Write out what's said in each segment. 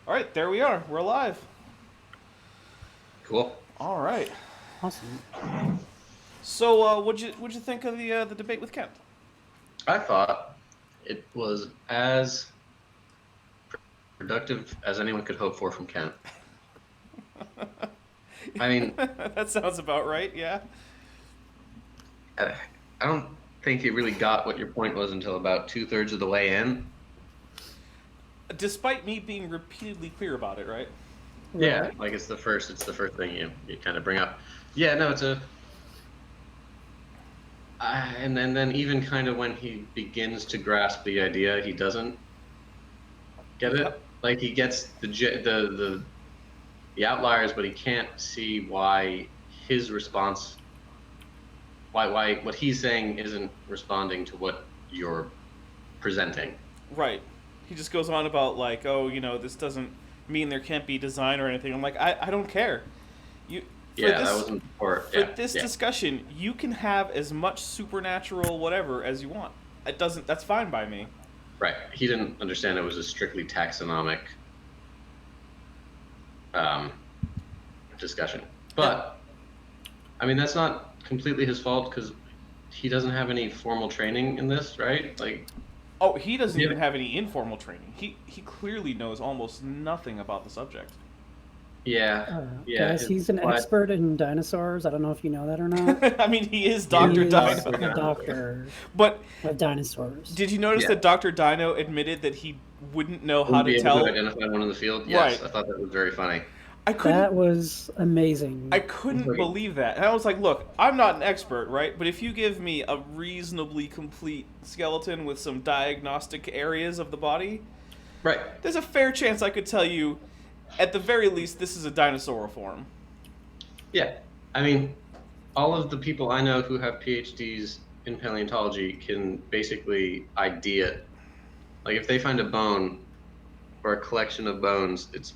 All right, there we are. We're live. Cool. All right. Awesome. So, what'd you think of the debate with Kent? I thought it was as productive as anyone could hope for from Kent. I mean, That sounds about right. Yeah. I don't think he really got what your point was until about 2/3 of the way in. Despite me being repeatedly clear about it, right? Yeah, like it's the first thing you kind of bring up. Yeah, no, it's a. And then even kind of when he begins to grasp the idea, he doesn't get it. Yep. Like he gets the outliers, but he can't see why his response, why what he's saying isn't responding to what you're presenting. Right. He just goes on about like, oh, this doesn't mean there can't be design or anything. I'm like, I don't care. You. Yeah, that wasn't for this discussion, you can have as much supernatural whatever as you want. It doesn't. That's fine by me. Right. He didn't understand it was a strictly taxonomic discussion. But, I mean, that's not completely his fault because he doesn't have any formal training in this, right? Like, oh, he doesn't even have any informal training. He clearly knows almost nothing about the subject. Yeah. Guys, he's an expert in dinosaurs. I don't know if you know that or not. I mean, he is Dr. Dino. He's a doctor but of dinosaurs. Did you notice that Dr. Dino admitted that he wouldn't know how to tell? To identify one in the field? Yes, right. I thought that was very funny. That was amazing. I couldn't believe that. And I was like, look, I'm not an expert, right? But if you give me a reasonably complete skeleton with some diagnostic areas of the body, right, there's a fair chance I could tell you, at the very least, this is a dinosaur form. Yeah. I mean, all of the people I know who have PhDs in paleontology can basically ID it. Like, if they find a bone or a collection of bones, it's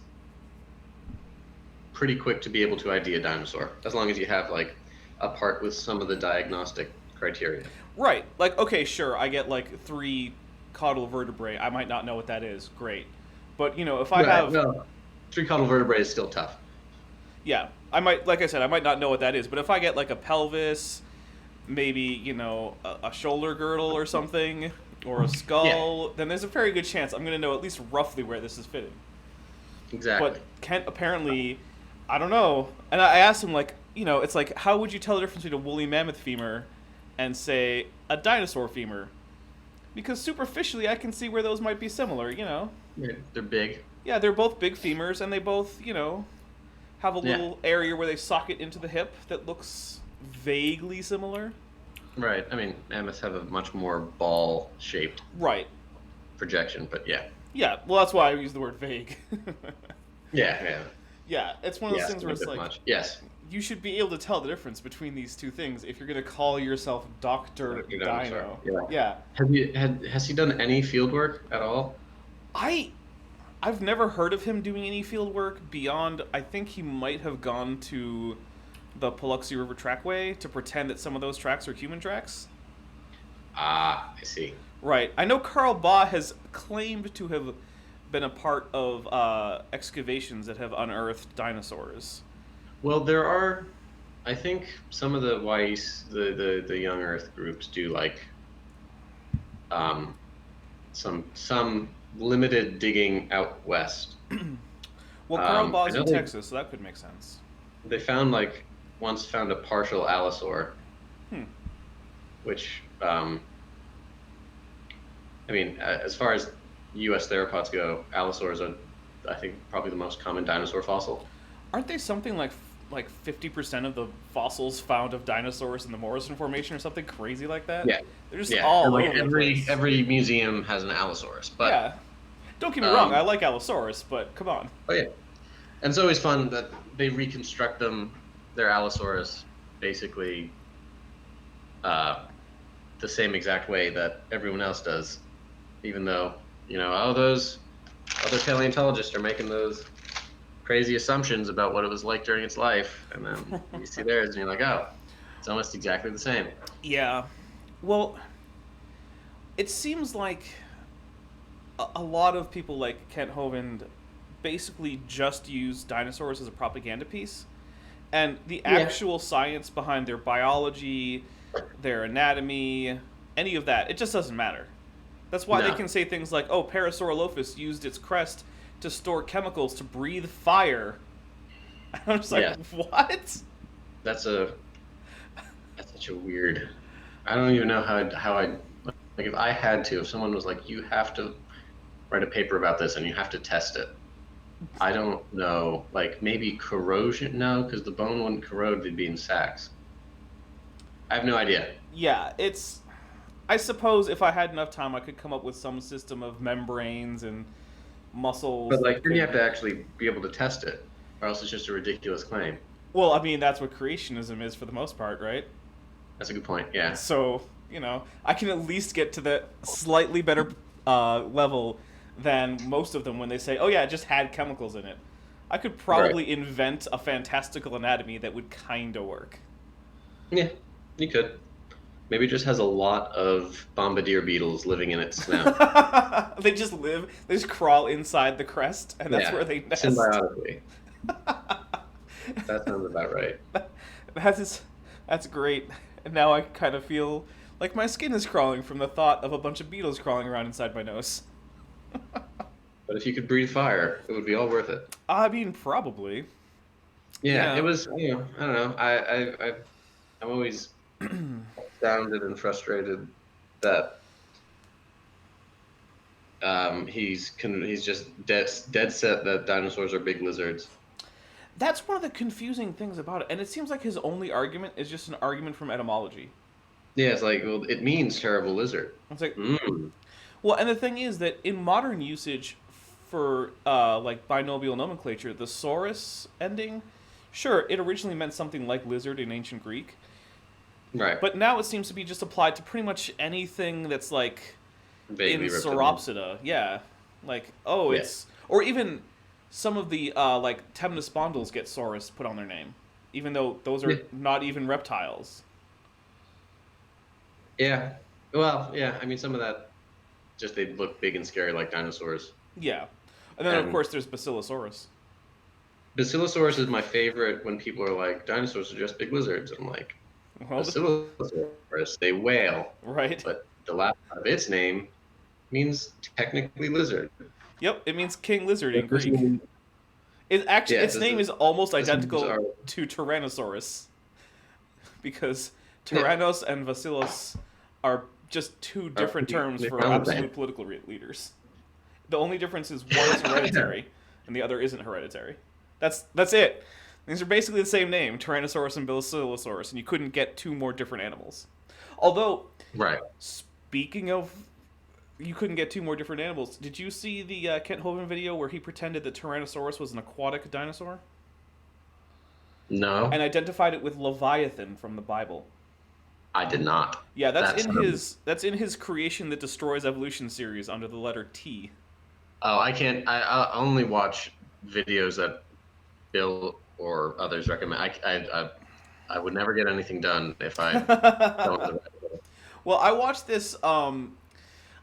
pretty quick to be able to ID a dinosaur, as long as you have, like, a part with some of the diagnostic criteria. Right. Like, okay, sure, I get, like, 3 caudal vertebrae. I might not know what that is. Great. But, if I have... No. 3 caudal vertebrae is still tough. Yeah, I might, like I said, I might not know what that is, but if I get like a pelvis, maybe a shoulder girdle or something, or a skull, then there's a very good chance I'm going to know at least roughly where this is fitting. Exactly. But Kent apparently, I don't know, and I asked him like, it's like, how would you tell the difference between a woolly mammoth femur and say a dinosaur femur? Because superficially, I can see where those might be similar. Yeah, they're big. Yeah, they're both big femurs, and they both, have a little area where they socket into the hip that looks vaguely similar. Right. I mean, mammoths have a much more ball-shaped projection, but yeah. Yeah, well, that's why I use the word vague. Yeah. Yeah, it's one of those things where it's like, yes, you should be able to tell the difference between these two things if you're going to call yourself Dr. Dino. Yeah. Has he done any field work at all? I've never heard of him doing any field work beyond, I think he might have gone to the Paluxy River Trackway to pretend that some of those tracks are human tracks. Ah, I see. Right. I know Carl Baugh has claimed to have been a part of excavations that have unearthed dinosaurs. Well, there are, I think some of the YEs, the Young Earth groups do like some limited digging out west. Well, Carl Baugh's in Texas, so that could make sense. They once found a partial allosaur, which, I mean, as far as U.S. theropods go, allosaurs are, I think, probably the most common dinosaur fossil. Aren't they something like 50% of the fossils found of dinosaurs in the Morrison Formation or something crazy like that? Yeah. They're just all over the place. Every museum has an allosaurus. But, yeah. Don't get me wrong, I like Allosaurus, but come on. Oh, yeah. And it's always fun that they reconstruct their Allosaurus, basically the same exact way that everyone else does, even though, those other paleontologists are making those crazy assumptions about what it was like during its life, and then you see theirs, and you're like, oh, it's almost exactly the same. Yeah. Well, it seems like a lot of people like Kent Hovind basically just use dinosaurs as a propaganda piece. And the actual science behind their biology, their anatomy, any of that, it just doesn't matter. That's why they can say things like, oh, Parasaurolophus used its crest to store chemicals to breathe fire. I'm just like, what? That's such a weird... I don't even know how I... Like, if someone was like, you have to write a paper about this and you have to test it. I don't know. Like, maybe corrosion? No, because the bone wouldn't corrode, they'd be in sacks. I have no idea. Yeah, it's... I suppose if I had enough time, I could come up with some system of membranes and muscles. But, like, then you have to actually be able to test it, or else it's just a ridiculous claim. Well, I mean, that's what creationism is for the most part, right? That's a good point, yeah. So, I can at least get to the slightly better level than most of them when they say, oh yeah, it just had chemicals in it. I could probably invent a fantastical anatomy that would kind of work. Yeah, you could. Maybe it just has a lot of bombardier beetles living in its snout. They just crawl inside the crest, and that's where they nest. Symbiotically. That sounds about right. That's great. And now I kind of feel like my skin is crawling from the thought of a bunch of beetles crawling around inside my nose. But if you could breathe fire, it would be all worth it. I mean, probably. Yeah, it was, I don't know. I'm always astounded and frustrated that he's just dead set that dinosaurs are big lizards. That's one of the confusing things about it, and it seems like his only argument is just an argument from etymology. Yeah, it's like, well, it means terrible lizard. It's like, well, and the thing is that in modern usage for like binomial nomenclature, the saurus ending, sure, it originally meant something like lizard in ancient Greek, right? But now it seems to be just applied to pretty much anything that's like vaguely in Sauropsida. Yeah, like it's or even some of the like temnospondyls get saurus put on their name, even though those are not even reptiles. Yeah. Well, yeah. I mean, some of that just they look big and scary like dinosaurs. Yeah. And then, of course, there's Basilosaurus. Basilosaurus is my favorite when people are like, dinosaurs are just big lizards. I'm like, Basilosaurus, they wail. Right. But the last part of its name means technically lizard. Yep, it means king lizard in Greek. Its name is almost identical to Tyrannosaurus. Because Tyrannos and Basilos are just two different terms for absolute political leaders. The only difference is one is hereditary and the other isn't hereditary. That's it. These are basically the same name, Tyrannosaurus and Basilosaurus, and you couldn't get two more different animals. Although, speaking of you couldn't get two more different animals, did you see the Kent Hovind video where he pretended that Tyrannosaurus was an aquatic dinosaur? No. And identified it with Leviathan from the Bible. I did not. Yeah, that's in his Creation That Destroys Evolution series under the letter T. Oh, I can't. I only watch videos that Bill or others recommend. I would never get anything done if I don't. Well, I watched this. I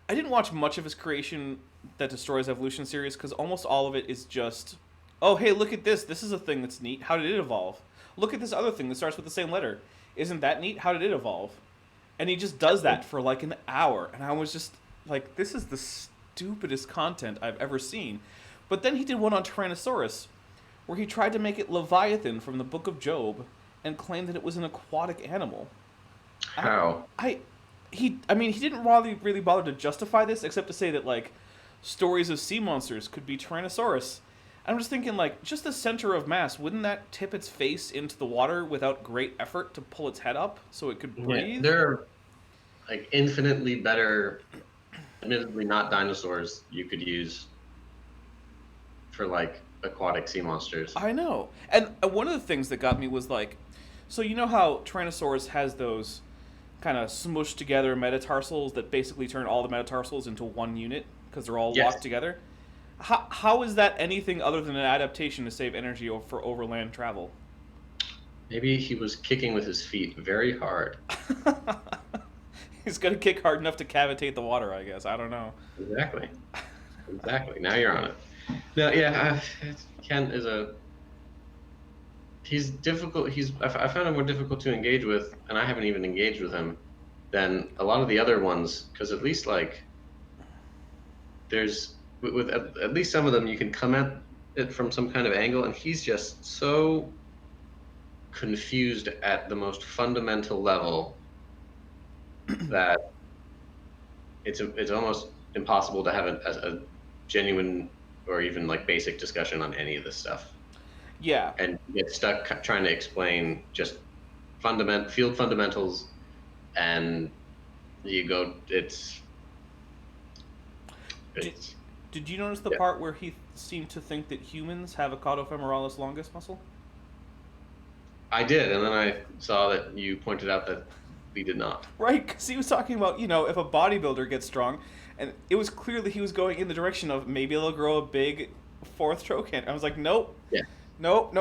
didn't watch much of his Creation That Destroys Evolution series because almost all of it is just, oh, hey, look at this. This is a thing that's neat. How did it evolve? Look at this other thing that starts with the same letter. Isn't that neat? How did it evolve? And he just does that for like an hour. And I was just like, this is the stupidest content I've ever seen. But then he did one on Tyrannosaurus where he tried to make it Leviathan from the Book of Job and claimed that it was an aquatic animal. How? He didn't really bother to justify this except to say that, like, stories of sea monsters could be Tyrannosaurus. I'm just thinking, like, just the center of mass, wouldn't that tip its face into the water without great effort to pull its head up so it could breathe? Yeah, there are, like, infinitely better, admittedly not dinosaurs, you could use for, like, aquatic sea monsters. I know. And one of the things that got me was, like, so you know how Tyrannosaurus has those kind of smushed together metatarsals that basically turn all the metatarsals into one unit because they're all locked together? How is that anything other than an adaptation to save energy for overland travel? Maybe he was kicking with his feet very hard. He's going to kick hard enough to cavitate the water, I guess. I don't know. Exactly. Now you're on it. No, yeah, Kent is he's difficult. I found him more difficult to engage with, and I haven't even engaged with him than a lot of the other ones. Because at least like there's with at least some of them you can come at it from some kind of angle, and he's just so confused at the most fundamental level that it's almost impossible to have a genuine or even like basic discussion on any of this stuff. Yeah. And you get stuck trying to explain just field fundamentals, and you go, Did you notice the part where he seemed to think that humans have a caudofemoralis longus muscle? I did, and then I saw that you pointed out that we did not. Right, because he was talking about, if a bodybuilder gets strong, and it was clear that he was going in the direction of maybe they'll grow a big fourth trochanter. I was like, nope. Yeah. Nope.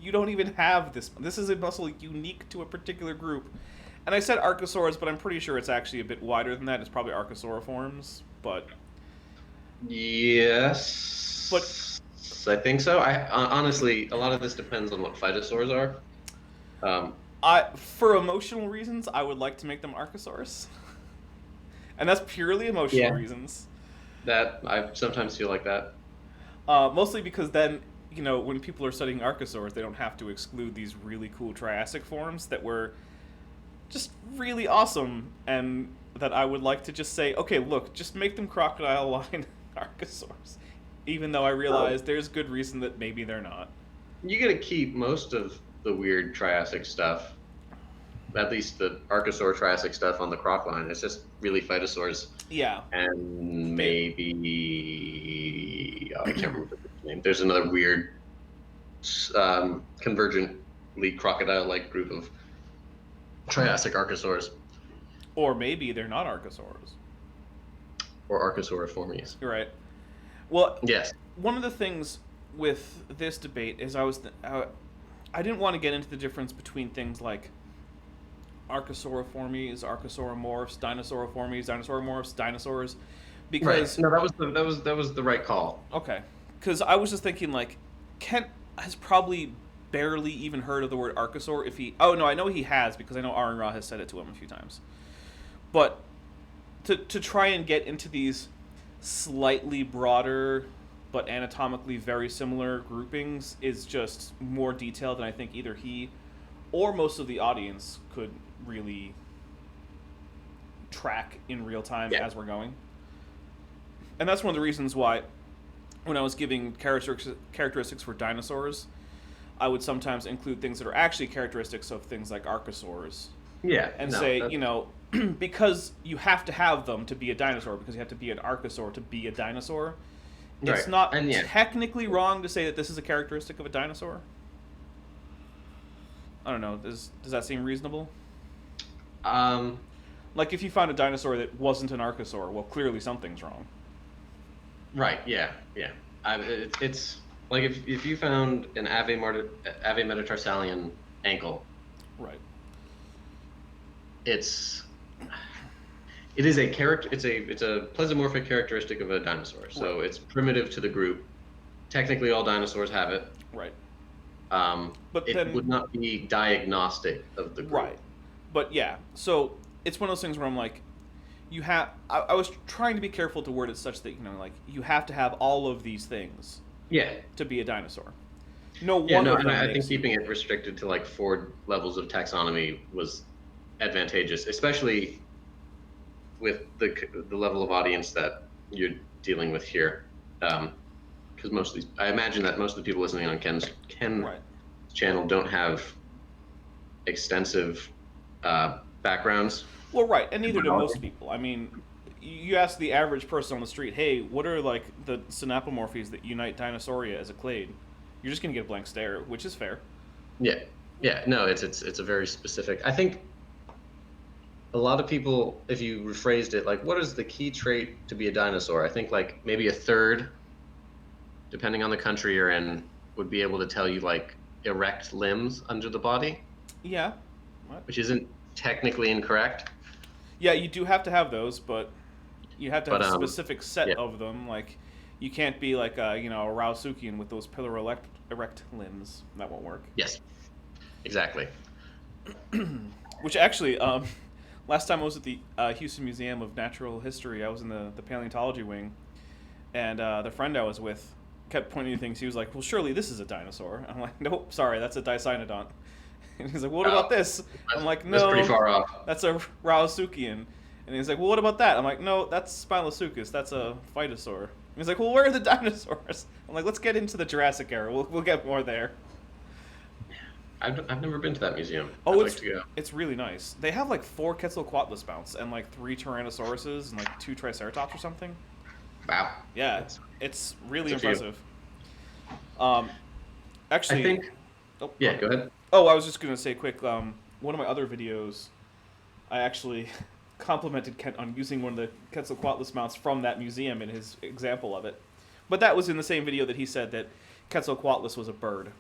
You don't even have this. This is a muscle unique to a particular group. And I said archosaurs, but I'm pretty sure it's actually a bit wider than that. It's probably archosauriforms, but... Yes. But I think so. I honestly, a lot of this depends on what phytosaurs are. For emotional reasons, I would like to make them archosaurs. And that's purely emotional reasons. That I sometimes feel like that. Mostly because then, when people are studying archosaurs, they don't have to exclude these really cool Triassic forms that were just really awesome, and that I would like to just say, okay, look, just make them Crocodile-line archosaurs. Even though I realize there's good reason that maybe they're not. You gotta keep most of the weird Triassic stuff, at least the Archosaur Triassic stuff on the Croc line. It's just really phytosaurs. Yeah. And maybe I can't remember the name. There's another weird convergently crocodile-like group of Triassic archosaurs. Or maybe they're not archosaurs. Or Archosauriformes. You're right. Well, yes. One of the things with this debate is I didn't want to get into the difference between things like Archosauriformes, Archosauromorphs, Dinosauriformes, Dinosauromorphs, dinosaurs, because right. No, that was the right call. Okay, because I was just thinking like Kent has probably barely even heard of the word archosaur. I know he has because I know Aaron Ra has said it to him a few times. But to try and get into these slightly broader but anatomically very similar groupings is just more detail than I think either he or most of the audience could really track in real time as we're going. And that's one of the reasons why when I was giving characteristics for dinosaurs, I would sometimes include things that are actually characteristics of things like archosaurs. Yeah. And because you have to have them to be a dinosaur, because you have to be an archosaur to be a dinosaur, it's not technically wrong to say that this is a characteristic of a dinosaur. I don't know. Does that seem reasonable? Like if you found a dinosaur that wasn't an archosaur, well, clearly something's wrong. Right. Yeah. Yeah. It's like if you found an Ave metatarsalian ankle. Right. It is a character. It's a plesiomorphic characteristic of a dinosaur. So it's primitive to the group. Technically, all dinosaurs have it. Right. But it would not be diagnostic of the group. Right. But yeah, so it's one of those things where I'm like, I was trying to be careful to word it such that you have to have all of these things. Yeah. To be a dinosaur. I think keeping it restricted to like 4 levels of taxonomy was advantageous, especially with the level of audience that you're dealing with here. Because I imagine that most of the people listening on Ken's channel don't have extensive backgrounds. Well, right, and neither do most people. I mean, you ask the average person on the street, hey, what are like the synapomorphies that unite Dinosauria as a clade? You're just gonna get a blank stare, which is fair. Yeah. No, it's a very specific. I think a lot of people, if you rephrased it, like, what is the key trait to be a dinosaur? I think like maybe a third, depending on the country you're in, would be able to tell you like erect limbs under the body. Yeah. Which isn't technically incorrect. Yeah, you do have to have those, but you have to have a specific set of them. Like, You can't be like a Rausuchian with those pillar erect limbs. That won't work. Yes, exactly. Which actually, last time I was at the Houston Museum of Natural History, I was in the paleontology wing, and the friend I was with kept pointing to things. He was like, "Well, surely this is a dinosaur." I'm like, "Nope, sorry, that's a Dicynodont." And he's like, "What about this?" I'm like, "No, that's pretty far off. That's a Rausuchian." And he's like, "Well, what about that?" I'm like, "No, that's Spilosuchus. That's a Phytosaur." And he's like, "Well, where are the dinosaurs?" I'm like, "Let's get into the Jurassic era. We'll get more there." I've never been to that museum. Oh, I'd like to go. It's really nice. They have like 4 Quetzalcoatlus mounts and like 3 Tyrannosauruses and like 2 Triceratops or something. Wow. Yeah, it's really That's a few. impressive. Actually, I think. Oh, Yeah, go ahead. Oh, I was just gonna say quick. One of my other videos, I actually complimented Kent on using one of the Quetzalcoatlus mounts from that museum in his example of it. But that was in the same video that he said that Quetzalcoatlus was a bird.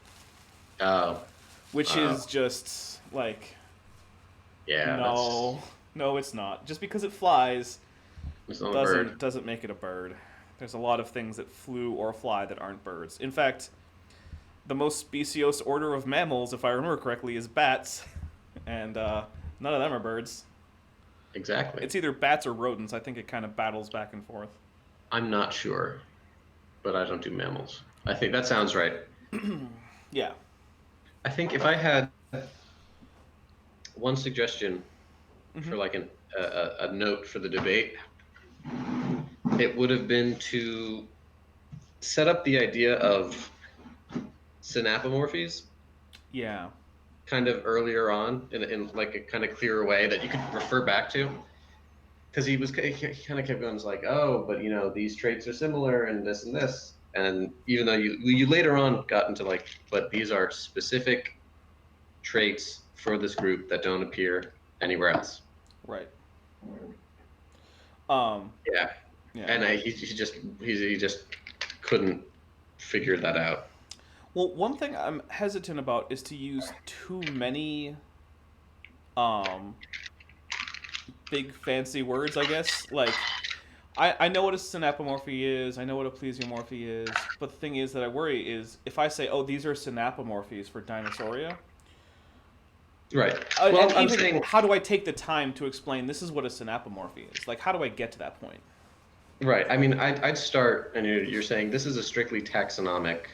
Oh. Which is just like, yeah. No, it's not. Just because it flies doesn't doesn't make it a bird. There's a lot of things that flew or fly that aren't birds. In fact, the most speciose order of mammals, if I remember correctly, is bats, and none of them are birds. Exactly. It's either bats or rodents. I think it kind of battles back and forth. I'm not sure, but I don't do mammals. I think that sounds right. Yeah. I think if I had one suggestion for like a note for the debate, it would have been to set up the idea of synapomorphies. Yeah. Kind of earlier on in like a kind of clearer way that you could refer back to. Because he kind of kept going, like, oh, but these traits are similar and this. And even though you later on got into like, but these are specific traits for this group that don't appear anywhere else. Right. Yeah. And he just couldn't figure that out. Well, one thing I'm hesitant about is to use too many big fancy words, I guess. Like, I know what a synapomorphy is, I know what a plesiomorphy is, but the thing is that I worry is if I say, oh, these are synapomorphies for Dinosauria. Right. Well, I'm saying, how do I take the time to explain this is what a synapomorphy is? Like, how do I get to that point? Right. I mean, I'd start, and you're saying this is a strictly taxonomic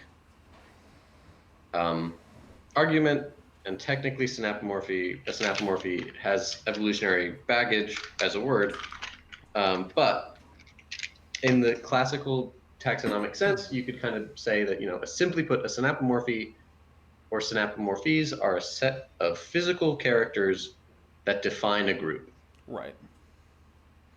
argument, and technically a synapomorphy has evolutionary baggage as a word, but in the classical taxonomic sense, you could kind of say that, simply put, a synapomorphy or synapomorphies are a set of physical characters that define a group. Right.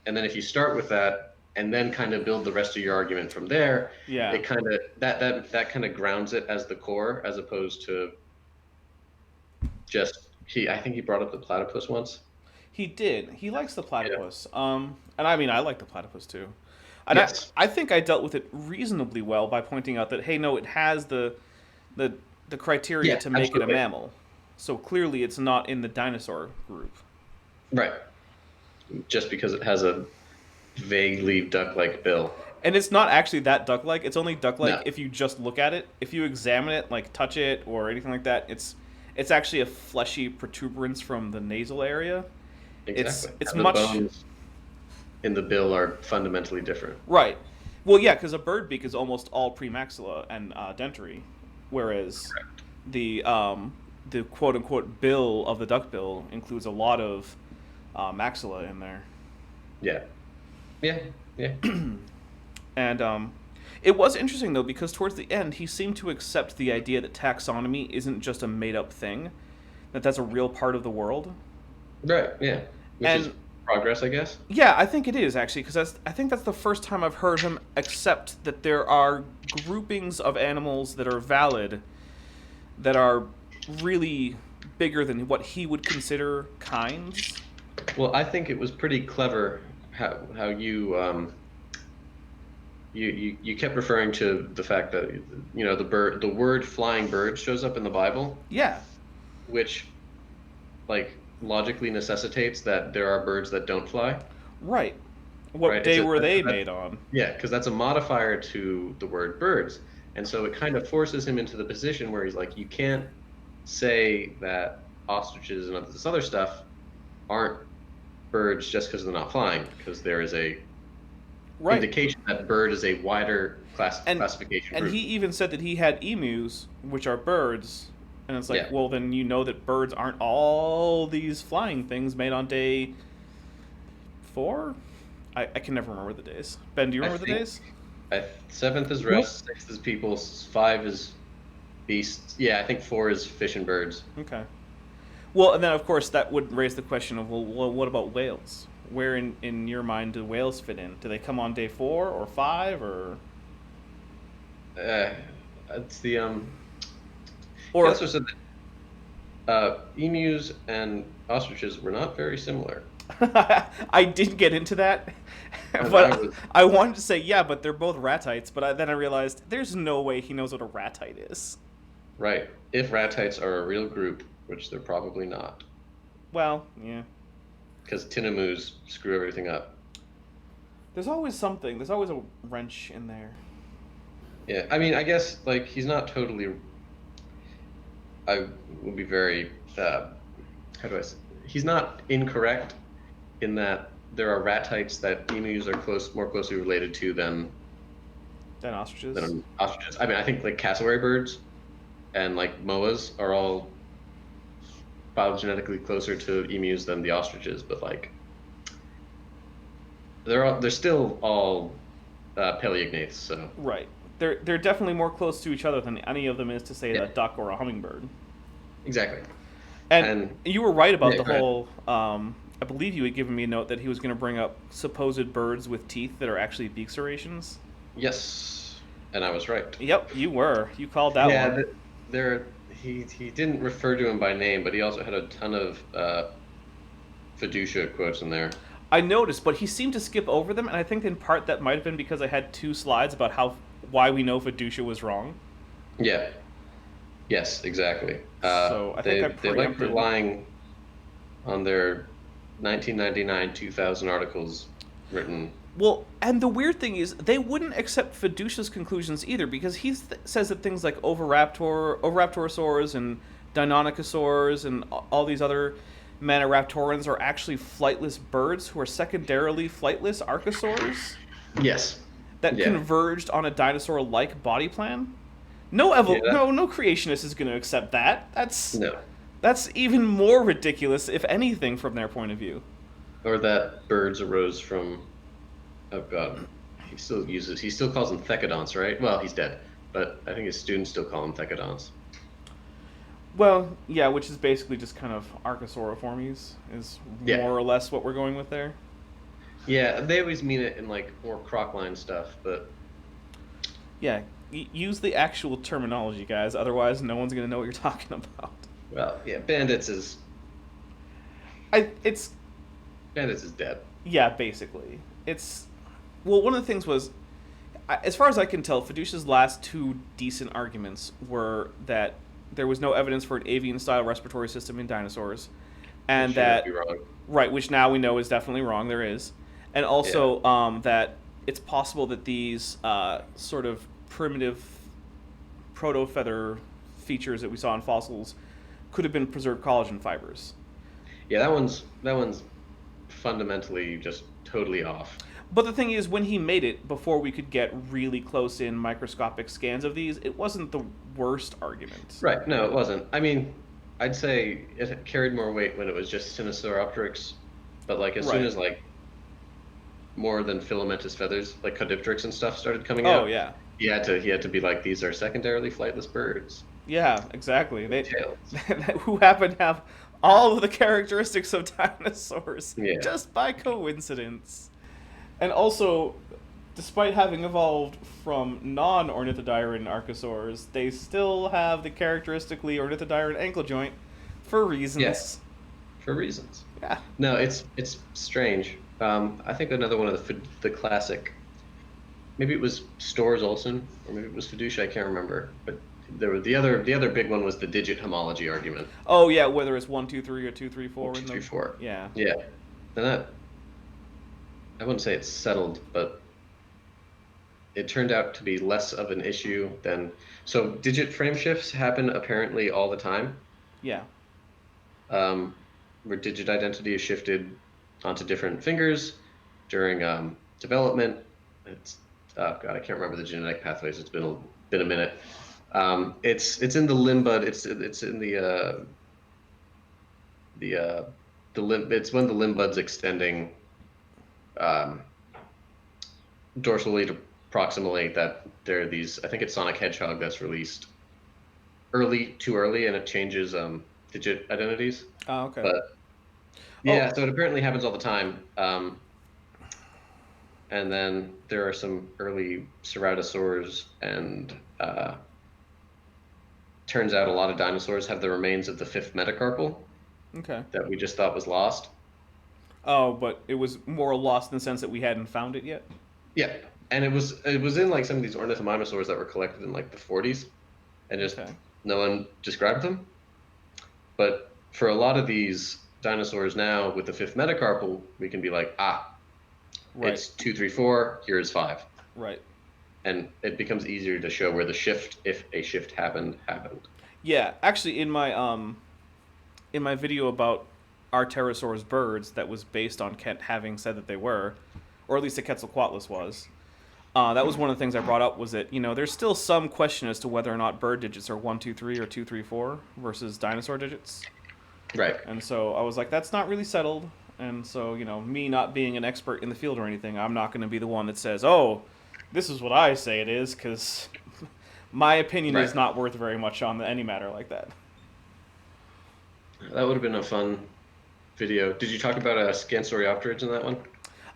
And then if you start with that and then kind of build the rest of your argument from there, it kind of that kind of grounds it as the core, as opposed to just I think he brought up the platypus once. He did. He likes the platypus. Yeah. And I mean, I like the platypus too. And yes. I think I dealt with it reasonably well by pointing out that, hey, no, it has the criteria to make it a mammal. So clearly it's not in the dinosaur group. Right. Just because it has a vaguely duck-like bill. And it's not actually that duck-like. It's only duck-like if you just look at it. If you examine it, like touch it or anything like that, it's actually a fleshy protuberance from the nasal area. Exactly. It's the much bones in the bill are fundamentally different. Right. Well, yeah, because a bird beak is almost all premaxilla and dentary, whereas the quote-unquote bill of the duckbill includes a lot of maxilla in there. Yeah. And it was interesting, though, because towards the end, he seemed to accept the idea that taxonomy isn't just a made-up thing, that that's a real part of the world. Right, yeah. Which is progress, I guess. Yeah, I think it is, actually, because I think that's the first time I've heard him accept that there are groupings of animals that are valid, that are really bigger than what he would consider kinds. Well, I think it was pretty clever how you you kept referring to the fact that the word flying bird shows up in the Bible. Yeah. Which, like, logically necessitates that there are birds that don't fly. Right. What right? day were they made on? Yeah, because that's a modifier to the word birds. And so it kind of forces him into the position where he's like, you can't say that ostriches and this other stuff aren't birds just because they're not flying, because there is a indication that bird is a wider classification and group. he even said that he had emus, which are birds, and it's like, well, then you know that birds aren't all these flying things made on day 4. I can never remember the days. Ben, do you remember the days? 7th is rest, 6th is people, 5 is beasts. Yeah, I think 4 is fish and birds. Okay. Well, and then of course that would raise the question of, well, what about whales? Where in your mind do whales fit in? Do they come on day 4 or 5 or? It's the Or he also said that emus and ostriches were not very similar. I didn't get into that, but I wanted to say yeah, but they're both ratites. But then I realized there's no way he knows what a ratite is. Right. If ratites are a real group, which they're probably not. Well, yeah. Because tinamus screw everything up. There's always something. There's always a wrench in there. Yeah, I mean, I guess like he's not totally. I will be very. How do I say? He's not incorrect in that there are ratites that emus are more closely related to than ostriches. I mean, I think like cassowary birds and like moas are all phylogenetically closer to emus than the ostriches, but like they're still all paleognaths. So right, they're definitely more close to each other than any of them is to say a duck or a hummingbird. Exactly. And you were right about the whole. I believe you had given me a note that he was going to bring up supposed birds with teeth that are actually beak serrations. Yes, and I was right. Yep, you were. You called that one. Yeah, he didn't refer to him by name, but he also had a ton of fiducia quotes in there. I noticed, but he seemed to skip over them, and I think in part that might have been because I had 2 slides about why we know fiducia was wrong. Yeah. Yes, exactly. So I think they like relying on their 1999, 2000 articles written. Well, and the weird thing is, they wouldn't accept fiducia's conclusions either, because he says that things like oviraptorosaurs and deinonychosaurs and all these other maniraptorans are actually flightless birds who are secondarily flightless archosaurs. Yes. That converged on a dinosaur-like body plan. No creationist is going to accept that. That's even more ridiculous, if anything, from their point of view. Or that birds arose from. Oh God, he still calls them thecodonts, right? Well, he's dead, but I think his students still call them thecodonts. Well, yeah, which is basically just kind of archosauriformes, is more or less what we're going with there. Yeah, they always mean it in like more Croc-line stuff, but. Yeah, use the actual terminology, guys. Otherwise, no one's going to know what you're talking about. Well, yeah, Bandits is dead. Yeah, basically. Well, one of the things was, as far as I can tell, fiducia's last 2 decent arguments were that there was no evidence for an avian-style respiratory system in dinosaurs, and that which now we know is definitely wrong. There is, and also that it's possible that these sort of primitive proto-feather features that we saw in fossils could have been preserved collagen fibers. Yeah, that one's fundamentally just totally off. But the thing is, when he made it, before we could get really close in microscopic scans of these, it wasn't the worst argument. Right, no, it wasn't. I mean, I'd say it carried more weight when it was just Sinosauropteryx, but like as soon as like more than filamentous feathers, like Caudipteryx and stuff started coming out. Oh yeah. He had to be like, these are secondarily flightless birds. Yeah, exactly. Who happen to have all of the characteristics of dinosaurs just by coincidence. And also, despite having evolved from non-ornithodiran archosaurs, they still have the characteristically ornithodiran ankle joint for reasons. Yes, for reasons. Yeah. No, it's strange. I think another one of the classic, maybe it was Storrs Olsen, or maybe it was Fiducia, I can't remember. But there were the other big one was the digit homology argument. Oh yeah, whether it's 1, 2, 3 or 2, 3, 4. 2, 3, 4. Yeah. Yeah. And I wouldn't say it's settled, but it turned out to be less of an issue than. So digit frame shifts happen apparently all the time, Yeah. where digit identity is shifted onto different fingers during development. It's oh god, I can't remember the genetic pathways. It's been a minute. It's in the limb bud. It's in the limb. It's when the limb bud's extending dorsally to proximally that there are these. I think it's Sonic Hedgehog that's released too early, and it changes digit identities. Oh, okay. But yeah, so it apparently happens all the time. And then there are some early ceratosaurs, and turns out a lot of dinosaurs have the remains of the fifth metacarpal. Okay. That we just thought was lost. Oh, but it was more lost in the sense that we hadn't found it yet? Yeah, and it was in like some of these ornithomimosaurs that were collected in like the 40s, and just no one described them. But for a lot of these dinosaurs now with the fifth metacarpal, we can be like, it's 2, 3, 4. Here is 5. Right. And it becomes easier to show where the shift, if a shift happened. Yeah, actually, in my video about our pterosaurs birds, that was based on Kent having said that they were, or at least the Quetzalcoatlus was. That was one of the things I brought up, was that, there's still some question as to whether or not bird digits are 1, 2, 3 or 2, 3, 4 versus dinosaur digits. Right. And so I was like, that's not really settled. And so, me not being an expert in the field or anything, I'm not going to be the one that says, oh, this is what I say it is, because my opinion is not worth very much on any matter like that. That would have been a fun video. Did you talk about Scansoriopterids in that one?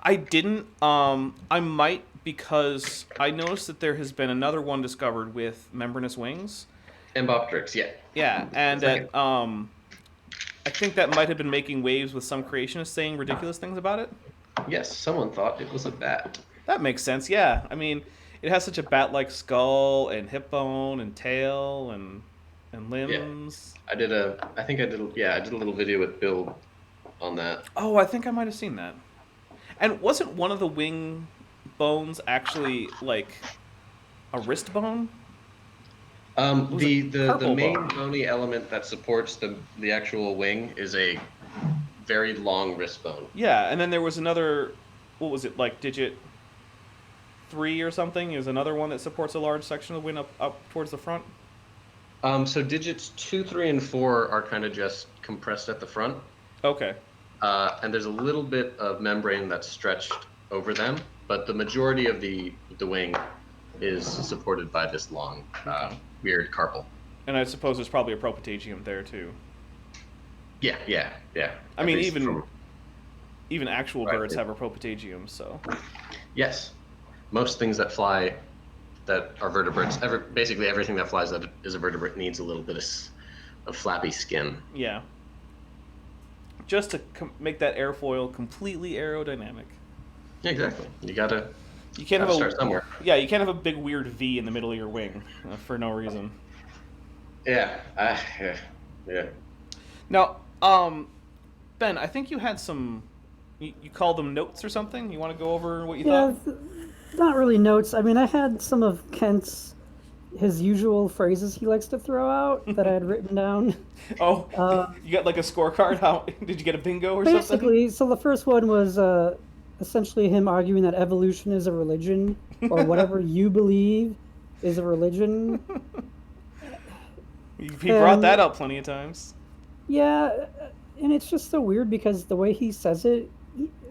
I didn't. I might, because I noticed that there has been another one discovered with membranous wings. Embopteryx, yeah. Yeah, and that I think that might have been making waves with some creationists saying ridiculous things about it. Yes, someone thought it was a bat. That makes sense, yeah. I mean, it has such a bat-like skull and hip bone and tail and limbs. Yeah. I did a little video with Bill on that. Oh, I think I might have seen that. And wasn't one of the wing bones actually like a wrist bone? The main bony element that supports the actual wing is a very long wrist bone. Yeah, and then there was another, what was it, like digit 3 or something? Is another one that supports a large section of the wing up towards the front? So digits 2, 3, and 4 are kind of just compressed at the front. Okay. And there's a little bit of membrane that's stretched over them, but the majority of the wing is supported by this long, weird carpal. And I suppose there's probably a propatagium there too. Yeah. I mean, even actual birds have a propatagium, so. Yes, most things that fly, that are vertebrates, basically everything that flies that is a vertebrate needs a little bit of flappy skin. Yeah. Just to make that airfoil completely aerodynamic. Yeah, exactly. You can't start somewhere. Yeah, you can't have a big weird V in the middle of your wing for no reason. Yeah. Now, Ben, I think you had some. You called them notes or something. You want to go over what you thought? Not really notes. I mean, I had some of his usual phrases he likes to throw out that I had written down. Oh, you got like a scorecard? How did you get a bingo or something? Basically, so the first one was essentially him arguing that evolution is a religion, or whatever you believe is a religion. He brought that up plenty of times. Yeah, and it's just so weird because the way he says it,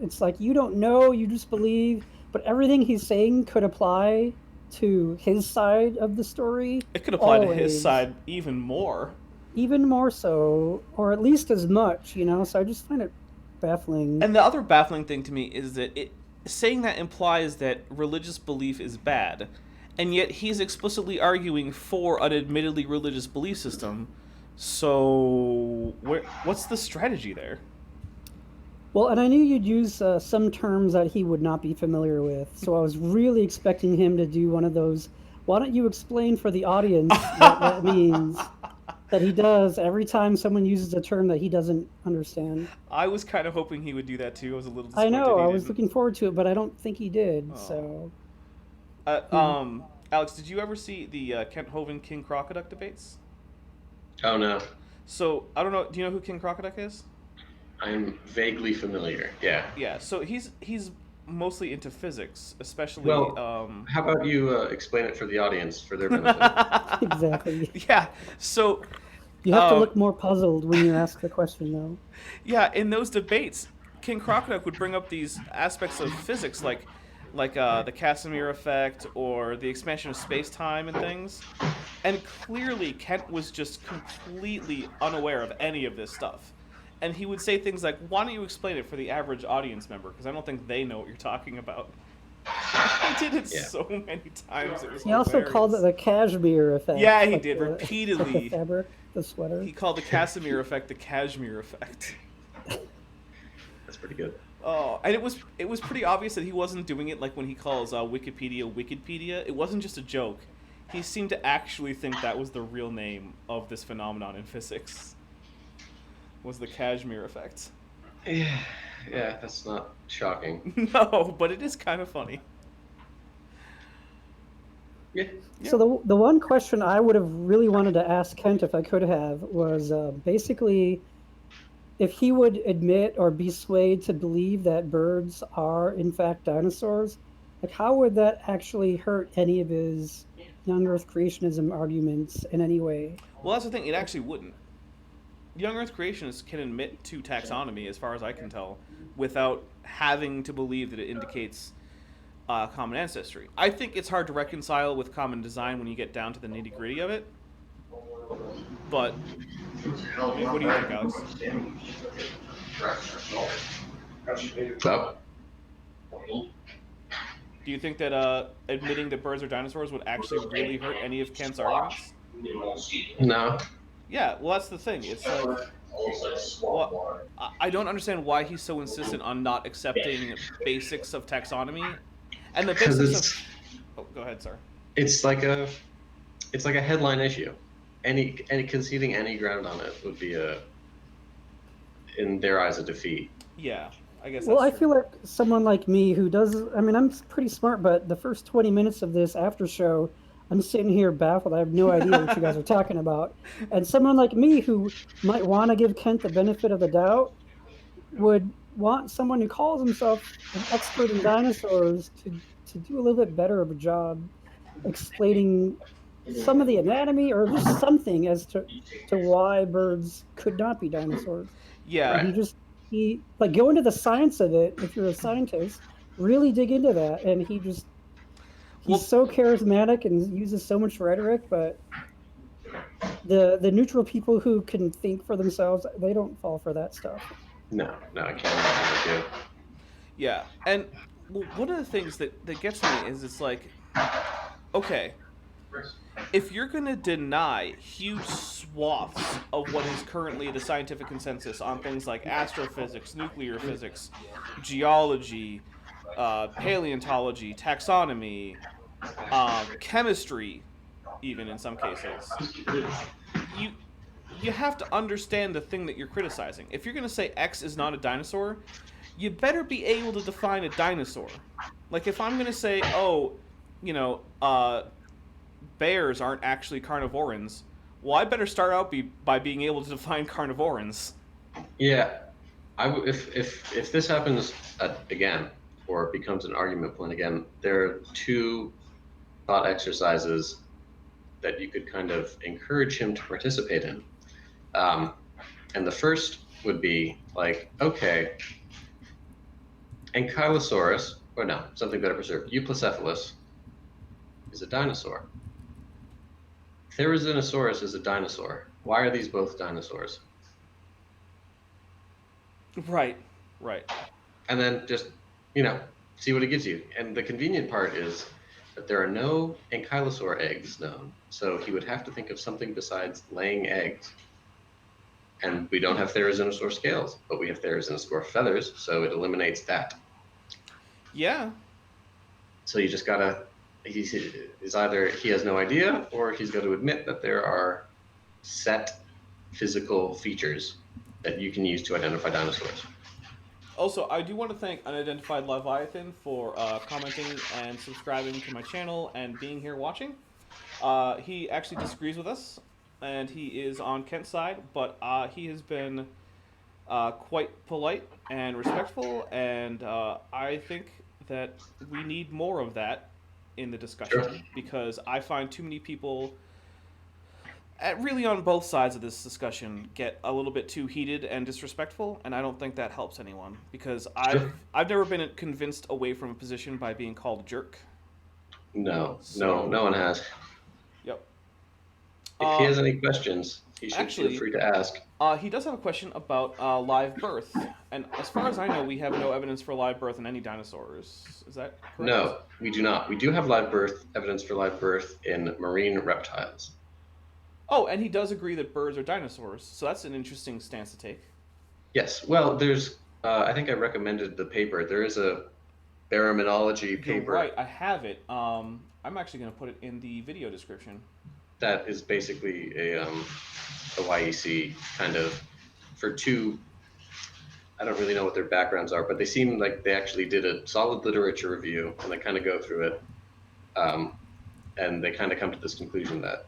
it's like you don't know, you just believe, but everything he's saying could apply to his side of the story. It could apply to his side even more. Even more so, or at least as much, so I just find it baffling. And the other baffling thing to me is that saying that implies that religious belief is bad, and yet he's explicitly arguing for an admittedly religious belief system. So what's the strategy there? Well, and I knew you'd use some terms that he would not be familiar with, so I was really expecting him to do one of those, why don't you explain for the audience what that means? that he does every time someone uses a term that he doesn't understand. I was kind of hoping he would do that too. I was a little I disappointed know, he I was didn't. looking forward to it, but I don't think he did. Oh. So, you know. Alex, did you ever see the Kent Hovind King Crocoduck debates? Oh no, So I don't know. Do you know who King Crocoduck is? I'm vaguely familiar. Yeah. Yeah. So he's mostly into physics, especially. Well, how about you explain it for the audience for their benefit? Exactly. Yeah. So You have to look more puzzled when you ask the question, though. yeah, in those debates, King Crocoduck would bring up these aspects of physics, like the Casimir effect or the expansion of space time and things. And clearly, Kent was just completely unaware of any of this stuff. And he would say things like, "Why don't you explain it for the average audience member? Because I don't think they know what you're talking about." He did it so many times. It was He also called it the Kashmir effect. Yeah, he like did the, repeatedly. Like the fabric, the sweater. He called the Casimir effect the Kashmir effect. That's pretty good. Oh, and it was pretty obvious that he wasn't doing it like when he calls Wikipedia Wikipedia. It wasn't just a joke. He seemed to actually think that was the real name of this phenomenon in physics. Was the Kashmir effect. Yeah, that's not shocking. No, but it is kind of funny. Yeah. So the one question I would have really wanted to ask Kent if I could have was basically if he would admit or be swayed to believe that birds are in fact dinosaurs, like how would that actually hurt any of his young Earth creationism arguments in any way? Well, that's the thing. It actually wouldn't. Young Earth creationists can admit to taxonomy, as far as I can tell, without having to believe that it indicates common ancestry. I think it's hard to reconcile with common design when you get down to the nitty gritty of it. But I mean, what do you think, Alex? So, Do you think that admitting that birds are dinosaurs would actually really hurt any of Kant's arguments? no. Yeah, well, that's the thing. It's like, well, I don't understand why he's so insistent on not accepting basics of taxonomy, and the basics of. Oh, go ahead, sir. It's like a headline issue. Any conceding any ground on it would be in their eyes, a defeat. Yeah, I guess. Well, that's I true. feel like someone like me who does, I mean, I'm pretty smart, but the first 20 minutes of this after show, I'm sitting here baffled. I have no idea what you guys are talking about. And someone like me who might want to give Kent the benefit of the doubt would want someone who calls himself an expert in dinosaurs to do a little bit better of a job explaining some of the anatomy or just something as to why birds could not be dinosaurs. Yeah. And he like go into the science of it if you're a scientist, really dig into that, and he's so charismatic and uses so much rhetoric, but the neutral people who can think for themselves, they don't fall for that stuff. No, I can't imagine it. Yeah, and one of the things that gets me is it's like, okay, if you're going to deny huge swaths of what is currently the scientific consensus on things like astrophysics, nuclear physics, geology, paleontology, taxonomy, chemistry, even in some cases, you have to understand the thing that you're criticizing. If you're going to say X is not a dinosaur, you better be able to define a dinosaur. Like if I'm going to say, bears aren't actually carnivorans, well, I better start out by being able to define carnivorans. Yeah, if this happens again, or becomes an argument point again, there are two thought exercises that you could kind of encourage him to participate in. And the first would be like, okay, Ankylosaurus, or no, something better preserved, Euplacephalus is a dinosaur. Therizinosaurus is a dinosaur. Why are these both dinosaurs? Right. And then just, see what it gives you. And the convenient part is that there are no ankylosaur eggs known, so he would have to think of something besides laying eggs. And we don't have therizinosaur scales, but we have therizinosaur feathers, so it eliminates that. Yeah. So you just gotta, either he has no idea, or he's got to admit that there are set physical features that you can use to identify dinosaurs. Also, I do want to thank Unidentified Leviathan for commenting and subscribing to my channel and being here watching. He actually disagrees with us, and he is on Kent's side, but he has been quite polite and respectful, and I think that we need more of that in the discussion, Sure. because I find too many people really on both sides of this discussion get a little bit too heated and disrespectful, and I don't think that helps anyone, because Sure. I've never been convinced away from a position by being called a jerk. No, So- no one has. Yep. If he has any questions, he should actually- feel free to ask. He does have a question about live birth, and as far as I know, we have no evidence for live birth in any dinosaurs. Is that correct? No, we do not. We do have evidence for live birth in marine reptiles. Oh, and he does agree that birds are dinosaurs, so that's an interesting stance to take. Yes. Well, there's. I think I recommended the paper. There is a baraminology paper. You're right, I have it. I'm actually going to put it in the video description. That is basically a YEC kind of for two. I don't really know what their backgrounds are, but they seem like they actually did a solid literature review, and they kind of go through it, and they kind of come to this conclusion that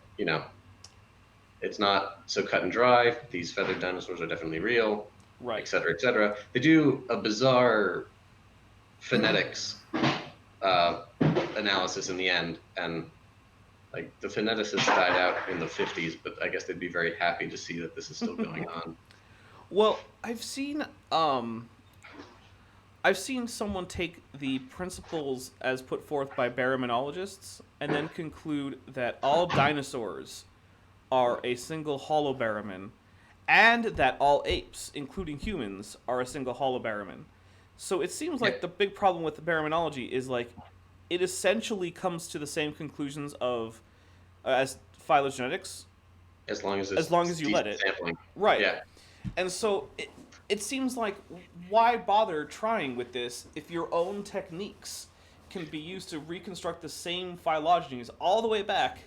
it's not so cut and dry. These feathered dinosaurs are definitely real, Right. et cetera, et cetera. They do a bizarre phonetics analysis in the end, and like the phoneticists died out in the 50s, but I guess they'd be very happy to see that this is still going on. Well, I've seen someone take the principles as put forth by baraminologists and then conclude that all dinosaurs are a single holobaramin, and that all apes, including humans, are a single holobaramin. So it seems like the big problem with the baraminology is like it essentially comes to the same conclusions of as phylogenetics, As long as you let it. Sampling. Right. Yeah. And so it seems like, why bother trying with this if your own techniques can be used to reconstruct the same phylogenies all the way back?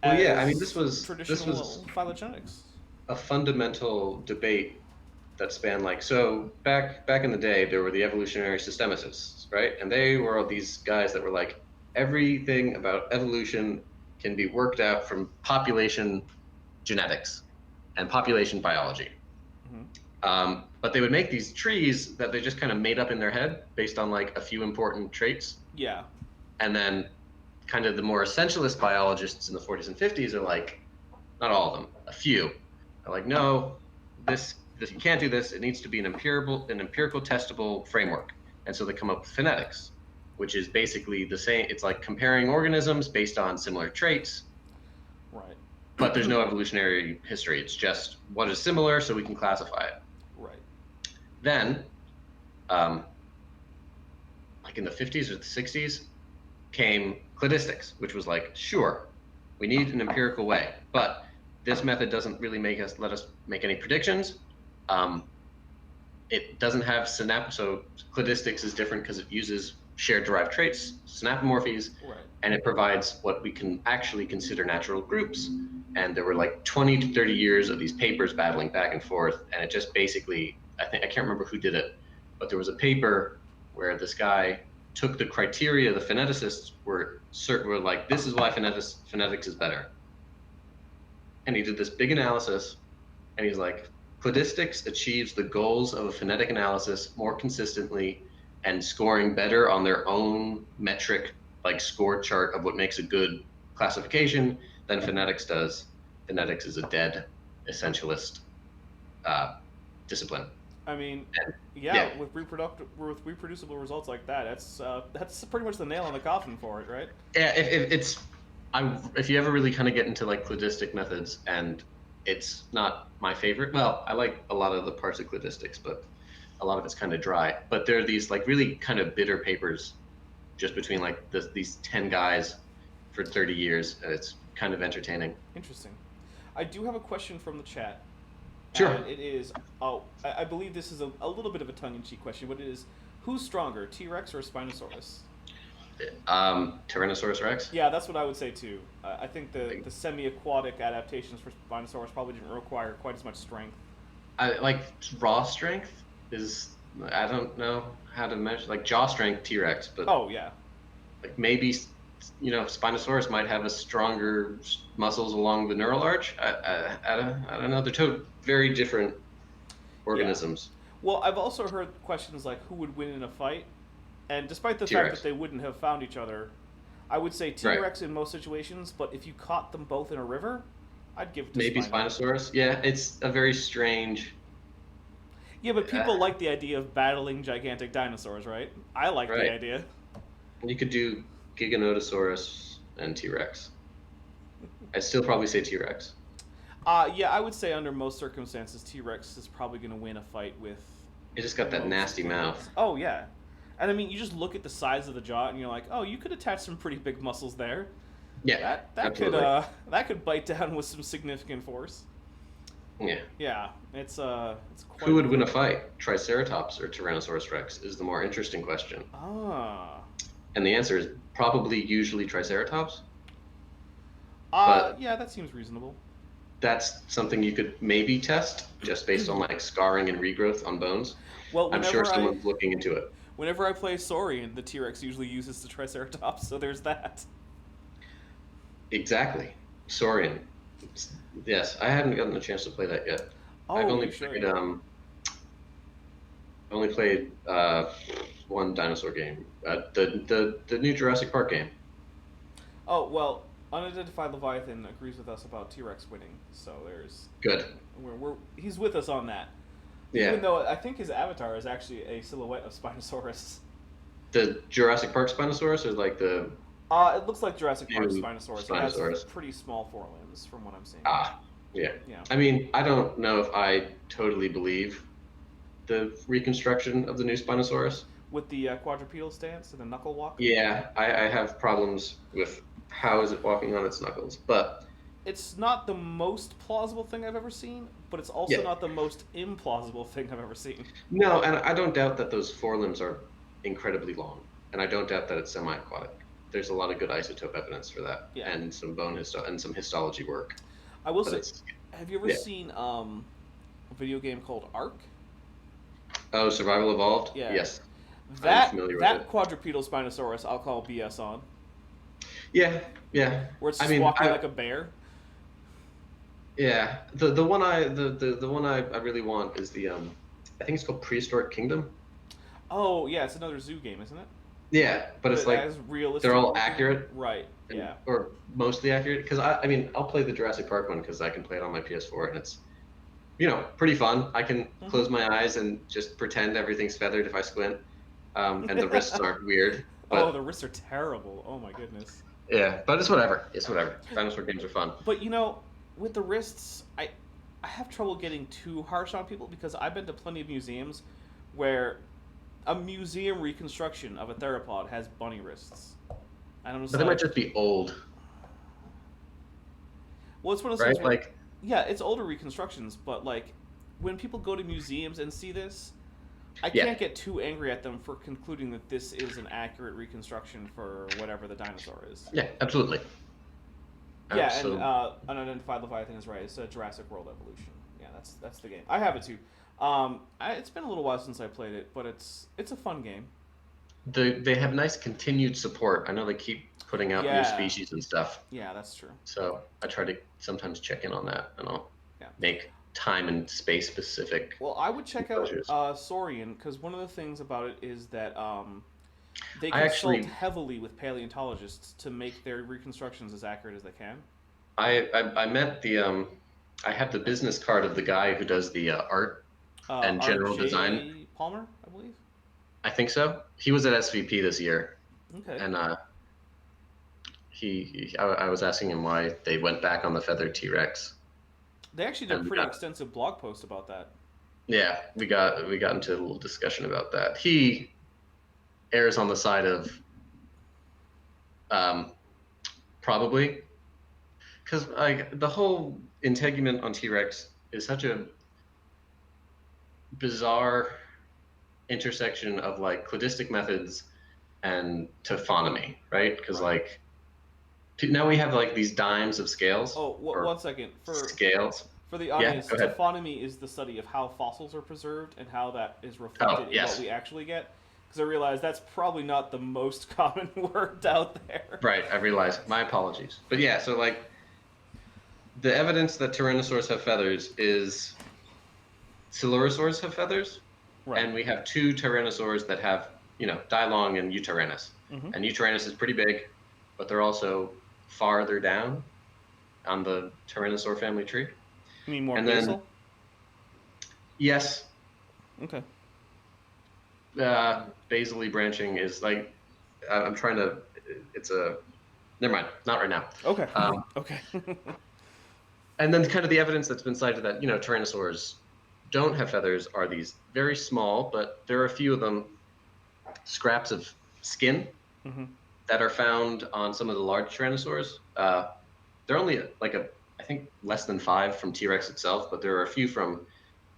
Well, yeah, I mean, this was traditional phylogenetics. A fundamental debate that spanned back in the day, there were the evolutionary systemicists, right? And they were all these guys that were like, everything about evolution can be worked out from population genetics and population biology. Mm-hmm. But they would make these trees that they just kind of made up in their head based on like a few important traits. Yeah. And then kind of the more essentialist biologists in the 40s and 50s are like, not all of them, a few. They're like, no, this you can't do this. It needs to be an empirical testable framework. And so they come up with phonetics, which is basically the same. It's like comparing organisms based on similar traits. Right. But there's no evolutionary history. It's just what is similar, so we can classify it. Right. Then, like in the 50s or the 60s, came cladistics, which was like, sure, we need an empirical way, but this method doesn't really let us make any predictions. It doesn't have so cladistics is different because it uses shared derived traits, synapomorphies, Right. and it provides what we can actually consider natural groups. And there were like 20 to 30 years of these papers battling back and forth, and it just basically, I can't remember who did it, but there was a paper where this guy took the criteria the phoneticists were like, this is why phonetics is better. And he did this big analysis, and he's like, cladistics achieves the goals of a phonetic analysis more consistently and scoring better on their own metric, like score chart of what makes a good classification than phonetics does. Phonetics is a dead essentialist discipline. I mean, And, yeah, with reproducible results like that, that's pretty much the nail in the coffin for it, right? Yeah, if you ever really kind of get into like cladistic methods, and it's not my favorite. Well, I like a lot of the parts of cladistics, but a lot of it's kind of dry. But there are these like really kind of bitter papers just between like these 10 guys for 30 years, and it's kind of entertaining. Interesting. I do have a question from the chat. Sure. And it is, I believe this is a little bit of a tongue-in-cheek question, but it is, who's stronger, T-Rex or Spinosaurus? Tyrannosaurus Rex. Yeah, that's what I would say too. I think the semi-aquatic adaptations for Spinosaurus probably didn't require quite as much strength. I like raw strength is I don't know how to measure like jaw strength T-Rex, but Oh yeah, like maybe Spinosaurus might have a stronger muscles along the neural arch. I don't know. They're two very different yeah. organisms. Well, I've also heard questions like who would win in a fight, and despite the fact that T-Rex, they wouldn't have found each other, I would say T right? Rex in most situations. But if you caught them both in a river, I'd give it to Maybe Spino. Spinosaurus. Yeah, it's a very strange. Yeah, but Uh, people like the idea of battling gigantic dinosaurs, right? I like the right. idea. You could do Giganotosaurus and T-Rex. I'd still probably say T-Rex. Yeah, I would say under most circumstances, T Rex is probably going to win a fight with It just got that most nasty mouth. candidates. Oh yeah, and I mean, you just look at the size of the jaw, and you're like, oh, you could attach some pretty big muscles there. Yeah, absolutely. That could bite down with some significant force. Yeah. Yeah, it's quite. Who would win a fight, Triceratops or Tyrannosaurus Rex, is the more interesting question. Ah. And the answer is probably usually Triceratops, but Yeah, that seems reasonable. that's something you could maybe test just based on like scarring and regrowth on bones. Well, I'm sure someone's looking into it. whenever I play Saurian, the T Rex usually uses the Triceratops, so there's that. Exactly. Saurian. Yes, I haven't gotten a chance to play that yet. I've Oh, only you should. played one dinosaur game, the new Jurassic Park game. Oh well, unidentified Leviathan agrees with us about T Rex winning, so there's Good. he's with us on that. Yeah. Even though I think his avatar is actually a silhouette of Spinosaurus. The Jurassic Park Spinosaurus or like the It looks like Jurassic Park New Spinosaurus. It Spinosaurus. has pretty small forelimbs, from what I'm seeing. yeah. Yeah. I mean, I don't know if I totally believe the reconstruction of the new Spinosaurus. With the quadrupedal stance and the knuckle walk. Yeah, I have problems with how is it walking on its knuckles, but It's not the most plausible thing I've ever seen, but it's also Yeah. not the most implausible thing I've ever seen. no, and I don't doubt that those forelimbs are incredibly long, and I don't doubt that it's semi-aquatic. There's a lot of good isotope evidence for that, Yeah. and some and some histology work. I will But say, it's have you ever yeah. seen a video game called Ark? Oh, Survival Evolved. Yeah. Yes, That familiar with that it. quadrupedal Spinosaurus, I'll call BS on, Yeah. where it's I just mean, walking like a bear. Yeah, the one the one I really want is the I think it's called Prehistoric Kingdom. Oh yeah, it's another zoo game, isn't it? Yeah, but it's like as realistic. they're all looking. accurate. Right. and- Yeah. Or mostly accurate because I mean I'll play the Jurassic Park one because I can play it on my PS4 and it's pretty fun. I can close my eyes and just pretend everything's feathered if I squint, and the wrists aren't weird. But The wrists are terrible. Oh my goodness. yeah, but it's whatever. It's whatever. Dinosaur games are fun. But with the wrists, I have trouble getting too harsh on people because I've been to plenty of museums where a museum reconstruction of a theropod has bunny wrists. I don't know. But they might just be old, Well, it's one of those right? things where, Like yeah, it's older reconstructions, but like when people go to museums and see this, I Yeah. can't get too angry at them for concluding that this is an accurate reconstruction for whatever the dinosaur is. yeah, absolutely. Yeah, Absolutely. and Unidentified Leviathan is right. It's a Jurassic World Evolution. Yeah, that's the game. I have it too. It's been a little while since I played it, but it's a fun game. They have nice continued support. I know they keep putting out Yeah. new species and stuff. Yeah, that's true. So I try to sometimes check in on that, and I'll Yeah. make time and space specific. Well, I would check out Pleasures. Saurian because one of the things about it is that they I consult actually- heavily with paleontologists to make their reconstructions as accurate as they can. I met the I have the business card of the guy who does the art and general R.J. design. Palmer, I believe. I think so. He was at SVP this year, Okay. and I was asking him why they went back on the feathered T-Rex. They actually did a and pretty got- extensive blog post about that. Yeah, we got into a little discussion about that. He errs on the side of probably because like the whole integument on T-Rex is such a bizarre intersection of like cladistic methods and taphonomy, right? Because like now we have like these dimes of scales. Oh, or 1 second. scales. For the Yeah, audience, go ahead. taphonomy is the study of how fossils are preserved and how that is Oh, reflected in what yes. we actually get. Because I realize that's probably not the most common word out there. Right, I realize. My apologies. But yeah, so like the evidence that tyrannosaurs have feathers is coelurosaurs have feathers, Right. and we have two tyrannosaurs that have, Dilong and Utyrannus. Mm-hmm. And Utyrannus is pretty big, but they're also farther down on the tyrannosaur family tree. You mean more And basal? then, yes, Okay. basally branching is like, I'm trying to, it's a, never mind, not right now. Okay. Um, Okay. And then kind of the evidence that's been cited that, tyrannosaurs don't have feathers are these very small, but there are a few of them, scraps of skin Mm-hmm. that are found on some of the large tyrannosaurs. They're only I think less than 5 from T-Rex itself, but there are a few from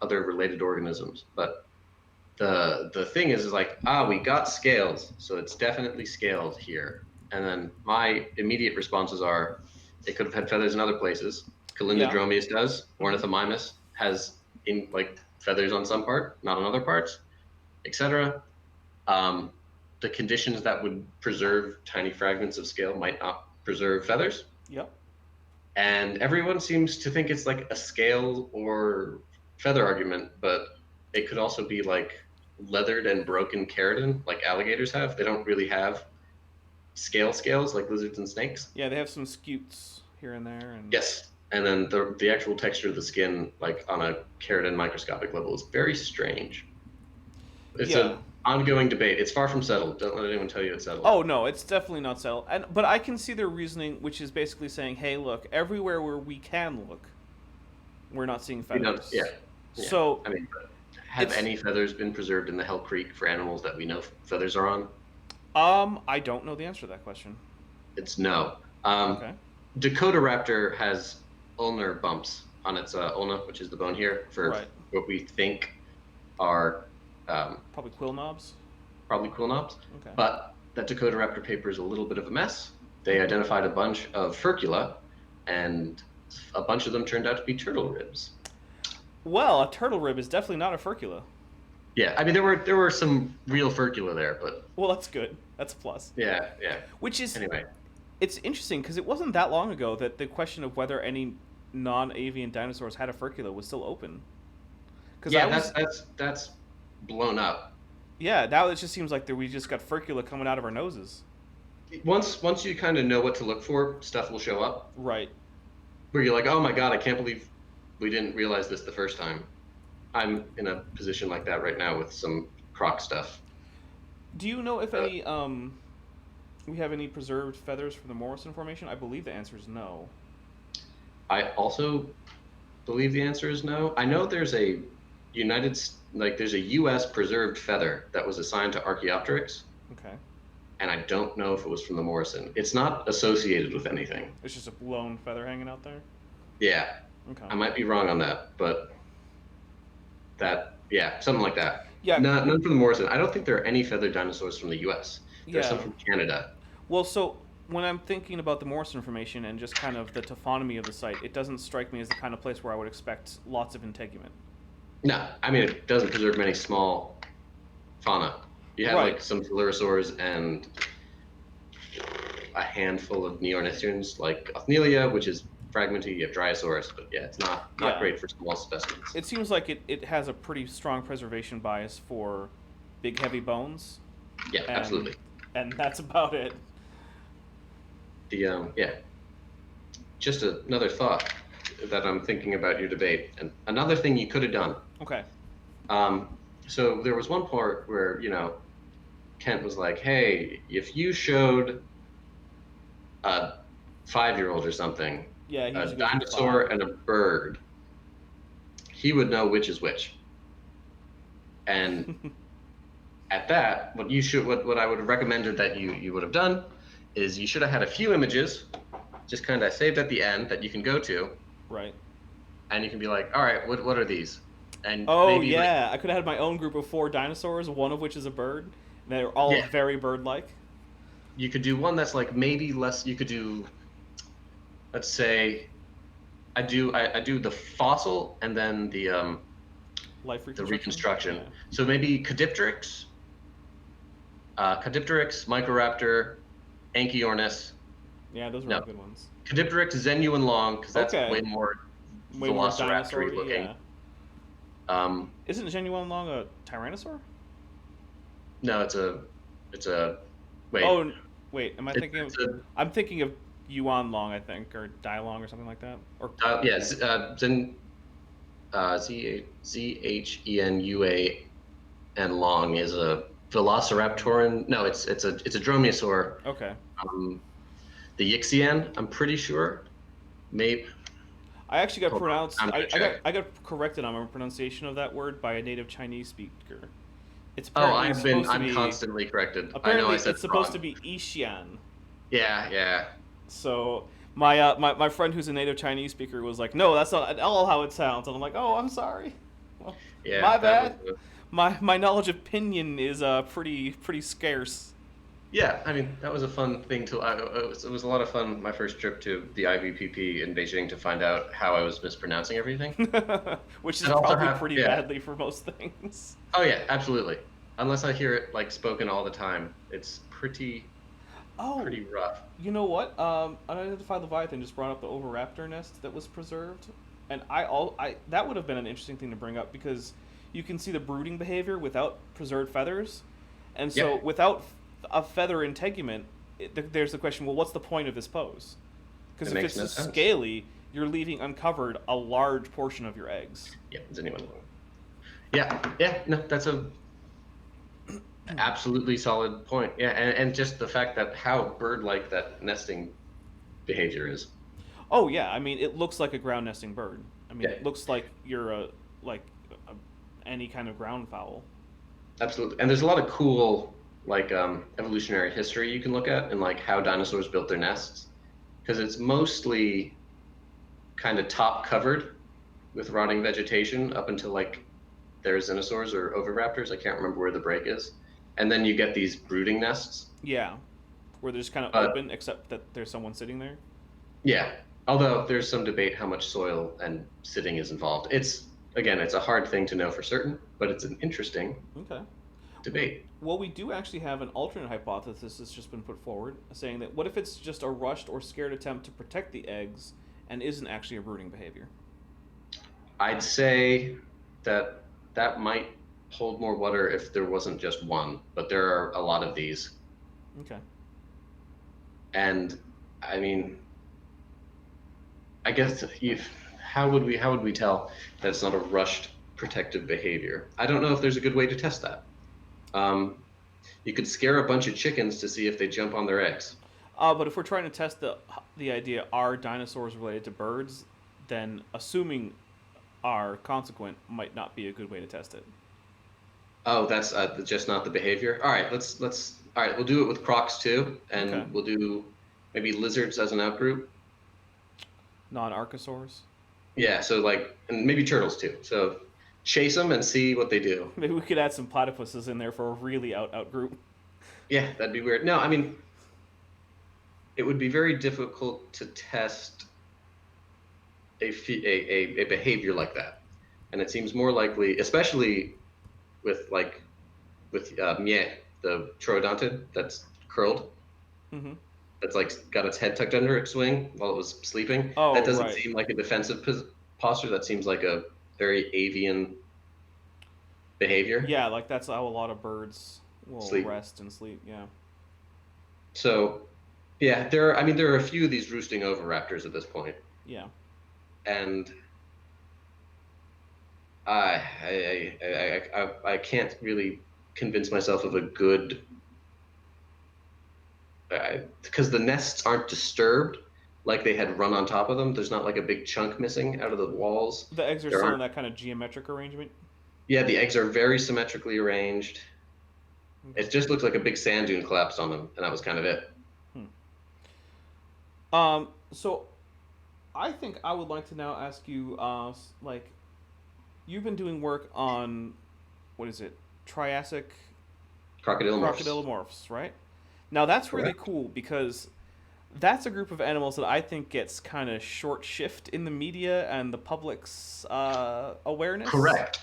other related organisms. But the thing is like, we got scales, so it's definitely scaled here. And then my immediate responses are, it could have had feathers in other places. Calindrodromeus does. Ornithomimus has feathers on some part, not on other parts, etc. The conditions that would preserve tiny fragments of scale might not preserve feathers. Yep. And everyone seems to think it's like a scale or feather argument, but it could also be like leathered and broken keratin, like alligators have. They don't really have scales like lizards and snakes. Yeah, they have some scutes here and there. And Yes. And then the actual texture of the skin, like on a keratin microscopic level, is very strange. It's an ongoing debate. It's far from settled. Don't let anyone tell you it's settled. Oh no, it's definitely not settled. But I can see their reasoning, which is basically saying, "Hey, look, everywhere where we can look, we're not seeing feathers." Yeah. So I mean, have any feathers been preserved in the Hell Creek for animals that we know feathers are on? I don't know the answer to that question. It's no. Okay. Dakota raptor has ulnar bumps on its ulna, which is the bone here, for what we think are probably quill knobs. Probably quill knobs. Okay. But that Dakota raptor paper is a little bit of a mess. They identified a bunch of furcula, and a bunch of them turned out to be turtle ribs. Well, a turtle rib is definitely not a furcula. Yeah, I mean there were some real furcula there, but well, that's good. That's a plus. Yeah. Which is anyway. It's interesting because it wasn't that long ago that the question of whether any non-avian dinosaurs had a furcula was still open. That's blown up. Yeah, now it just seems like we just got furcula coming out of our noses. Once you kind of know what to look for, stuff will show up. Right. Where you're like, oh my god, I can't believe we didn't realize this the first time. I'm in a position like that right now with some croc stuff. Do you know if any we have any preserved feathers from the Morrison Formation? I believe the answer is no. I also believe the answer is no. I know there's a there's a U.S. preserved feather that was assigned to Archaeopteryx. Okay. And I don't know if it was from the Morrison. It's not associated with anything. It's just a lone feather hanging out there? Yeah. Okay. I might be wrong on that, but something like that. Yeah. None from the Morrison. I don't think there are any feathered dinosaurs from the U.S. There's some from Canada. Well, so when I'm thinking about the Morrison Formation and just kind of the taphonomy of the site, it doesn't strike me as the kind of place where I would expect lots of integument. No, I mean, it doesn't preserve many small fauna. You have like some coelurosaurs and a handful of neornithians, like Othnielia, which is fragmented. You have Dryosaurus, but it's not great for small specimens. It seems like it has a pretty strong preservation bias for big, heavy bones. Yeah, absolutely. And that's about it. Just another thought that I'm thinking about your debate, and another thing you could have done. Okay. So there was one part where, Kent was like, hey, if you showed a 5-year-old or something, a dinosaur and a bird, he would know which is which. And at that, what I would have recommended that you would have done is you should have had a few images just kind of saved at the end that you can go to. Right. And you can be like, all right, what are these? And I could have had my own group of 4 dinosaurs, one of which is a bird, They're all Yeah. very bird-like. You could do one that's like maybe less. You could do, let's say, I do the fossil and then Life the reconstruction. reconstruction. Yeah. So maybe Caudipteryx, Microraptor, Anchiornis. Yeah, those are No, all good ones. Caudipteryx, Zenuan Long, because that's Okay. way more Way more velociraptor-y dinosaur-y, looking. yeah. Isn't Genuine Long a Tyrannosaur? No, it's a wait. Oh, wait. Am I It's, thinking of? it's a I'm thinking of Yuan Long, I think, or Dai Long, or something like that. Or yeah, Zhenua and Long is a Velociraptoran. No, it's a dromaeosaur. okay. The Yixian, I'm pretty sure. Maybe. I actually got Hold on, pronounced. I'm gonna check. I got corrected on my pronunciation of that word by a native Chinese speaker. It's Oh, apparently I'm constantly corrected. I know Apparently, I said it's supposed wrong. to be Ishian. Yeah. So my friend who's a native Chinese speaker was like, "No, that's not at all how it sounds," and I'm like, "Oh, I'm sorry. Well, Yeah, my that bad. was My knowledge of pinyin is pretty scarce." yeah, I mean, that was a fun thing to. It was a lot of fun. My first trip to the IVPP in Beijing to find out how I was mispronouncing everything. Which is And also probably have- pretty yeah. badly for most things. Oh yeah, absolutely. Unless I hear it like spoken all the time, it's pretty Oh, rough. you know what? Unidentified Leviathan just brought up the Oviraptor nest that was preserved, and I that would have been an interesting thing to bring up because you can see the brooding behavior without preserved feathers, and so Yep. without a feather integument, there's the question: well, what's the point of this pose? Because It if makes it's no just sense. scaly, you're leaving uncovered a large portion of your eggs. Yeah, is anyone? Yeah. No, that's a absolutely solid point. Yeah, and just the fact that how bird-like that nesting behavior is. Oh yeah, I mean it looks like a ground nesting bird. I mean Yeah. it looks like you're a any kind of ground fowl. Absolutely. And there's a lot of cool like evolutionary history you can look at and like how dinosaurs built their nests because it's mostly kind of top covered with rotting vegetation up until like therizinosaurs or oviraptors. I can't remember where the break is. And then you get these brooding nests. Yeah, where they're just kind of But- open, except that there's someone sitting there. Yeah. Although there's some debate how much soil and sitting is involved. It's a hard thing to know for certain, but it's an interesting Okay. debate. Well, we do actually have an alternate hypothesis that's just been put forward, saying that what if it's just a rushed or scared attempt to protect the eggs and isn't actually a brooding behavior? I'd say that that might hold more water if there wasn't just one, but there are a lot of these. Okay. And I mean, I guess how would we tell that it's not a rushed protective behavior? I don't know if there's a good way to test that. You could scare a bunch of chickens to see if they jump on their eggs. But if we're trying to test the idea, are dinosaurs related to birds, then assuming are consequent might not be a good way to test it. Oh, that's just not the behavior. All right, let's all right. We'll do it with crocs too, and Okay. we'll do maybe lizards as an outgroup. Non-archosaurs. Yeah, so like, and maybe turtles too. So chase them and see what they do. Maybe we could add some platypuses in there for a really out group. Yeah, that'd be weird. No, I mean, it would be very difficult to test a behavior like that, and it seems more likely, especially with Mie, the troodontid that's curled, Mm-hmm. that's like got its head tucked under its wing while it was sleeping. Oh, That doesn't right. seem like a defensive posture. That seems like a very avian behavior. Yeah, like that's how a lot of birds will Sleep. rest and sleep. Yeah. So, yeah, there are a few of these roosting oviraptors at this point, Yeah. and I can't really convince myself of a good because the nests aren't disturbed like they had run on top of them. There's not like a big chunk missing out of the walls. The eggs are There still in aren't- that kind of geometric arrangement. Yeah, the eggs are very symmetrically arranged. It just looks like a big sand dune collapsed on them, and that was kind of it. So I think I would like to now ask you, like, you've been doing work on, what is it, Triassic Crocodile-morphs. Crocodile-morphs, right? Now that's really Correct. cool because that's a group of animals that I think gets kind of short shift in the media and the public's awareness. Correct.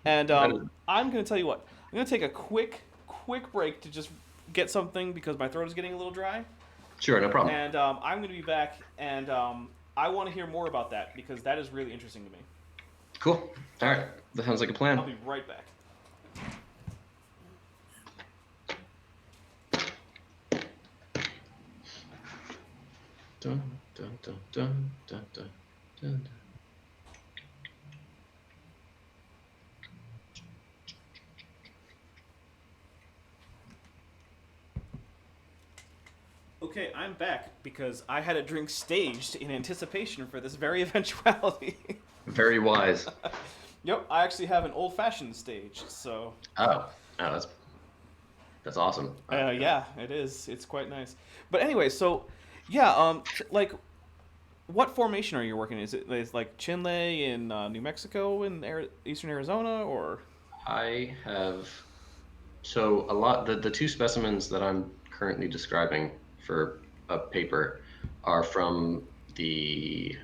And That is I'm going to tell you what. I'm going to take a quick break to just get something because my throat is getting a little dry. sure, no problem. And I'm going to be back, and I want to hear more about that because that is really interesting to me. Cool. All right, that sounds like a plan. I'll be right back. Dun, dun, dun, dun, dun, dun, dun. Okay, I'm back because I had a drink staged in anticipation for this very eventuality. Very wise. Yep, I actually have an old-fashioned staged, so... Oh, that's awesome. yeah, it is. It's quite nice. But anyway, so, yeah, like, what formation are you working in? Is it like Chinle in New Mexico in eastern Arizona, or? I have so a lot the two specimens that I'm currently describing for a paper are from the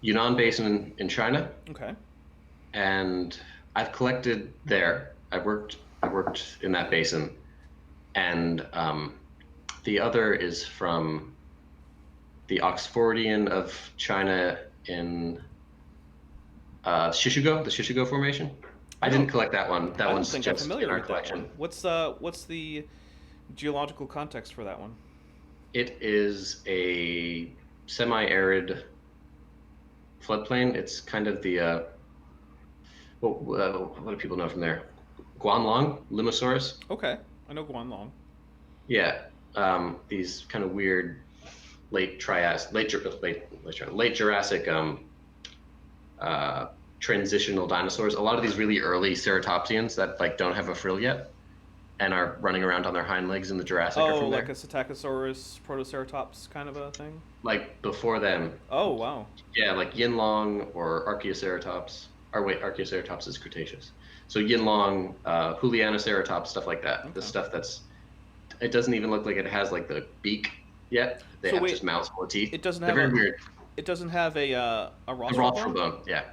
Yunnan Basin in China, Okay. and I've collected there. I worked in that basin, and the other is from the Oxfordian of China in the Shishugo Formation. I didn't collect that one. That I don't one's think I'm just familiar in our with collection. that one. What's the geological context for that one? It is a semi-arid floodplain. It's kind of the what do people know from there? Guanlong, Limosaurus. Okay, I know Guanlong. Yeah, these kind of weird late Jurassic transitional dinosaurs. A lot of these really early ceratopsians that like don't have a frill yet and are running around on their hind legs in the Jurassic are from there. Like a Psittacosaurus, Protoceratops kind of a thing? Like before them. Oh, wow. Yeah, like Yinlong or Archaeoceratops. Or wait, Archaeoceratops is Cretaceous. So Yinlong, Julianoceratops, stuff like that. Okay. The stuff it doesn't even look like it has like the beak yet. They have just mouths full of teeth. It doesn't They're have very weird. It doesn't have a rostral rostral bone? bone, yeah.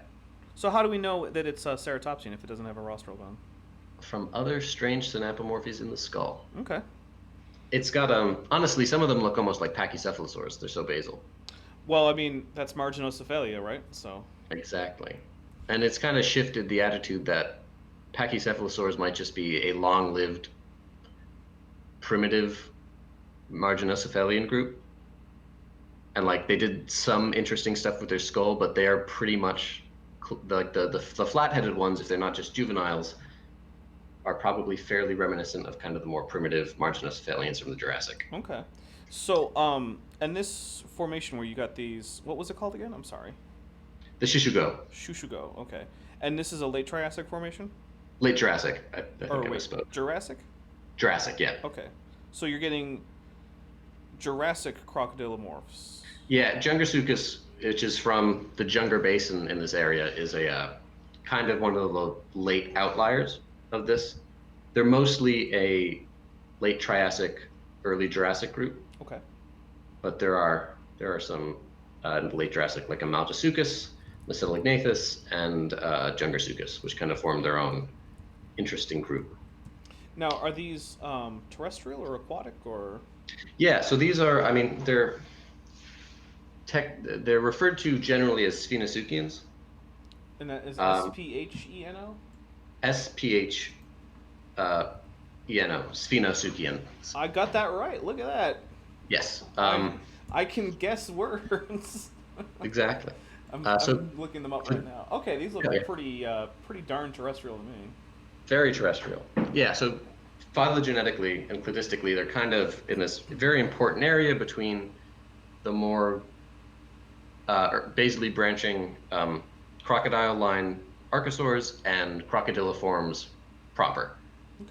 So how do we know that it's a ceratopsian if it doesn't have a rostral bone? From other strange synapomorphies in the skull. Okay. It's got honestly, some of them look almost like pachycephalosaurs. They're so basal. Well, I mean, that's marginocephalia, right? So. Exactly. And it's kind of shifted the attitude that pachycephalosaurs might just be a long-lived primitive marginocephalian group. And like they did some interesting stuff with their skull, but they are pretty much like the flat-headed ones, if they're not just juveniles, are probably fairly reminiscent of kind of the more primitive marginocephalians from the Jurassic. Okay. So, and this formation where you got these, what was it called again? I'm sorry. The Shishugo. Shushugo, okay. And this is a late Triassic formation? Late Jurassic. I think I wait, misspoke. Jurassic? Jurassic, yeah. Okay. So you're getting Jurassic crocodilomorphs. Yeah, Jungersuchus, which is from the Junger Basin in this area, is a kind of one of the late outliers of this. They're mostly a late Triassic, early Jurassic group. Okay. But there are some late Jurassic, like Amalgasuchus, Mesolignathus, and Jungersuchus, which kind of form their own interesting group. Now, are these terrestrial or aquatic or? Yeah, so these are, I mean, they're referred to generally as Sphenosuchians. And that is Spheno? Spheno, Sphenosuchian. I got that right. Look at that. Yes. I can guess words. Exactly. I'm looking them up right now. Okay, these look pretty darn terrestrial to me. Very terrestrial. Yeah, so phylogenetically and cladistically, they're kind of in this very important area between the more basally branching Crocodile-line archosaurs and Crocodiliforms proper.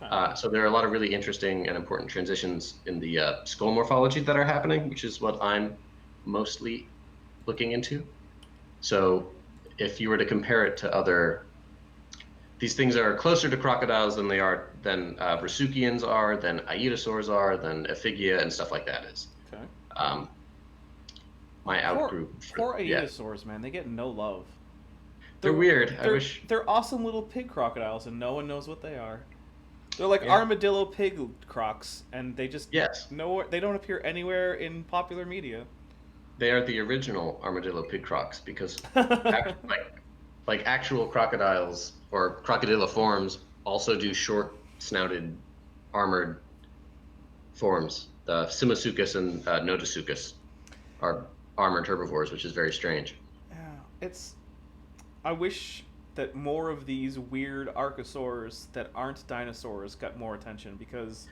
Okay. So there are a lot of really interesting and important transitions in the skull morphology that are happening, which is what I'm mostly looking into. So if you were to compare it to other these things are closer to crocodiles than Rhesuchians are, than Aedosaurs are, than Ephigia and stuff like that is. Okay. My outgroup. Poor Aedosaurs, man. They get no love. They're weird. I wish. They're awesome little pig crocodiles, and no one knows what they are. They're like Yeah. armadillo pig crocs, and they just they don't appear anywhere in popular media. They are the original armadillo pig crocs because like actual crocodiles or crocodiliforms also do short-snouted armored forms. The Simosuchus and Nodosuchus are armored herbivores, which is very strange. Yeah, I wish that more of these weird archosaurs that aren't dinosaurs got more attention, because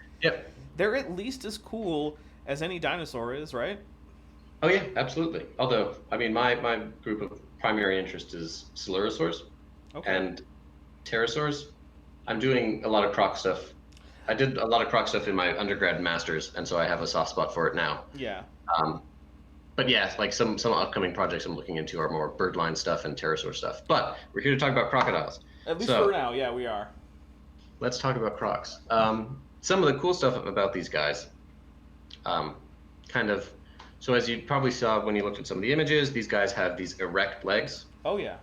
they're at least as cool as any dinosaur is, right? Oh yeah, absolutely. Although, I mean, my group of primary interest is Coelophysus and pterosaurs. I'm doing a lot of croc stuff. I did a lot of croc stuff in my undergrad and masters, and so I have a soft spot for it now. Yeah. But yeah, like some upcoming projects I'm looking into are more bird-line stuff and pterosaur stuff. But we're here to talk about crocodiles. At least for now, yeah, we are. Let's talk about crocs. Some of the cool stuff about these guys, so as you probably saw when you looked at some of the images, these guys have these erect legs. Oh yeah.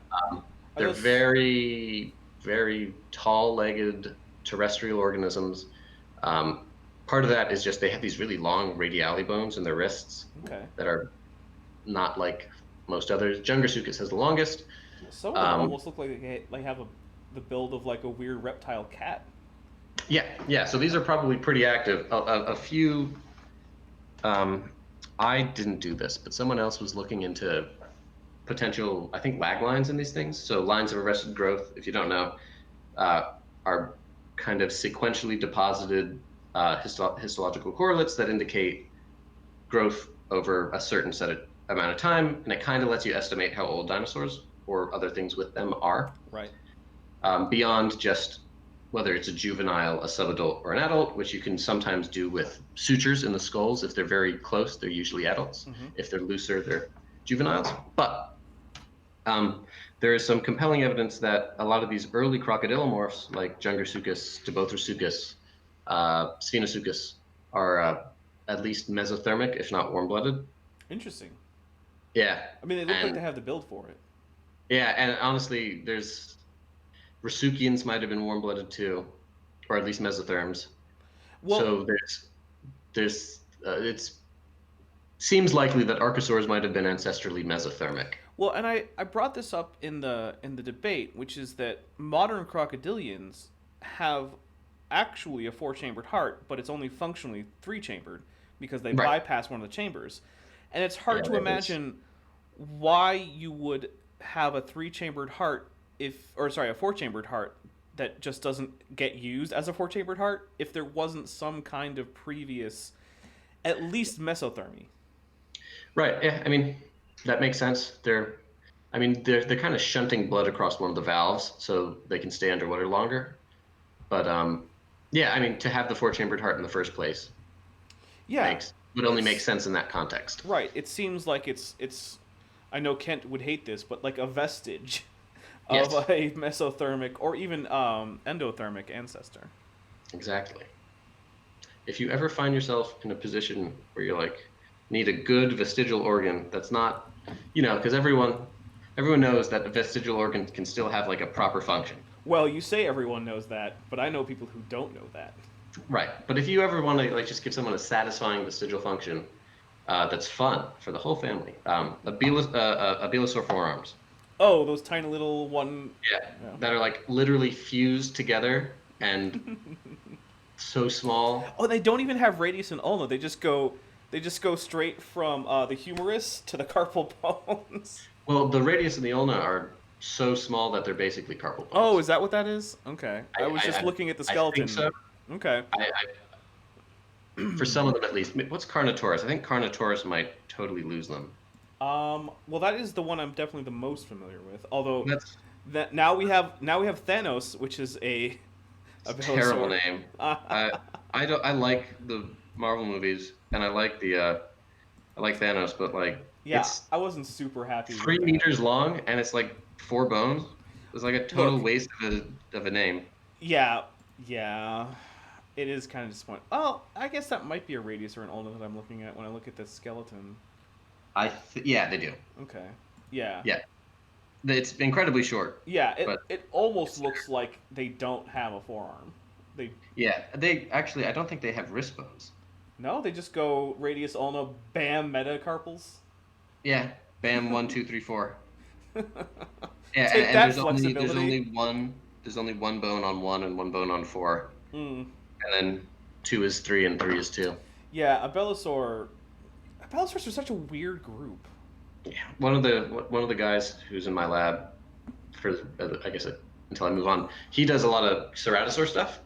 They're very, very tall-legged terrestrial organisms. Part of that is just they have these really long radiali bones in their wrists that are not like most others. Jungersuchus has the longest. Some of them almost look like they have the build of like a weird reptile cat. Yeah. So these are probably pretty active. A few. I didn't do this, but someone else was looking into potential, I think, lag lines in these things. So lines of arrested growth, if you don't know, are kind of sequentially deposited histological correlates that indicate growth over a certain amount of time, and it kind of lets you estimate how old dinosaurs or other things with them are. Right. Beyond just whether it's a juvenile, a subadult, or an adult, which you can sometimes do with sutures in the skulls. If they're very close, they're usually adults. Mm-hmm. If they're looser, they're juveniles. But there is some compelling evidence that a lot of these early crocodilomorphs, like Jungersuchus, Debothrasuchus, Sphenosuchus, are at least mesothermic, if not warm-blooded. Interesting. Yeah. I mean, they look like they have the build for it. Yeah, and honestly, Rhesuchians might have been warm-blooded too, or at least mesotherms. Well, so it seems likely that archosaurs might have been ancestrally mesothermic. Well, and I brought this up in the debate, which is that modern crocodilians have actually a 4-chambered heart, but it's only functionally 3-chambered because they bypass one of the chambers. And it's hard to imagine why you would have a 3-chambered heart a 4-chambered heart that just doesn't get used as a 4-chambered heart if there wasn't some kind of previous, at least mesothermy. Right. Yeah. I mean, that makes sense. They're kind of shunting blood across one of the valves so they can stay underwater longer. But to have the 4-chambered heart in the first place, would only make sense in that context. Right. It seems like it's. I know Kent would hate this, but like a vestige of a mesothermic or even endothermic ancestor. Exactly. If you ever find yourself in a position where you're like, need a good vestigial organ that's not, because everyone knows that a vestigial organ can still have like a proper function. Well, you say everyone knows that, but I know people who don't know that. Right. But if you ever want to like just give someone a satisfying vestigial function that's fun for the whole family, Abelosaur forearms. Oh, those tiny little one. Yeah, that are like literally fused together and so small. Oh, they don't even have radius and ulna. They just go straight from the humerus to the carpal bones. Well, the radius and the ulna are so small that they're basically carpal bones. Oh, is that what that is? Okay, I was just looking at the skeleton. I think so. Okay. For some of them at least. What's Carnotaurus? I think Carnotaurus might totally lose them. Well, that is the one I'm definitely the most familiar with. Although now we have Thanos, which is a terrible name. I like the Marvel movies and I like Thanos, but like I wasn't super happy. 3 meters long and it's like 4 bones. was like a total Look. waste of a name. Yeah, yeah. It is kind of disappointing. Oh, I guess that might be a radius or an ulna that I'm looking at when I look at this skeleton. Yeah, they do. Okay. Yeah. Yeah, it's incredibly short. Yeah, But it almost looks like they don't have a forearm. They yeah, they actually I don't think they have wrist bones. No, they just go radius ulna bam metacarpals. Yeah, bam 1 2 3 4. Yeah, Take and that there's only flexibility. there's only one bone on 1 and one bone on 4, Mm. and then 2 is 3 and 3 is 2. Yeah, Abelisaurs are such a weird group. Yeah, one of the guys who's in my lab for I guess until I move on, he does a lot of ceratosaur stuff.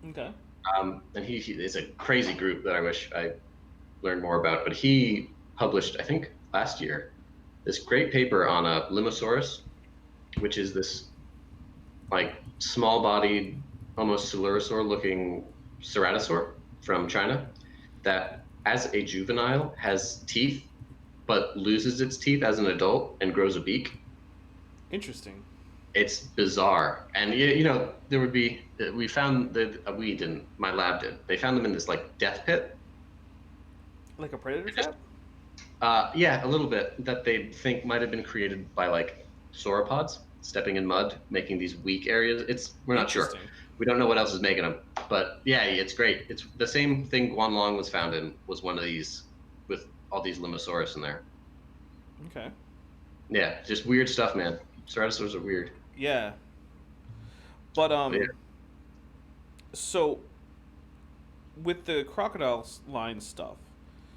Okay. And he it's a crazy group that I wish I learned more about. But he published, I think, last year, this great paper on a Limosaurus, which is this like small-bodied, almost Coelurosaur-looking ceratosaur from China that, as a juvenile, has teeth, but loses its teeth as an adult and grows a beak. Interesting. It's bizarre, and there would be we found that we didn't, my lab did. They found them in this like death pit. Like a predator trap? Yeah, a little bit, that they think might have been created by like sauropods stepping in mud, making these weak areas. We're not sure. We don't know what else is making them, but yeah, it's great. It's the same thing Guanlong was found in, was one of these with all these Limosaurus in there. Okay. Yeah, just weird stuff, man. Ceratosaurs are weird. Yeah. But Yeah. So with the Crocodile-line stuff,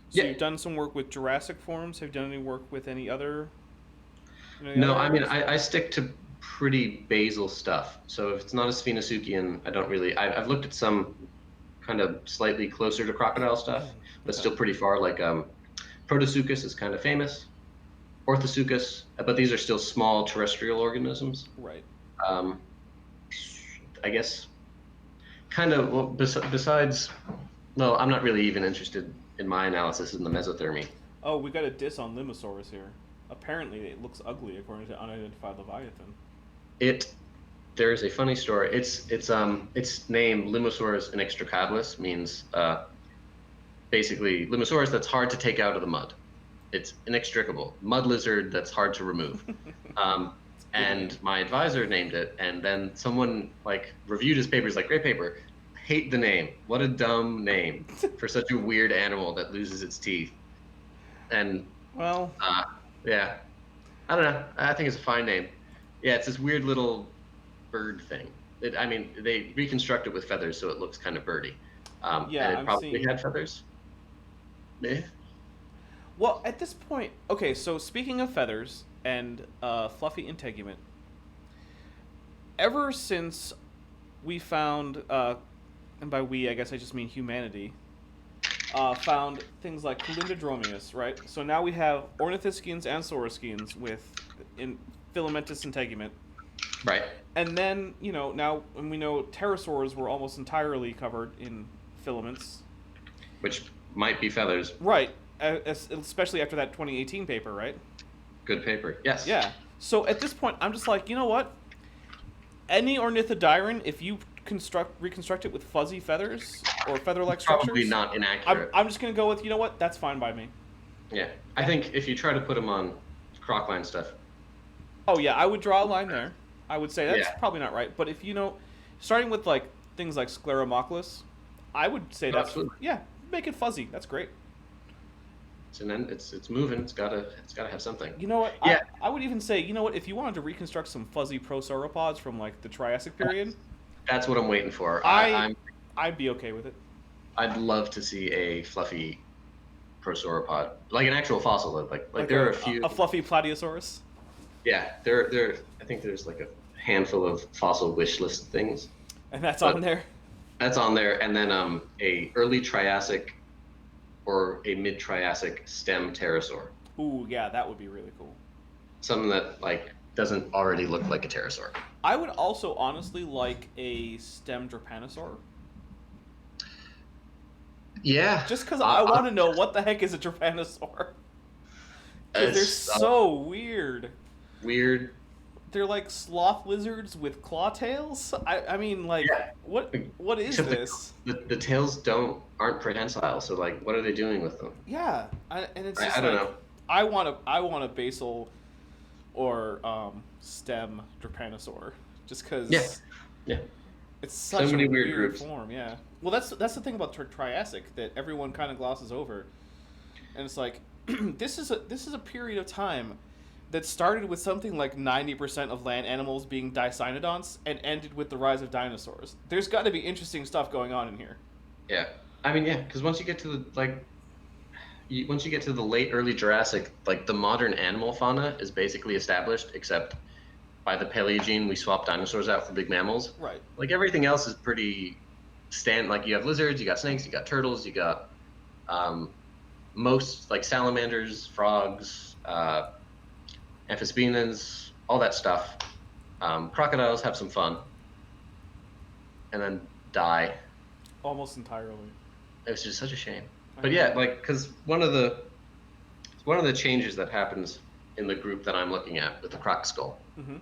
so Yeah. you've done some work with Jurassic forms. Have you done any work with any other? No, I mean, I stick to pretty basal stuff. So if it's not a Sphenasuchian, I don't really. I've looked at some kind of slightly closer to crocodile stuff, but still pretty far. Like Protosuchus is kind of famous, Orthosuchus, but these are still small terrestrial organisms. Right. I guess kind of, well, besides, well, I'm not really even interested in my analysis in the mesothermy. Oh, we got a diss on Limosaurus here. Apparently, it looks ugly according to unidentified Leviathan. There is a funny story. Its name, Limosaurus inextricabilis, means basically Limosaurus that's hard to take out of the mud. It's inextricable. Mud lizard that's hard to remove. And my advisor named it, and then someone like reviewed his papers, like, great paper. Hate the name. What a dumb name for such a weird animal that loses its teeth. And well, yeah, I don't know. I think it's a fine name. Yeah, it's this weird little bird thing. I mean, they reconstruct it with feathers, so it looks kind of birdy. Yeah, and it I'm probably seeing... had feathers. Yeah. Well, at this point, okay. So speaking of feathers and fluffy integument, ever since we found, and by we I guess I just mean humanity, found things like Colindodromius, right? So now we have ornithischians and saurischians with filamentous integument. Right. And then, now when we know pterosaurs were almost entirely covered in filaments. Which might be feathers. Right. Especially after that 2018 paper, right? Good paper. Yes. Yeah. So at this point, I'm just like, you know what? Any ornithodyryn, if you reconstruct it with fuzzy feathers or feather-like structures, Probably not inaccurate. I'm just gonna go with, you know what? That's fine by me. Yeah. I think if you try to put them on Croc-line stuff. Oh yeah, I would draw a line there. I would say that's Yeah. probably not right. But if starting with like things like Scleromoculus, I would say that's Absolutely. yeah, make it fuzzy. That's great. It's moving. It's gotta have something. You know what? Yeah. I would even say, you know what? If you wanted to reconstruct some fuzzy prosauropods from like the Triassic period, That's what I'm waiting for. I'd be okay with it. I'd love to see a fluffy prosauropod, like an actual fossil. Like there are a few. A fluffy Platyosaurus. Yeah, there. I think there's like a handful of fossil wish list things. And that's on there. That's on there, and then a early Triassic or a mid-Triassic stem pterosaur. Ooh, yeah, that would be really cool. Something that like doesn't already look like a pterosaur. I would also honestly like a stem Drepanosaur. Yeah. Just because I want to know what the heck is a Drepanosaur. Because they're so weird. Weird. they're like sloth lizards with claw tails. I mean, like, Yeah. what is Except this? the tails aren't prehensile, so like, what are they doing with them? Yeah, and it's just I don't like, know. I want a basal or stem Drepanosaur, just Yeah, because yeah. it's So such a many weird weird groups. form. Yeah. Well, that's the thing about Triassic that everyone kind of glosses over, and it's like this is a period of time that started with something like 90% of land animals being dicynodonts and ended with the rise of dinosaurs. There's got to be interesting stuff going on in here. Yeah. I mean, yeah, because once you get to the once you get to the late early Jurassic, like the modern animal fauna is basically established, except by the Paleogene we swapped dinosaurs out for big mammals. Right. Like everything else is pretty like you have lizards, you got snakes, you got turtles, you got um, most like salamanders, frogs, amphibians, all that stuff. Crocodiles have some fun, and then die. Almost entirely. It was just such a shame. I But know. yeah, like because one of the changes that happens in the group that I'm looking at with the croc skull Mm-hmm.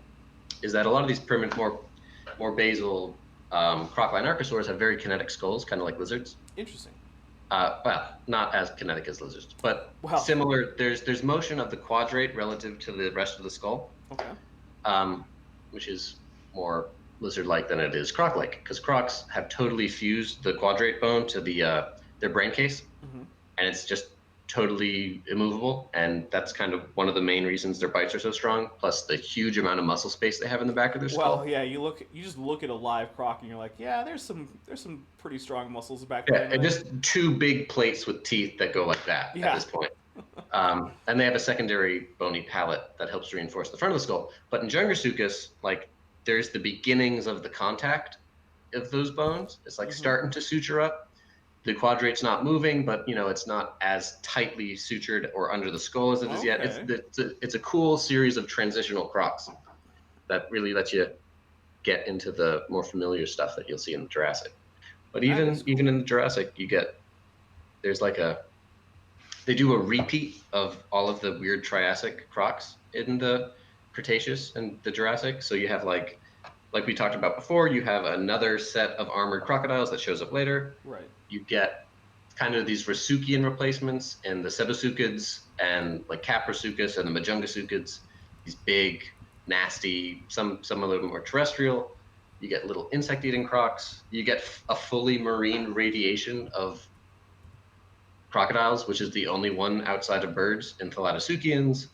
is that a lot of these primitive, more basal crocodile archosaurs have very kinetic skulls, kind of like lizards. Interesting. Well, not as kinetic as lizards, but Wow. similar. There's motion of the quadrate relative to the rest of the skull, Okay. which is more lizard-like than it is croc-like, because crocs have totally fused the quadrate bone to their brain case, Mm-hmm. and it's just totally immovable, and that's kind of one of the main reasons their bites are so strong, plus the huge amount of muscle space they have in the back of their skull. Well, yeah, you just look at a live croc and you're like, yeah, there's some pretty strong muscles back Yeah, there. and just two big plates with teeth that go like that Yeah. at this point. And they have a secondary bony palate that helps reinforce the front of the skull. But in Jungersuchus, like there's the beginnings of the contact of those bones. It's like Mhm. starting to suture up. The quadrate's not moving, but it's not as tightly sutured or under the skull as it is yet. Okay. It's a cool series of transitional crocs that really lets you get into the more familiar stuff that you'll see in the Jurassic. But That is even cool. in the Jurassic, there's like they do a repeat of all of the weird Triassic crocs in the Cretaceous and the Jurassic. So you have like we talked about before, you have another set of armored crocodiles that shows up later. Right. You get kind of these Rasuchian replacements in the Cebasuchids and like Caprosuchus and the Majungasuchids, these big, nasty, some a little more terrestrial. You get little insect-eating crocs. You get a fully marine radiation of crocodiles, which is the only one outside of birds in Thalattosuchians.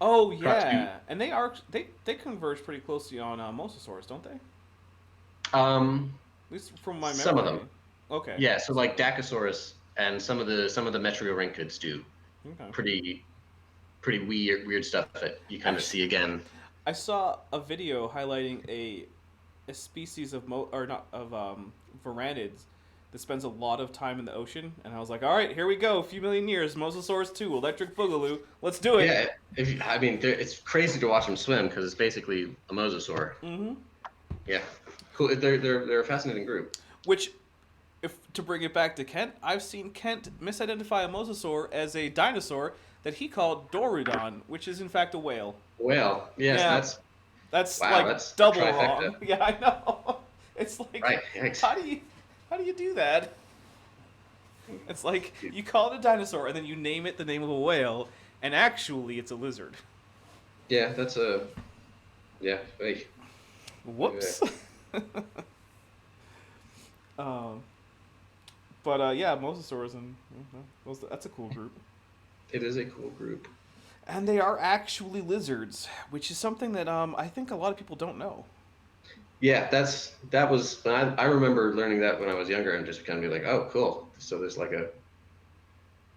Oh Crocs do, yeah, and they converge pretty closely on mosasaurs, don't they? At least from my some of memory. them. Okay. Yeah, so like Dacosaurus and some of the Metriorhynchids do Okay. pretty weird stuff that you kind of see again. I saw a video highlighting a species of varanids that spends a lot of time in the ocean, and I was like, all right, here we go, a few million years, Mosasaurus 2, Electric Boogaloo, let's do it. Yeah, it's crazy to watch them swim because it's basically a mosasaur. Mm-hmm. Yeah, cool. They're a fascinating group. Which, if to bring it back to Kent, I've seen Kent misidentify a mosasaur as a dinosaur that he called Dorudon, which is in fact a whale. Well, yes, Yeah. That's wow, like that's double trifecta. wrong. Yeah, I know. It's like, Right. Yikes. how do you do that? It's like you call it a dinosaur and then you name it the name of a whale, and actually it's a lizard. Yeah, yeah. Hey. Whoops. um, but yeah, mosasaurs and that's a cool group. It is a cool group. And they are actually lizards, which is something that I think a lot of people don't know. Yeah, that was I remember learning that when I was younger and just kind of be like, oh, cool. So there's like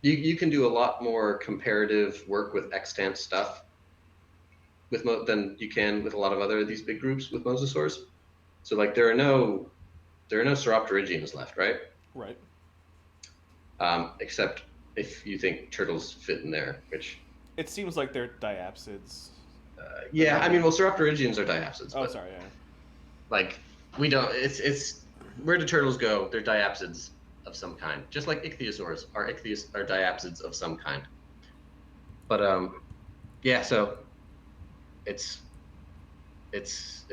you can do a lot more comparative work with extant stuff than you can with a lot of other of these big groups with mosasaurs. So like there are no Sauropterygians left, right? Right. Except if you think turtles fit in there, which It seems like they're diapsids. yeah, I mean, well, Sauropterygians are diapsids. Oh, but, sorry. Yeah. like we don't. It's where do turtles go? They're diapsids of some kind, just like ichthyosaurs are diapsids of some kind. But yeah, so it's it's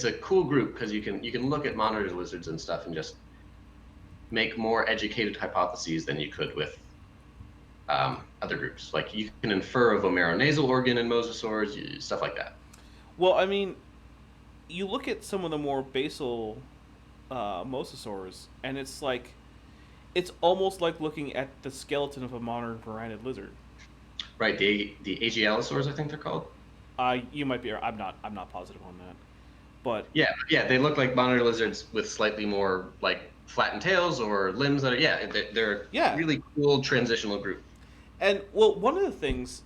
a cool group because you can look at monitor lizards and stuff and just make more educated hypotheses than you could with other groups. Like you can infer a vomeronasal organ in mosasaurs, stuff like that. Well, I mean, you look at some of the more basal mosasaurs, and it's almost like looking at the skeleton of a modern piranid lizard. Right, the Agialosaurs, I think they're called. You might be. I'm not positive on that, but yeah, they look like monitor lizards with slightly more like flattened tails or limbs that are they're really cool transitional group. And well, one of the things,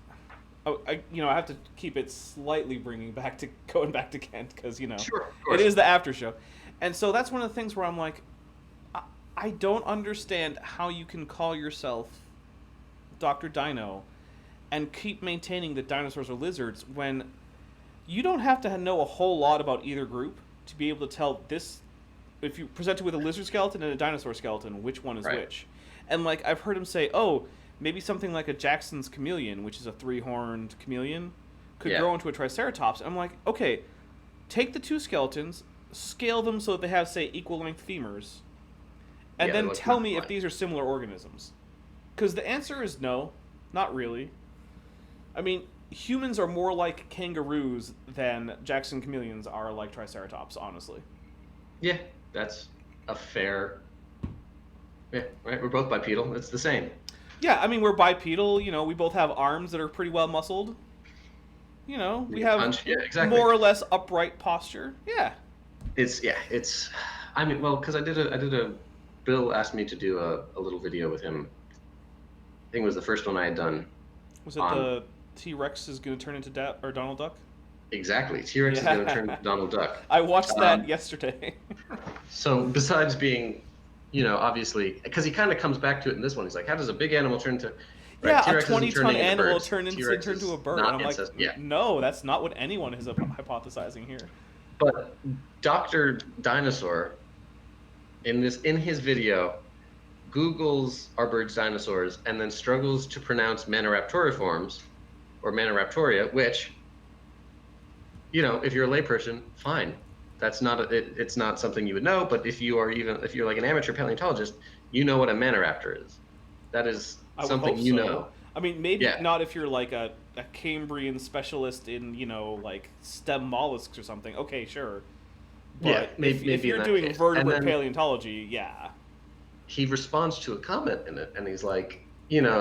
I have to keep it slightly going back to Kent because Sure, it is the after show, and so that's one of the things where I'm like, I don't understand how you can call yourself Dr. Dino and keep maintaining that dinosaurs are lizards when you don't have to know a whole lot about either group to be able to tell this. If you present it with a lizard skeleton and a dinosaur skeleton, which one is which? And like I've heard him say, maybe something like a Jackson's chameleon, which is a 3-horned chameleon, could grow into a triceratops. And I'm like, okay, take the two skeletons, scale them so that they have, say, equal length femurs, and then tell me if these are similar organisms. Because the answer is no, not really. I mean, humans are more like kangaroos than Jackson chameleons are like triceratops, honestly. Yeah, that's a fair... Yeah, right, we're both bipedal. It's the same. Yeah, I mean, we're bipedal. We both have arms that are pretty well muscled. We have more or less upright posture. Yeah. It's... I mean, well, because I did a... Bill asked me to do a little video with him. I think it was the first one I had done. Was it the T-Rex is going to turn into Donald Duck? Exactly. T-Rex is going to turn into Donald Duck. I watched that yesterday. So besides being, obviously, because he kind of comes back to it in this one. He's like, how does a big animal turn into... Right, yeah, T-Rex a 20-ton animal turn into a bird. And I'm like, yeah. No, that's not what anyone is hypothesizing here. But Dr. Dinosaur, in his video, Googles our birds dinosaurs and then struggles to pronounce Maniraptoriforms or Maniraptoria, which, if you're a layperson, fine. That's not it's not something you would know, but if you're like an amateur paleontologist, you know what a Maniraptor is. That is something you know. I mean, maybe not if you're like a Cambrian specialist in, like stem mollusks or something. Okay, sure. But maybe if you're doing vertebrate paleontology, yeah. He responds to a comment in it, and he's like,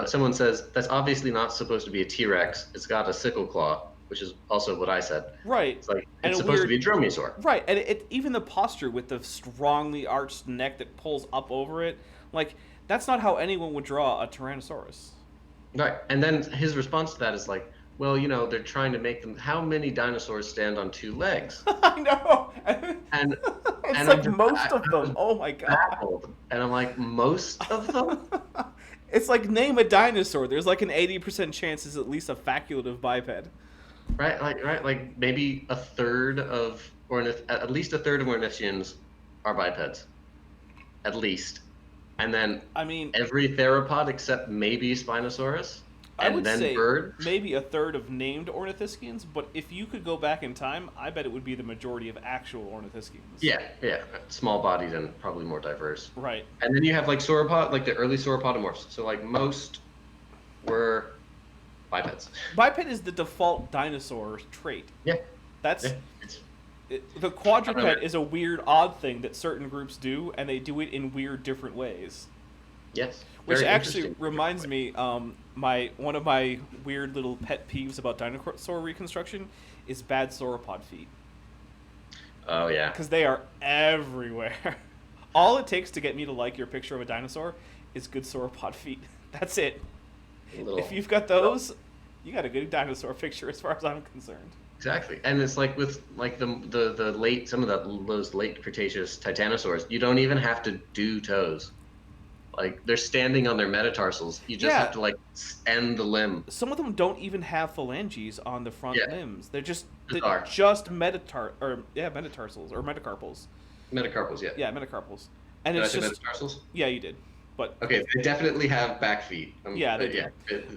someone says, that's obviously not supposed to be a T-Rex. It's got a sickle claw, which is also what I said. Right. It's like, it's supposed to be a dromaeosaur. Right, and even the posture with the strongly arched neck that pulls up over it, like, that's not how anyone would draw a Tyrannosaurus. Right, and then his response to that is like, well, they're trying to make them... How many dinosaurs stand on 2 legs? I know. And it's like most of them. Oh my god. Baffled. And I'm like, most of them? It's like name a dinosaur. There's like an 80% chance it's at least a facultative biped. Right, like maybe a third of, or at least a third of ornithians are bipeds. At least. And then every theropod except maybe Spinosaurus. I would say bird. Maybe a third of named ornithoscians, but if you could go back in time, I bet it would be the majority of actual ornithoscians. Yeah, small-bodied and probably more diverse. Right. And then you have like sauropod, like the early sauropodomorphs. So like most were bipeds. Biped is the default dinosaur trait. Yeah. That's the quadruped is a weird, odd thing that certain groups do, and they do it in weird, different ways. Yes. Which actually reminds me, one of my weird little pet peeves about dinosaur reconstruction is bad sauropod feet. Oh yeah. Because they are everywhere. All it takes to get me to like your picture of a dinosaur is good sauropod feet. That's it. If you've got those, you got a good dinosaur picture as far as I'm concerned. Exactly, and it's like with like the late those late Cretaceous titanosaurs, you don't even have to do toes. Like they're standing on their metatarsals. You just have to like end the limb. Some of them don't even have phalanges on the front limbs. They're just metatarsos or metacarpals. Metacarpals, yeah. Yeah, metacarpals. And did it's I say just metatarsals? Yeah, you did. But Okay, they definitely have back feet. Yeah, they do.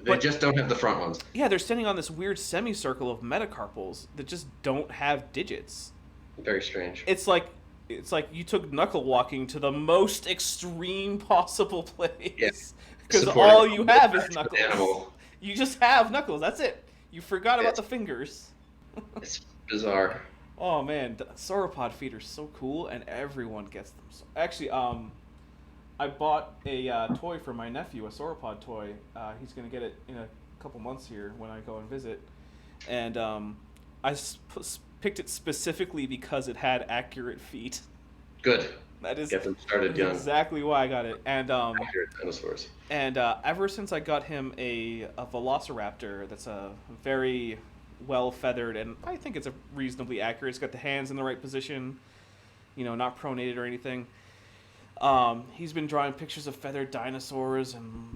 They just don't have the front ones. Yeah, they're standing on this weird semicircle of metacarpals that just don't have digits. Very strange. It's like you took knuckle walking to the most extreme possible place. Because all you have is knuckles. Animal. You just have knuckles. That's it. You forgot about the fingers. It's bizarre. Oh man, the sauropod feet are so cool, and everyone gets them. Actually, I bought a toy for my nephew, a sauropod toy. He's gonna get it in a couple months here when I go and visit, and I picked it specifically because it had accurate feet. Good. That is Get them started young. Exactly why I got it, and Accurate dinosaurs. And ever since I got him a velociraptor, that's a very well feathered, and I think it's a reasonably accurate. It's got the hands in the right position, not pronated or anything. He's been drawing pictures of feathered dinosaurs and,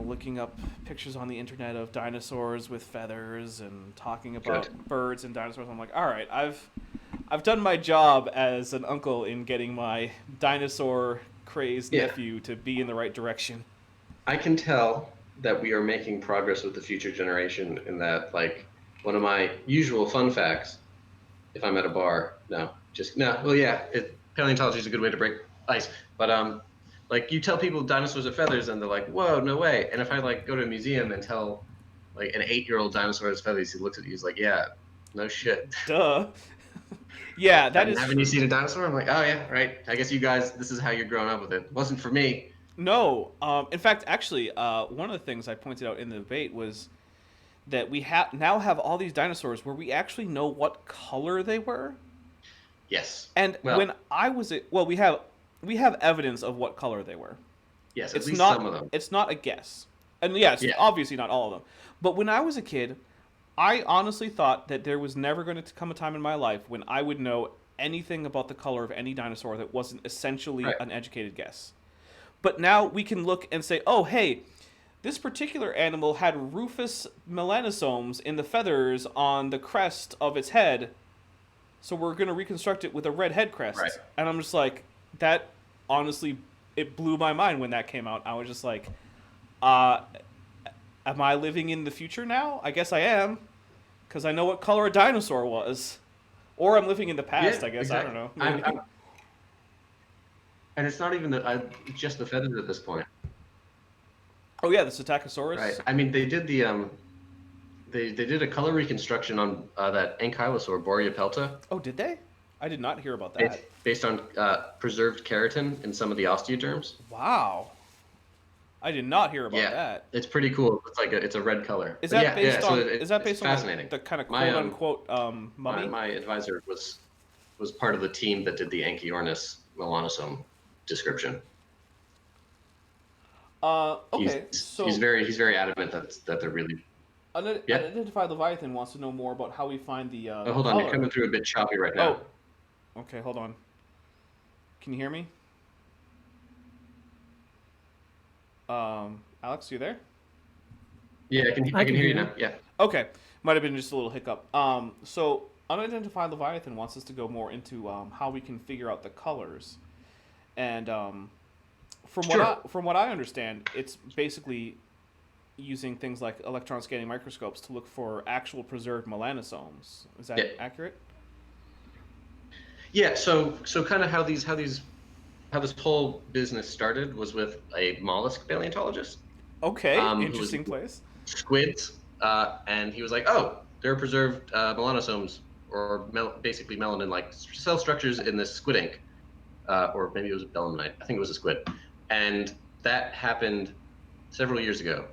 looking up pictures on the internet of dinosaurs with feathers and talking about birds and dinosaurs. I'm like, all right, I've done my job as an uncle in getting my dinosaur crazed nephew to be in the right direction. I can tell that we are making progress with the future generation in that, like, one of my usual fun facts, if I'm at a bar, paleontology is a good way to break ice. But like, you tell people dinosaurs are feathers, and they're like, "Whoa, no way!" And if I go to a museum and tell like an 8-year-old dinosaur has feathers, he looks at you, he's like, "Yeah, no shit." Duh. Yeah, that is. Haven't you seen a dinosaur? I'm like, "Oh yeah, right. I guess you guys, this is how you're growing up with it. It wasn't for me." No. In fact, actually, one of the things I pointed out in the debate was that we now have all these dinosaurs where we actually know what color they were. Yes. And when I was we have evidence of what color they were. Yes, it's at least not, some of them. It's not a guess. And obviously not all of them. But when I was a kid, I honestly thought that there was never going to come a time in my life when I would know anything about the color of any dinosaur that wasn't essentially an educated guess. But now we can look and say, oh, hey, this particular animal had rufous melanosomes in the feathers on the crest of its head, so we're going to reconstruct it with a red head crest. Right. And I'm just like, that honestly, it blew my mind when that came out. I was just like, am I living in the future now? I guess I am, because I know what color a dinosaur was. Or I'm living in the past, I guess. Exactly. I don't know. And it's not even it's just the feathers at this point. Oh yeah, the Psittacosaurus. Right. I mean, they did they did a color reconstruction on that ankylosaur, Boreapelta. Oh, did they? I did not hear about that. It's based on preserved keratin in some of the osteoderms. Wow. I did not hear about that. It's pretty cool. It's like it's a red color. Is that based on? Is that based on fascinating. the kind of quote unquote mummy? My advisor was part of the team that did the Anchiornis melanosome description. Okay. He's very adamant that they're really. Unidentified Leviathan wants to know more about how we find the. Hold on, you're coming through a bit choppy right now. Oh. Okay, hold on. Can you hear me? Alex, you there? Yeah, I can hear you now. Yeah. Okay, might have been just a little hiccup. So unidentified Leviathan wants us to go more into how we can figure out the colors, and from what I understand, it's basically using things like electron scanning microscopes to look for actual preserved melanosomes. Is that accurate? Yeah. So kind of how this whole business started was with a mollusk paleontologist. Okay, interesting place. Squids, and he was like, "Oh, there are preserved melanosomes, or basically melanin-like cell structures in this squid ink, or maybe it was a belemnite. I think it was a squid." And that happened several years ago,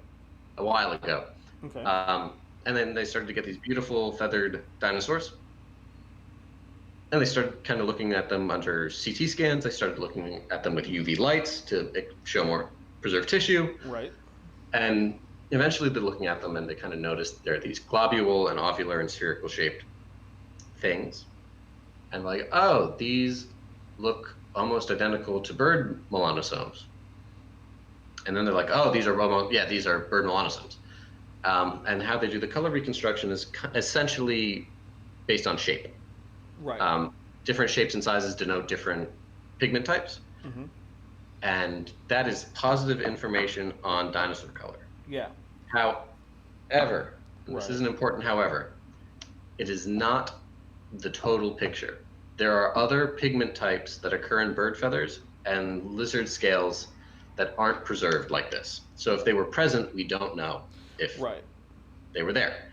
a while ago. Okay. And then they started to get these beautiful feathered dinosaurs. And they started kind of looking at them under CT scans. They started looking at them with UV lights to show more preserved tissue. Right. And eventually they're looking at them and they kind of noticed there are these globule and ovular and spherical shaped things. And like, oh, these look almost identical to bird melanosomes. And then they're like, oh, these are bird melanosomes. And how they do the color reconstruction is essentially based on shape. Right. Different shapes and sizes denote different pigment types. Mm-hmm. and that is positive information on dinosaur color. Yeah. However, and this Right. is an important however, it is not the total picture. There are other pigment types that occur in bird feathers and lizard scales that aren't preserved like this. So if they were present, we don't know if Right. they were there.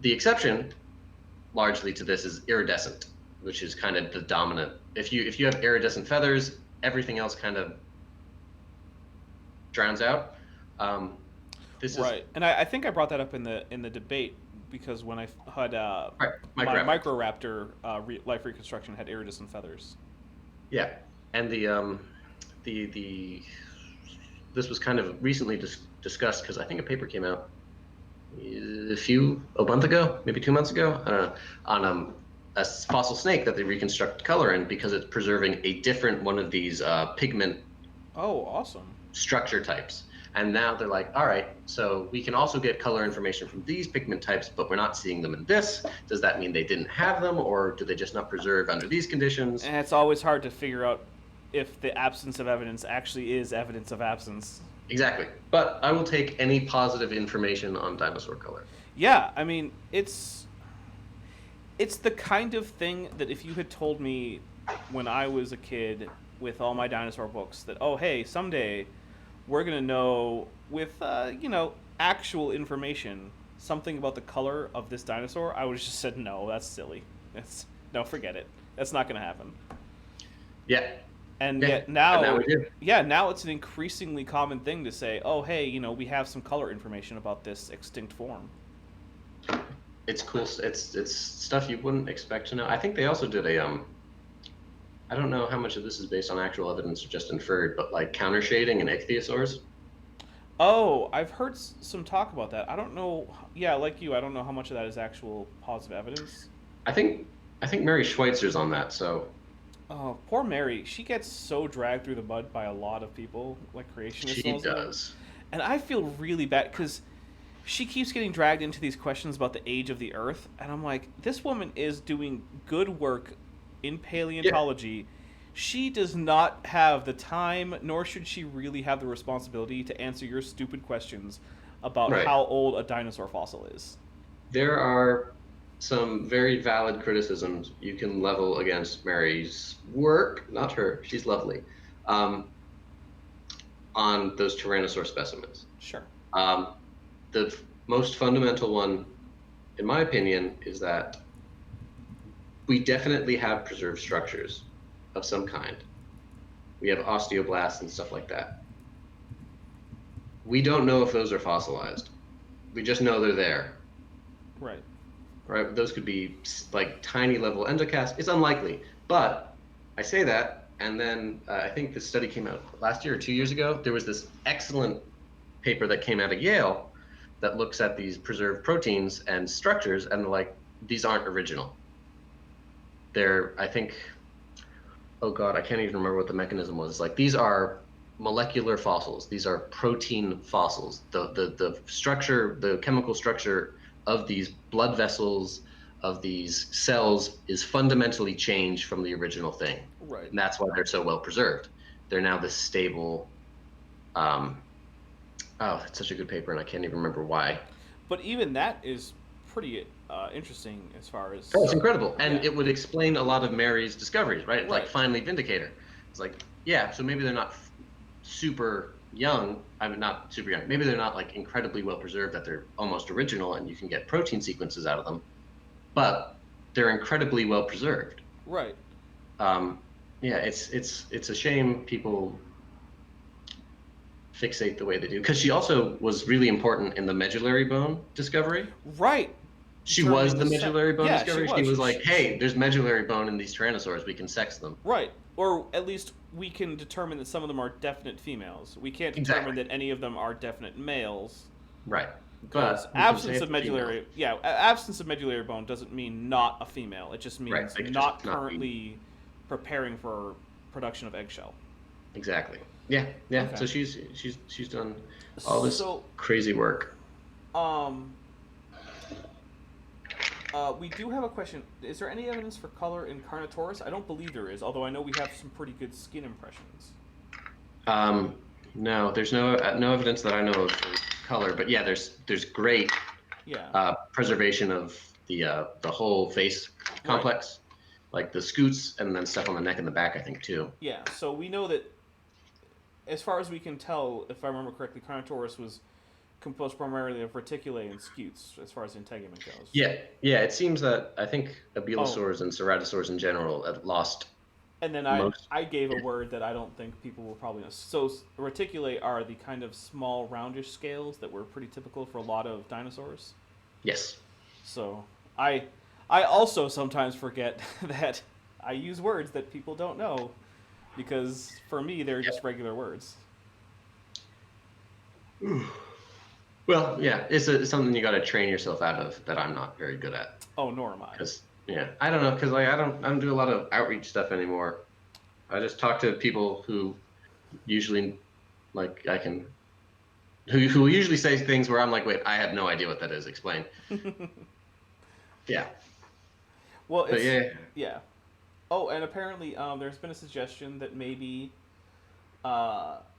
The exception largely to this is iridescent, which is kind of the dominant. If you have iridescent feathers, everything else kind of drowns out. Right, and I think I brought that up in the debate because when I had my Microraptor life reconstruction had iridescent feathers. Yeah, and this was kind of recently discussed because I think a paper came out a month ago, maybe 2 months ago, I don't know, on a fossil snake that they reconstruct color in because it's preserving a different one of these pigment. Oh, awesome. Structure types. And now they're like, all right, so we can also get color information from these pigment types, but we're not seeing them in this. Does that mean they didn't have them, or do they just not preserve under these conditions? And it's always hard to figure out if the absence of evidence actually is evidence of absence. Exactly. But I will take any positive information on dinosaur color. Yeah, I mean, it's the kind of thing that if you had told me when I was a kid with all my dinosaur books that, oh, hey, someday we're going to know with, actual information something about the color of this dinosaur, I would have just said, no, that's silly. No, forget it. That's not going to happen. Yeah. And yet now it's an increasingly common thing to say, oh, hey, we have some color information about this extinct form. It's cool. It's stuff you wouldn't expect to know. I think they also did I don't know how much of this is based on actual evidence or just inferred, but like counter shading in ichthyosaurs. Oh, I've heard some talk about that. I don't know. Yeah, like you, I don't know how much of that is actual positive evidence. I think Mary Schweitzer's on that. So. Oh, poor Mary. She gets so dragged through the mud by a lot of people, like creationists. She does. And I feel really bad because she keeps getting dragged into these questions about the age of the Earth, and I'm like, this woman is doing good work in paleontology. Yeah. She does not have the time, nor should she really have the responsibility to answer your stupid questions about how old a dinosaur fossil is. There are some very valid criticisms you can level against Mary's work, not her, she's lovely, on those Tyrannosaur specimens. Sure. The most fundamental one, in my opinion, is that we definitely have preserved structures of some kind. We have osteoblasts and stuff like that. We don't know if those are fossilized. We just know they're there. Right. Right? Those could be like tiny level endocasts. It's unlikely. But I say that, and then I think this study came out last year or 2 years ago. There was this excellent paper that came out of Yale that looks at these preserved proteins and structures, and like, these aren't original. They're, I think, oh God, I can't even remember what the mechanism was. Like, these are molecular fossils. These are protein fossils. The structure, the chemical structure of these blood vessels, of these cells, is fundamentally changed from the original thing. Right. And that's why they're so well preserved. They're now this stable. It's such a good paper, and I can't even remember why. But even that is pretty interesting as far as. Oh, it's incredible, and it would explain a lot of Mary's discoveries, right? Like, finally Vindicator. It's like, yeah, so maybe they're not super young. I mean, not super young. Maybe they're not like incredibly well preserved that they're almost original, and you can get protein sequences out of them, but they're incredibly well preserved. Right. Yeah, it's a shame people fixate the way they do, because she also was really important in the medullary bone discovery. Right. She was the medullary bone discovery. She was like, hey, there's medullary bone in these tyrannosaurs. We can sex them. Right. Or at least we can determine that some of them are definite females. We can't determine that any of them are definite males. Right. Because absence of medullary bone doesn't mean not a female. It just means not currently preparing for production of eggshell. Exactly. Yeah. Okay. So she's done all this crazy work. We do have a question. Is there any evidence for color in Carnotaurus? I don't believe there is, although I know we have some pretty good skin impressions. No, there's no evidence that I know of for color, but yeah, there's great preservation of the whole face complex, like the scutes and then stuff on the neck and the back, I think too. Yeah, so we know that, as far as we can tell, if I remember correctly, Carnotaurus was composed primarily of reticulae and scutes, as far as the integument goes. Yeah, it seems that I think abelosaurs and ceratosaurs in general have lost. And then I gave a word that I don't think people will probably know. So reticulae are the kind of small, roundish scales that were pretty typical for a lot of dinosaurs. Yes. So I also sometimes forget that I use words that people don't know, because for me they're just regular words. Well, yeah, it's something you got to train yourself out of that I'm not very good at. Oh, nor am I. I don't know, because like I don't do a lot of outreach stuff anymore. I just talk to people who usually, like, who usually say things where I'm like, wait, I have no idea what that is. Explain. Yeah. Well, yeah. Oh, and apparently, there's been a suggestion that maybe,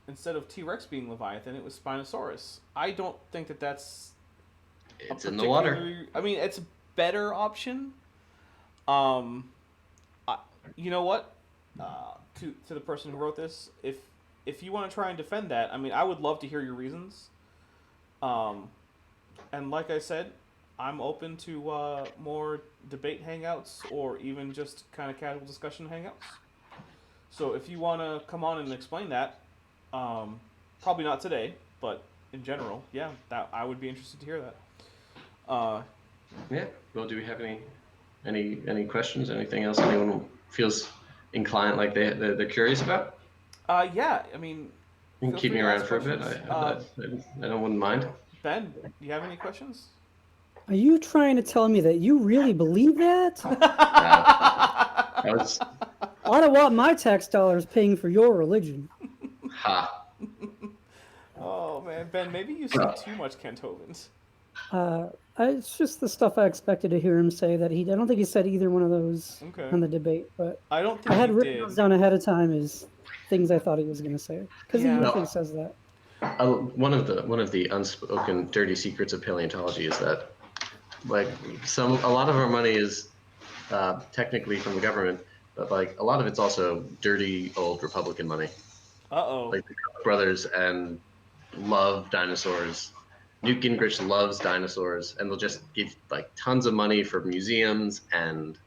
instead of T-Rex being Leviathan, it was Spinosaurus. I don't think that's. It's in the water. I mean, it's a better option. You know what? To the person who wrote this, if you want to try and defend that, I mean, I would love to hear your reasons. And like I said, I'm open to more debate hangouts or even just kind of casual discussion hangouts. So if you want to come on and explain that, probably not today, but in general, yeah, that I would be interested to hear that. Yeah. Well, do we have any questions? Anything else anyone feels inclined, like they're curious about? Yeah. I mean, you can keep me around for a bit. I wouldn't mind. Ben, do you have any questions? Are you trying to tell me that you really believe that? I don't want my tax dollars paying for your religion. Ha. Oh man, Ben, maybe you see too much Kent Hovind. It's just the stuff I expected to hear him say. That I don't think he said either one of those on the debate, but I don't think I had written those down ahead of time as things I thought he was going to say, because he usually says that. One of the unspoken dirty secrets of paleontology is that, like, a lot of our money is technically from the government, but like a lot of it's also dirty old Republican money. Like the Koch brothers and love dinosaurs. Newt Gingrich loves dinosaurs, and they'll just give like tons of money for museums and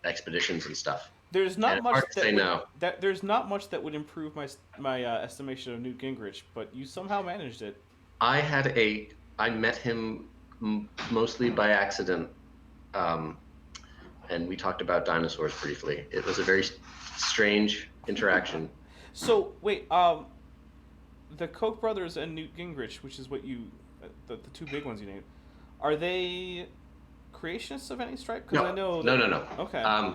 expeditions and stuff. There's not much there's not much that would improve my estimation of Newt Gingrich, but you somehow managed it. I met him mostly by accident, and we talked about dinosaurs briefly. It was a very strange interaction. So wait, the Koch brothers and Newt Gingrich, which is what the two big ones you named, are they creationists of any stripe? Because I know no. Okay.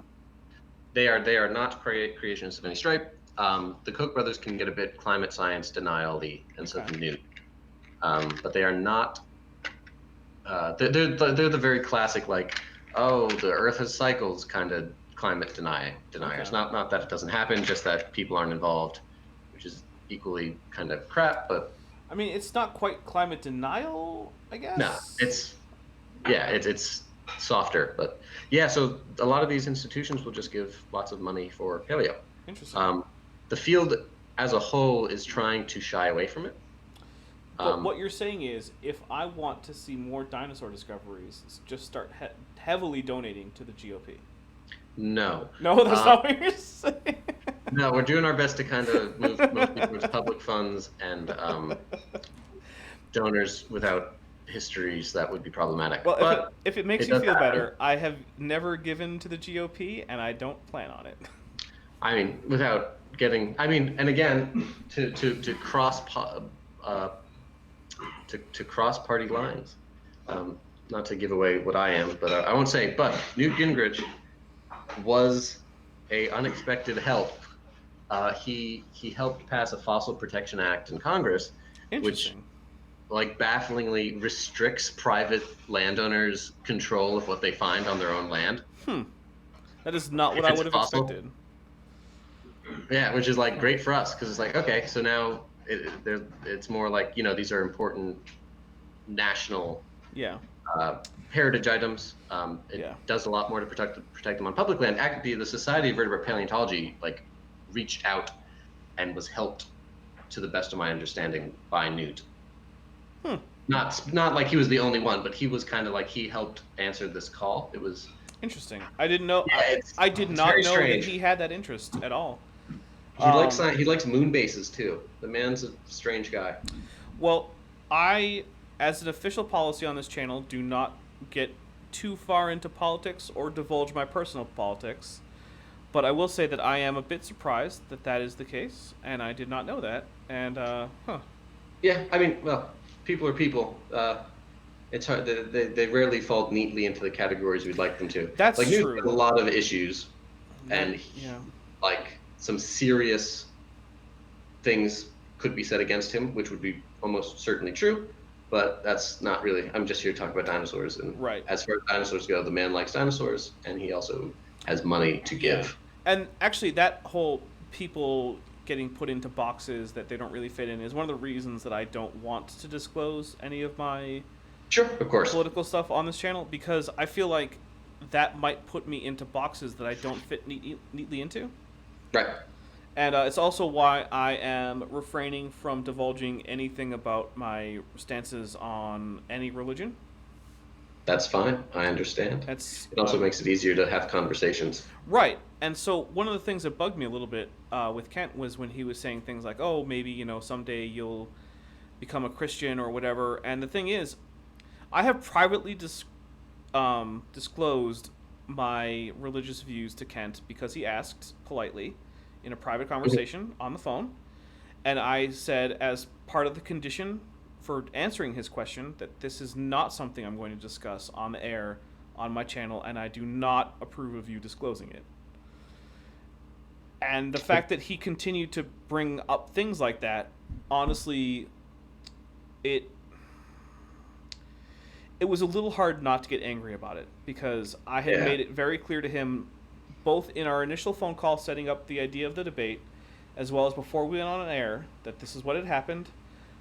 They are not creationists of any stripe. The Koch brothers can get a bit climate science denial-y, and so can Newt. But they are not. They're the very classic, like, oh, the Earth has cycles kind of climate deniers. Okay. Not that it doesn't happen, just that people aren't involved, which is equally kind of crap. But I mean, it's not quite climate denial, I guess. No, it's softer, but yeah. So a lot of these institutions will just give lots of money for paleo. Interesting. The field as a whole is trying to shy away from it. But what you're saying is, if I want to see more dinosaur discoveries, just start heavily donating to the GOP. No, that's not what you're saying. No, we're doing our best to kind of move mostly towards public funds and donors without histories that would be problematic. Well, but if it makes you feel better, I have never given to the GOP, and I don't plan on it. I mean, without getting, and again, to cross to cross party lines. Not to give away what I am, but I won't say. But Newt Gingrich was a unexpected help. He helped pass a Fossil Protection Act in Congress, which, like, bafflingly restricts private landowners' control of what they find on their own land. That is not what I would have expected. Yeah, which is like great for us because it's like, okay, so now it's more like, these are important national Yeah. heritage items. It Yeah. does a lot more to protect them on public land. Actually, the Society of Vertebrate Paleontology reached out and was helped, to the best of my understanding, by Newt. Not like he was the only one, but he was kind of like, he helped answer this call. It was Interesting. I didn't know. Yeah, I did it's not very know strange. that he had that interest at all. He likes moon bases too. The man's a strange guy. Well, I, as an official policy on this channel, do not get too far into politics or divulge my personal politics. But I will say that I am a bit surprised that that is the case, and I did not know that. And Yeah, I mean, well, people are people. It's hard. They rarely fall neatly into the categories we'd like them to. That's Newt true. has a lot of issues, and yeah. Some serious things could be said against him, which would be almost certainly true. But that's not really. I'm just here to talk about dinosaurs, and Right. as far as dinosaurs go, the man likes dinosaurs, and he also has money to give. Yeah. And actually, that whole people getting put into boxes that they don't really fit in is one of the reasons that I don't want to disclose any of my Sure, of course. political stuff on this channel, because I feel like that might put me into boxes that I don't fit neatly into. Right. And it's also why I am refraining from divulging anything about my stances on any religion. That's fine. I understand. It also makes it easier to have conversations. Right. And so one of the things that bugged me a little bit with Kent was when he was saying things like, oh, maybe, someday you'll become a Christian or whatever. And the thing is, I have privately disclosed my religious views to Kent because he asked politely in a private conversation on the phone. And I said, as part of the condition for answering his question, that this is not something I'm going to discuss on the air on my channel, and I do not approve of you disclosing it. And the fact that he continued to bring up things like that, honestly, it was a little hard not to get angry about it, because I had made it very clear to him, both in our initial phone call setting up the idea of the debate, as well as before we went on an air, that this is what had happened.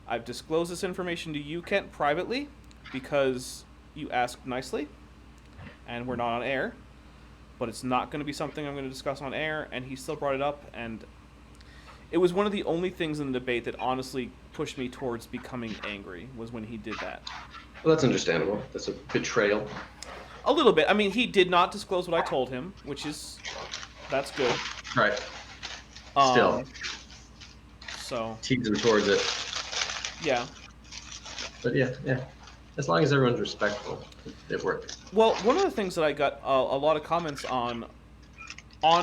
I've disclosed this information to you, Kent, privately, because you asked nicely, and we're not on air. But it's not going to be something I'm going to discuss on air, and he still brought it up, and it was one of the only things in the debate that honestly pushed me towards becoming angry, was when he did that. Well, that's understandable. That's a betrayal. A little bit. I mean, he did not disclose what I told him, that's good. Right. Still. So. Tease him towards it. Yeah. But yeah. As long as everyone's respectful, it works. Well, one of the things that I got a lot of comments on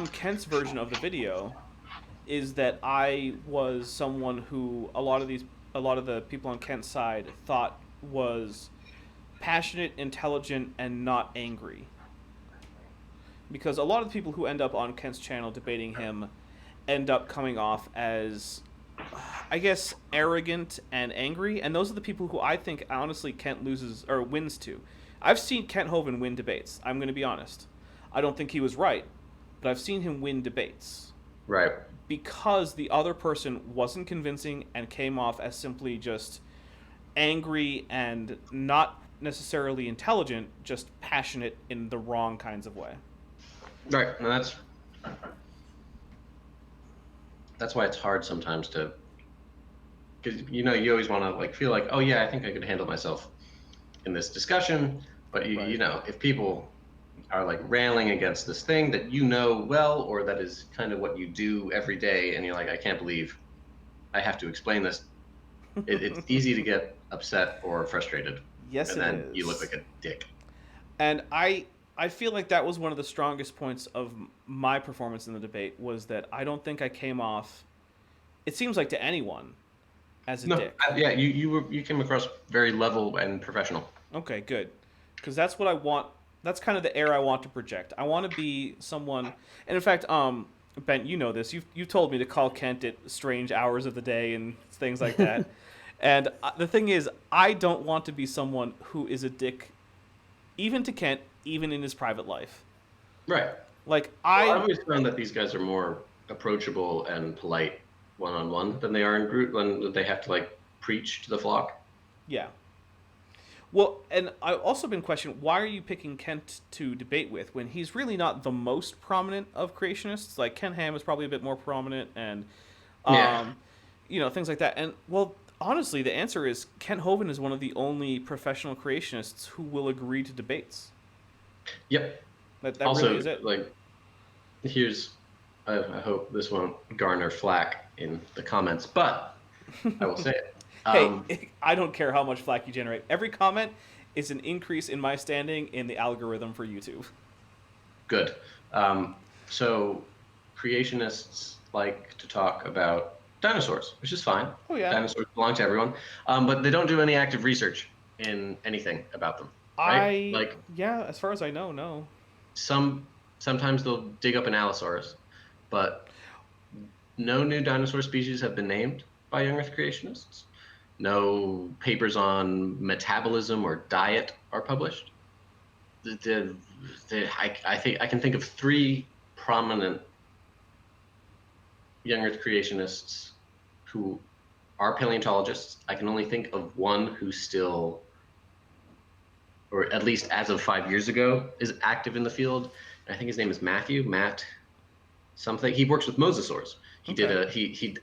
Kent's version of the video is that I was someone who a lot of the people on Kent's side thought was passionate, intelligent, and not angry. Because a lot of the people who end up on Kent's channel debating him end up coming off as, I guess, arrogant and angry, and those are the people who I think honestly Kent loses or wins to. I've seen Kent Hovind win debates. I'm going to be honest. I don't think he was right, but I've seen him win debates. Right. Because the other person wasn't convincing and came off as simply just angry and not necessarily intelligent, just passionate in the wrong kinds of way. Right. And that's why it's hard sometimes to, because you always want to feel like, oh yeah, I think I could handle myself in this discussion, but you know, if people are railing against this thing that well, or that is kind of what you do every day, and you're like, I can't believe I have to explain this, it's easy to get upset or frustrated. Yes, and then you look like a dick. And I feel like that was one of the strongest points of my performance in the debate, was that I don't think I came off, it seems like to anyone, as a dick. Yeah, you came across very level and professional. Okay, good. Because that's what I want. That's kind of the air I want to project. I want to be someone, and in fact, Ben, you know this. You've told me to call Kent at strange hours of the day and things like that. And the thing is, I don't want to be someone who is a dick, even to Kent, even in his private life. Right. I always found that these guys are more approachable and polite one-on-one than they are in group when they have to like preach to the flock. Yeah. Well, and I've also been questioned, why are you picking Kent to debate with when he's really not the most prominent of creationists? Like, Ken Ham is probably a bit more prominent, and, Yeah. things like that. And, well, honestly, the answer is Kent Hovind is one of the only professional creationists who will agree to debates. Yep. That Also, really is it. like, I hope this won't garner flack in the comments, but I will say it. Hey, I don't care how much flack you generate. Every comment is an increase in my standing in the algorithm for YouTube. Good. So creationists like to talk about dinosaurs, which is fine. Oh, yeah. Dinosaurs belong to everyone, but they don't do any active research in anything about them, right? Yeah, as far as I know, no. Sometimes they'll dig up an Allosaurus, but no new dinosaur species have been named by young Earth creationists. No papers on metabolism or diet are published. I think I can think of 3 prominent young Earth creationists who are paleontologists. I can only think of one who still, or at least as of 5 years ago, is active in the field. I think his name is Matt something. He works with mosasaurs. He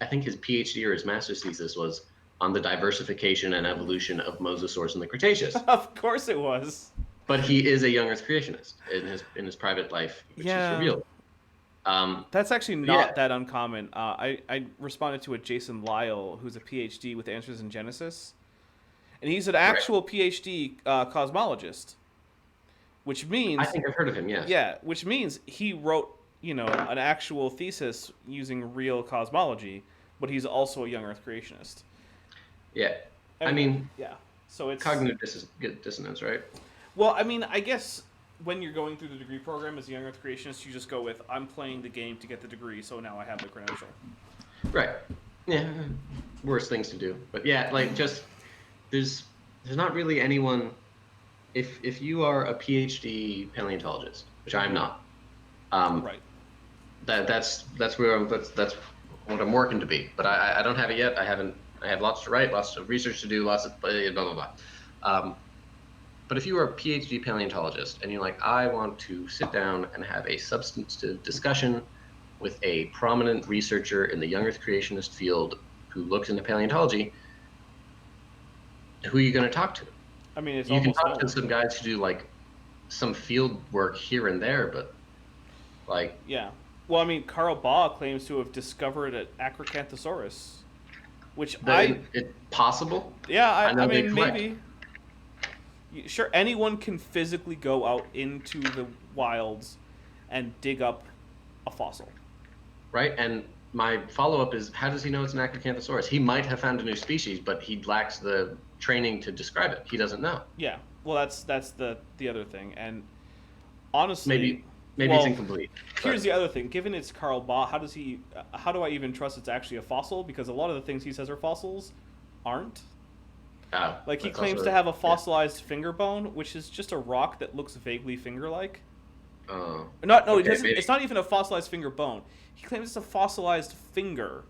I think his PhD or his master's thesis was on the diversification and evolution of mosasaurs in the Cretaceous. Of course it was. But he is a young Earth creationist in his private life, which is revealed. That's actually not that uncommon. I responded to a Jason Lyle, who's a PhD with Answers in Genesis, and he's an actual PhD cosmologist, which means I think I've heard of him. Yes. Yeah, which means he wrote an actual thesis using real cosmology, but he's also a young Earth creationist. Yeah, I mean, yeah. So it's cognitive dissonance, right? Well, I mean, I guess when you're going through the degree program as a young Earth creationist, you just go with, I'm playing the game to get the degree, so now I have the credential. Right. Yeah. Worse things to do, but yeah, like just there's not really anyone. If you are a PhD paleontologist, which I'm not, right. That's what I'm working to be, but I don't have it yet. I have lots to write, lots of research to do, lots of blah blah blah. But if you are a PhD paleontologist and you're like, I want to sit down and have a substantive discussion with a prominent researcher in the young Earth creationist field who looks into paleontology, who are you going to talk to? I mean, you can talk to some guys who do like some field work here and there, but like Well, I mean, Carl Baugh claims to have discovered an Acrocanthosaurus, which it's possible. Yeah, I mean, maybe. Sure, anyone can physically go out into the wilds and dig up a fossil. Right, and my follow-up is, how does he know it's an Acrocanthosaurus? He might have found a new species, but he lacks the training to describe it. He doesn't know. Yeah, well, that's the other thing, and honestly, maybe it's incomplete. Here's the other thing: given it's Carl Baugh, how do I even trust it's actually a fossil? Because a lot of the things he says are fossils aren't. Like he claims to have a fossilized finger bone, which is just a rock that looks vaguely finger-like. It's not even a fossilized finger bone. He claims it's a fossilized finger,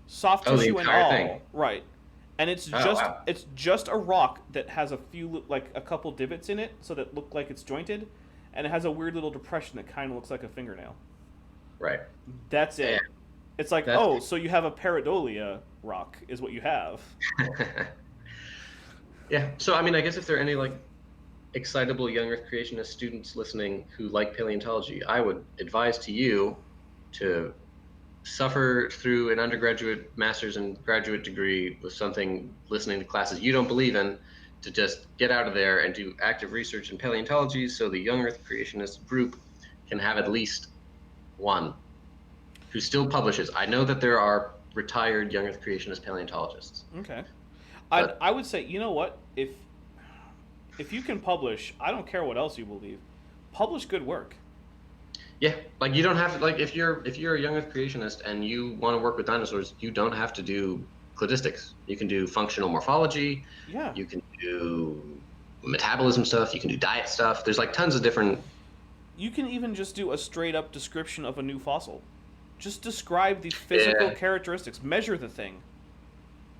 soft tissue and all. Thing. Right, and it's just a rock that has a few a couple divots in it, so that look like it's jointed, and it has a weird little depression that kind of looks like a fingernail. Right. That's it. Yeah. It's like, so you have a pareidolia rock, is what you have. Yeah. So I mean, I guess if there are any like excitable young Earth creationist students listening who like paleontology, I would advise to you to suffer through an undergraduate, master's, and graduate degree with something, listening to classes you don't believe in, to just get out of there and do active research in paleontology, so the young Earth creationist group can have at least one who still publishes. I know that there are retired young Earth creationist paleontologists. Okay. I would say, you know what? If you can publish, I don't care what else you believe. Publish good work. Yeah, like you don't have to, like if you're a young Earth creationist and you want to work with dinosaurs, you don't have to do cladistics. You can do functional morphology. Yeah. You can do metabolism stuff. You can do diet stuff. There's like tons of different. You can even just do a straight up description of a new fossil. Just describe the physical Yeah. characteristics. Measure the thing.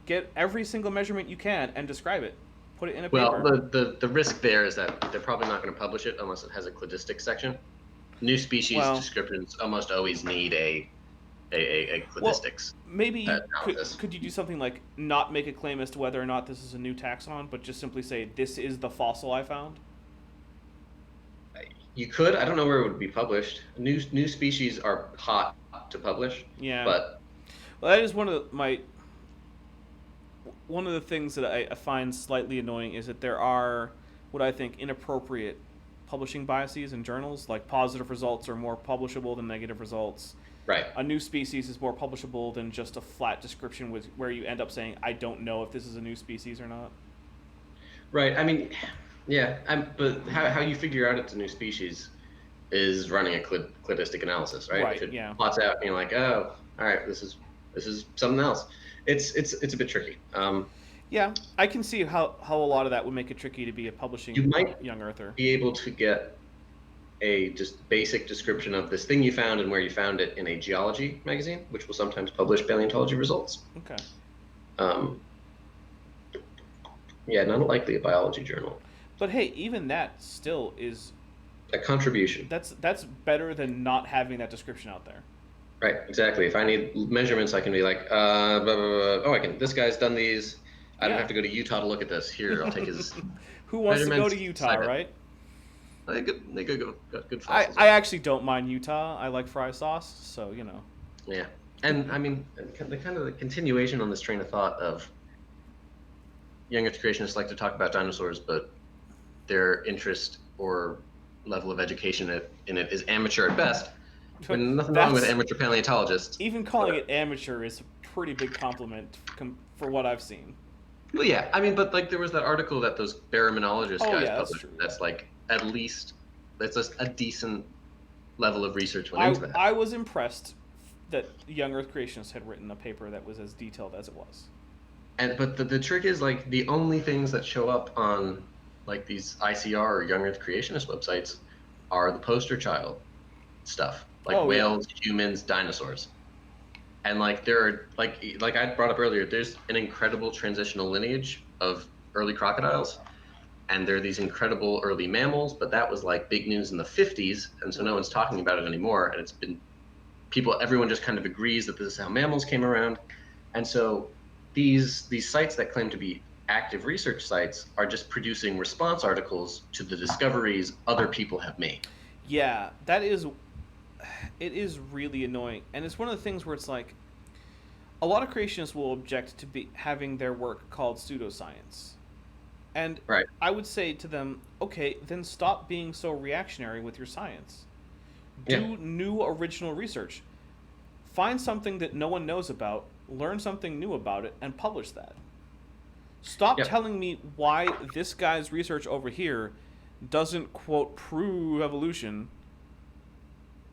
Get every single measurement you can and describe it. Put it in a Well, paper. the risk there is that they're probably not going to publish it unless it has a cladistics section. New species Well, descriptions almost always need a well, cladistics maybe you analysis. could you do something like not make a claim as to whether or not this is a new taxon, but just simply say this is the fossil I found. You could. I don't know where it would be published. New species are hot to publish. Yeah. But well, that is one of the things that I find slightly annoying is that there are what I think inappropriate publishing biases in journals. Like positive results are more publishable than negative results. right. A new species is more publishable than just a flat description where you end up saying, I don't know if this is a new species or not. Right. I mean, yeah. But how you figure out it's a new species is running a cladistic analysis, right? Right, If it yeah. plots out and you're like, oh, all right, this is something else. It's a bit tricky. Yeah, I can see how a lot of that would make it tricky to be a publishing You might young earther. be able to get a just basic description of this thing you found and where you found it in a geology magazine, which will sometimes publish paleontology results. Okay. Yeah, not likely a biology journal. But hey, even that still is A contribution. that's better than not having that description out there. Right, exactly. If I need measurements, I can be like, blah, blah, blah. Oh, I can. This guy's done these. I don't Yeah. have to go to Utah to look at this. Here, I'll take his. Who wants to go measurements, to Utah, cite it. right? They could go got good I, fossils. I actually don't mind Utah. I like fry sauce, so you know. Yeah, and I mean, the continuation on this train of thought of young Earth creationists like to talk about dinosaurs, but their interest or level of education in it is amateur at best. And nothing wrong with amateur paleontologists. Even calling it amateur is a pretty big compliment for what I've seen. Well, yeah, I mean, but like there was that article that those baraminologist Oh, guys yeah, that's published. true. That's like at least that's a decent level of research went into that. I was impressed that young Earth creationists had written a paper that was as detailed as it was. But the trick is like the only things that show up on like these ICR or young Earth creationist websites are the poster child stuff, like whales, humans, dinosaurs. And like there are like I brought up earlier, there's an incredible transitional lineage of early crocodiles, and there are these incredible early mammals, but that was like big news in the 50s, and so no one's talking about it anymore, and it's been everyone just kind of agrees that this is how mammals came around. And so these sites that claim to be active research sites are just producing response articles to the discoveries other people have made. Yeah, it is really annoying. And it's one of the things where it's like, a lot of creationists will object to having their work called pseudoscience. And right. I would say to them, okay, then stop being so reactionary with your science. Do new original research. Find something that no one knows about, learn something new about it, and publish that. Stop telling me why this guy's research over here doesn't, quote, prove evolution,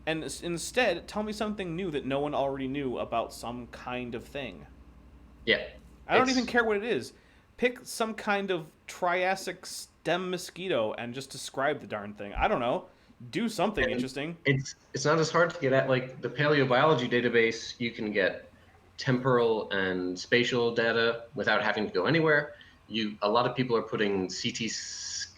and instead tell me something new that no one already knew about some kind of thing. Yeah. I don't even care what it is. Pick some kind of Triassic stem mosquito and just describe the darn thing. I don't know. Do something interesting. It's not as hard to get at. Like the paleobiology database, you can get temporal and spatial data without having to go anywhere. A lot of people are putting CT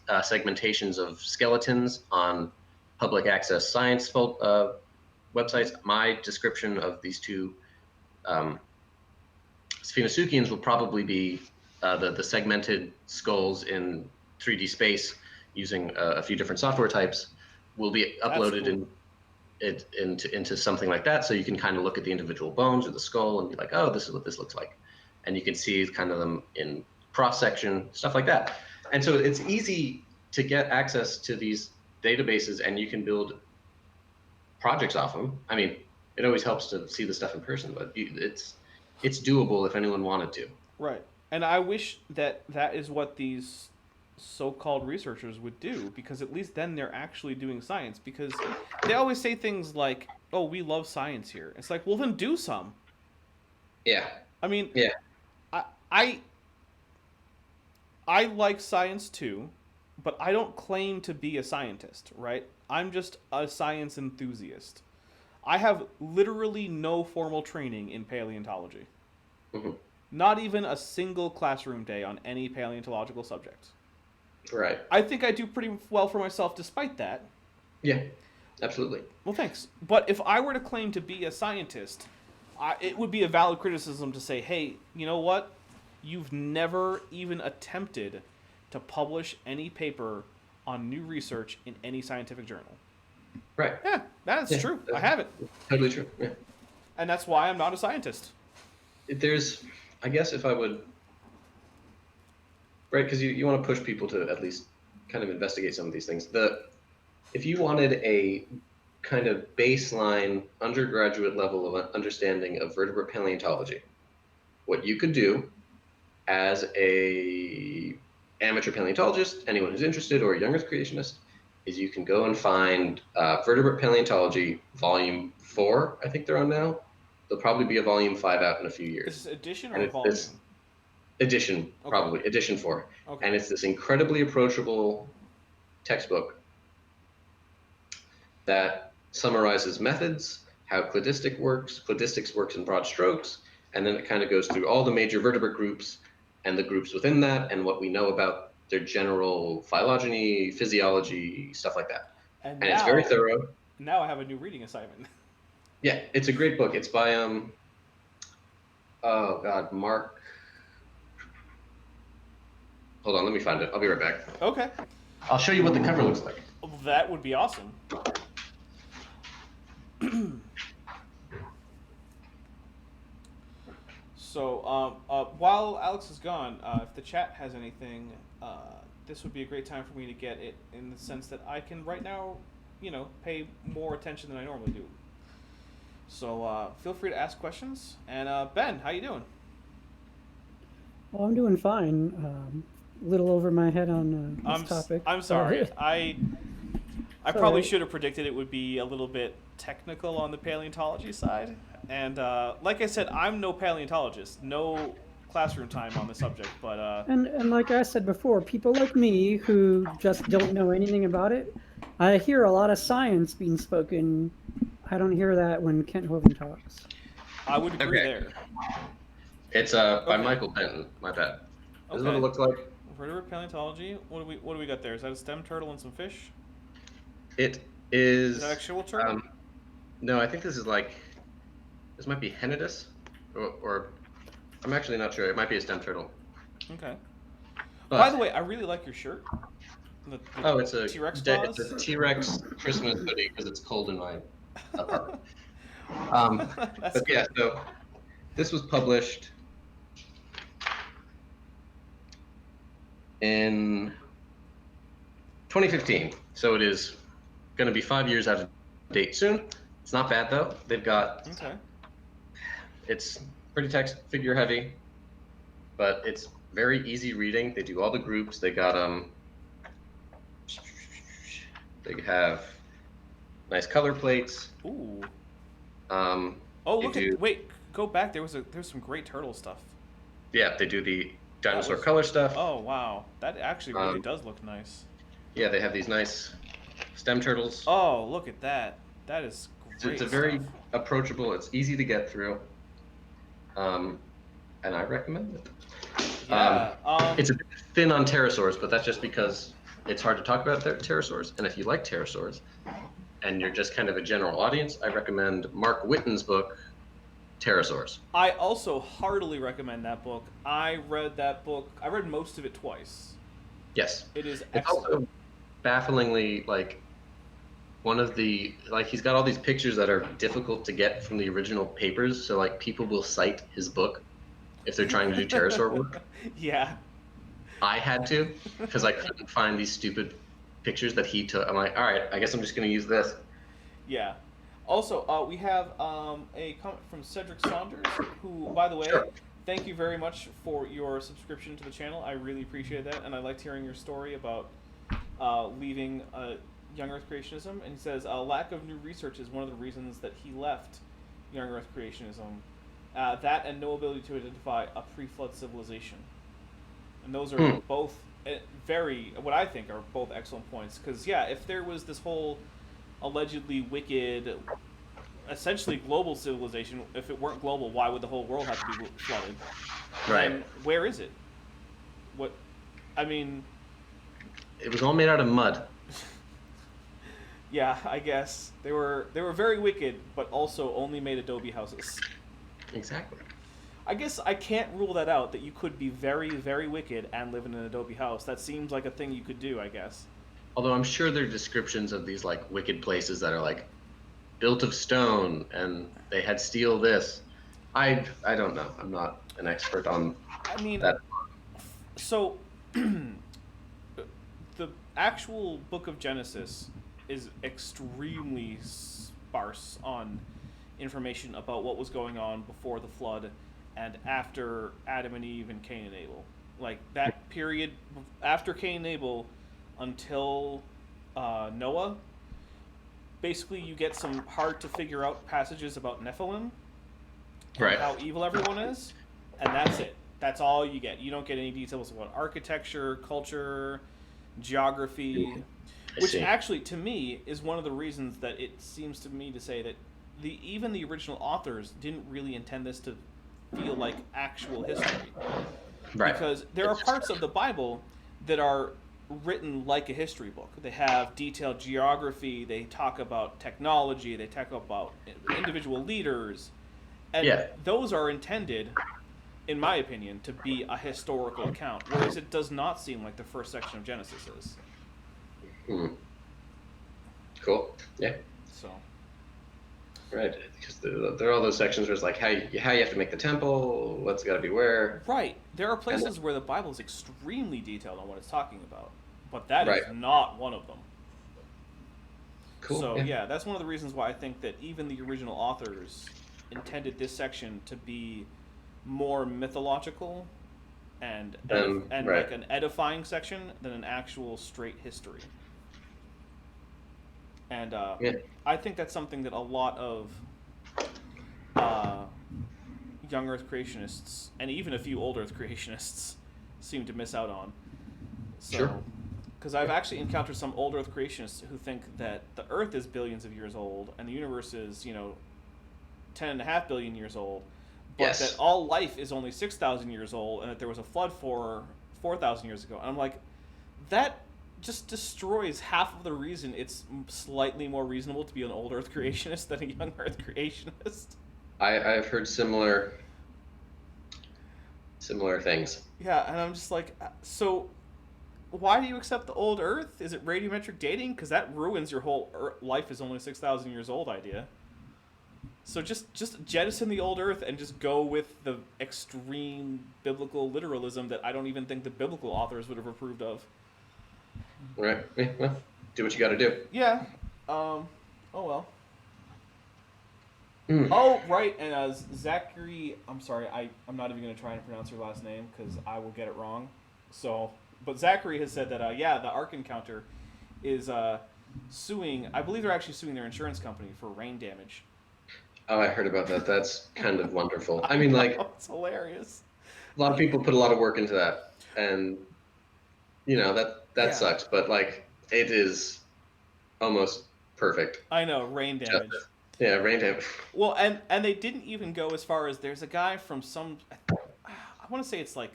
segmentations of skeletons on public access science websites. My description of these two Sphenosuchians will probably be the segmented skulls in 3D space using a few different software types will be uploaded into something like that, so you can kind of look at the individual bones or the skull and be like, oh, this is what this looks like, and you can see kind of them in cross section, stuff like that. And so it's easy to get access to these databases, and you can build projects off them. I mean, it always helps to see the stuff in person, but it's doable if anyone wanted to. Right. And I wish that is what these so-called researchers would do, because at least then they're actually doing science. Because they always say things like, oh, we love science here. It's like, well, then do some. Yeah. I mean, yeah. I like science too, but I don't claim to be a scientist, right? I'm just a science enthusiast. I have literally no formal training in paleontology. Mm-hmm. Not even a single classroom day on any paleontological subject. Right. I think I do pretty well for myself despite that. Yeah, absolutely. Well, thanks. But if I were to claim to be a scientist, it would be a valid criticism to say, hey, you know what? You've never even attempted to publish any paper on new research in any scientific journal. Right. Yeah, that's true. I haven't. Totally true. Yeah. And that's why I'm not a scientist. There's, I guess if I would, right, because you want to push people to at least kind of investigate some of these things. If you wanted a kind of baseline undergraduate level of understanding of vertebrate paleontology, what you could do as a amateur paleontologist, anyone who's interested, or a young Earth creationist, is you can go and find Vertebrate Paleontology Volume 4, I think they're on now. There'll probably be a Volume 5 out in a few years. Is this edition or volume? This edition, Okay. probably, edition 4. Okay. And it's this incredibly approachable textbook that summarizes methods, how cladistics works in broad strokes, and then it kind of goes through all the major vertebrate groups and the groups within that and what we know about their general phylogeny, physiology, stuff like that. And it's very thorough. Now I have a new reading assignment. Yeah, it's a great book. It's by Mark. Hold on, let me find it. I'll be right back. Okay. I'll show you what the cover looks like. That would be awesome. So, while Alex is gone, if the chat has anything, this would be a great time for me to get it in the sense that I can right now, pay more attention than I normally do. So, feel free to ask questions. And Ben, how you doing? Well, I'm doing fine. A little over my head on this topic. I'm sorry. I probably should have predicted it would be a little bit technical on the paleontology side. And like I said, I'm no paleontologist, no classroom time on the subject. But and like I said before, people like me who just don't know anything about it, I hear a lot of science being spoken. I don't hear that when Kent Hovind talks. I would agree there. It's by Michael Bentm. My bad. This is what it looks like. Vertebrate paleontology. What do we got there? Is that a stem turtle and some fish? It is. Is that actual turtle? No, I think this is like. This might be Henodus, or I'm actually not sure. It might be a stem turtle. Okay. But, by the way, I really like your shirt. It's a T-Rex It's a T-Rex Christmas hoodie because it's cold in my apartment. But yeah, so this was published in 2015, so it is going to be 5 years out of date soon. It's not bad though. They've got it's pretty text figure heavy, but it's very easy reading. They do all the groups. They got they have nice color plates. Ooh. Wait, go back. There's some great turtle stuff. Yeah, they do the dinosaur color stuff. Oh wow, that actually really does look nice. Yeah, they have these nice stem turtles. Oh, look at that. That is great. It's a very approachable. It's easy to get through. And I recommend it. Yeah, it's a bit thin on pterosaurs, but that's just because it's hard to talk about pterosaurs. And if you like pterosaurs, and you're just kind of a general audience, I recommend Mark Whitten's book, Pterosaurs. I also heartily recommend that book. I read that book. I read most of it twice. Yes. It is excellent. It's also bafflingly one of the he's got all these pictures that are difficult to get from the original papers, so people will cite his book if they're trying to do pterosaur work. Yeah. I had to because I couldn't find these stupid pictures that he took. I'm like, all right, I guess I'm just going to use this. Yeah. Also, we have a comment from Cedric Saunders, who, by the way, thank you very much for your subscription to the channel. I really appreciate that, and I liked hearing your story about leaving Young Earth Creationism. And he says, lack of new research is one of the reasons that he left Young Earth Creationism. That and no ability to identify a pre-flood civilization. And those are both what I think are both excellent points. Because, yeah, if there was this whole allegedly wicked essentially global civilization. If it weren't global, why would the whole world have to be flooded? Right. And where is it? What? I mean, It was all made out of mud. yeah, I guess they were very wicked, but also only made adobe houses. Exactly. I guess I can't rule that out, that you could be very, very wicked and live in an adobe house. That seems like a thing you could do, I guess. Although I'm sure there are descriptions of these like wicked places that are like built of stone and they had steel this. I don't know. I'm not an expert on I mean, that. so the actual book of Genesis is extremely sparse on information about what was going on before the flood and after Adam and Eve and Cain and Abel. Like that period after Cain and Abel until Noah. Basically, you get some hard to figure out passages about Nephilim, and Right. how evil everyone is, and that's it. That's all you get. You don't get any details about architecture, culture, geography, I which see. actually, to me, is one of the reasons that it seems to me to say that even the original authors didn't really intend this to feel like actual history. Right. Because there are parts of the Bible that are written like a history book. They have detailed geography, they talk about technology, they talk about individual leaders, and Yeah. those are intended, in my opinion, to be a historical account, whereas it does not seem like the first section of Genesis is. Hmm. Cool. Yeah. So, Right. Because there are all those sections where it's like how you have to make the temple, what's got to be where. right, there are places where the Bible is extremely detailed on what it's talking about, but that is Right. not one of them. Cool. So yeah, that's one of the reasons why I think that even the original authors intended this section to be more mythological and Right. like an edifying section than an actual straight history. And Yeah. I think that's something that a lot of young Earth creationists and even a few old Earth creationists seem to miss out on. So, Sure. because I've actually encountered some old Earth creationists who think that the Earth is billions of years old and the universe is, 10.5 billion years old, but Yes. that all life is only 6,000 years old and that there was a flood 4,000 years ago. And I'm like, that just destroys half of the reason it's slightly more reasonable to be an old Earth creationist than a young Earth creationist. I've heard similar things. Yeah, and I'm just like, so why do you accept the old Earth? Is it radiometric dating? Because that ruins your whole life is only 6,000 years old idea. So just jettison the old Earth and just go with the extreme biblical literalism that I don't even think the biblical authors would have approved of. Right. Yeah, well, do what you got to do. Yeah. Oh well. Mm. Oh, right, and Zachary, I'm sorry, I'm not even going to try and pronounce her last name because I will get it wrong. So, but Zachary has said that, the Ark Encounter is suing, I believe they're actually suing their insurance company for rain damage. Oh, I heard about that. That's kind of wonderful. I mean, like, It's hilarious. a lot of people put a lot of work into that, and that Yeah. sucks. But like, it is almost perfect. I know, rain damage. Yeah, rain damage. Well, and they didn't even go as far as there's a guy from I want to say it's like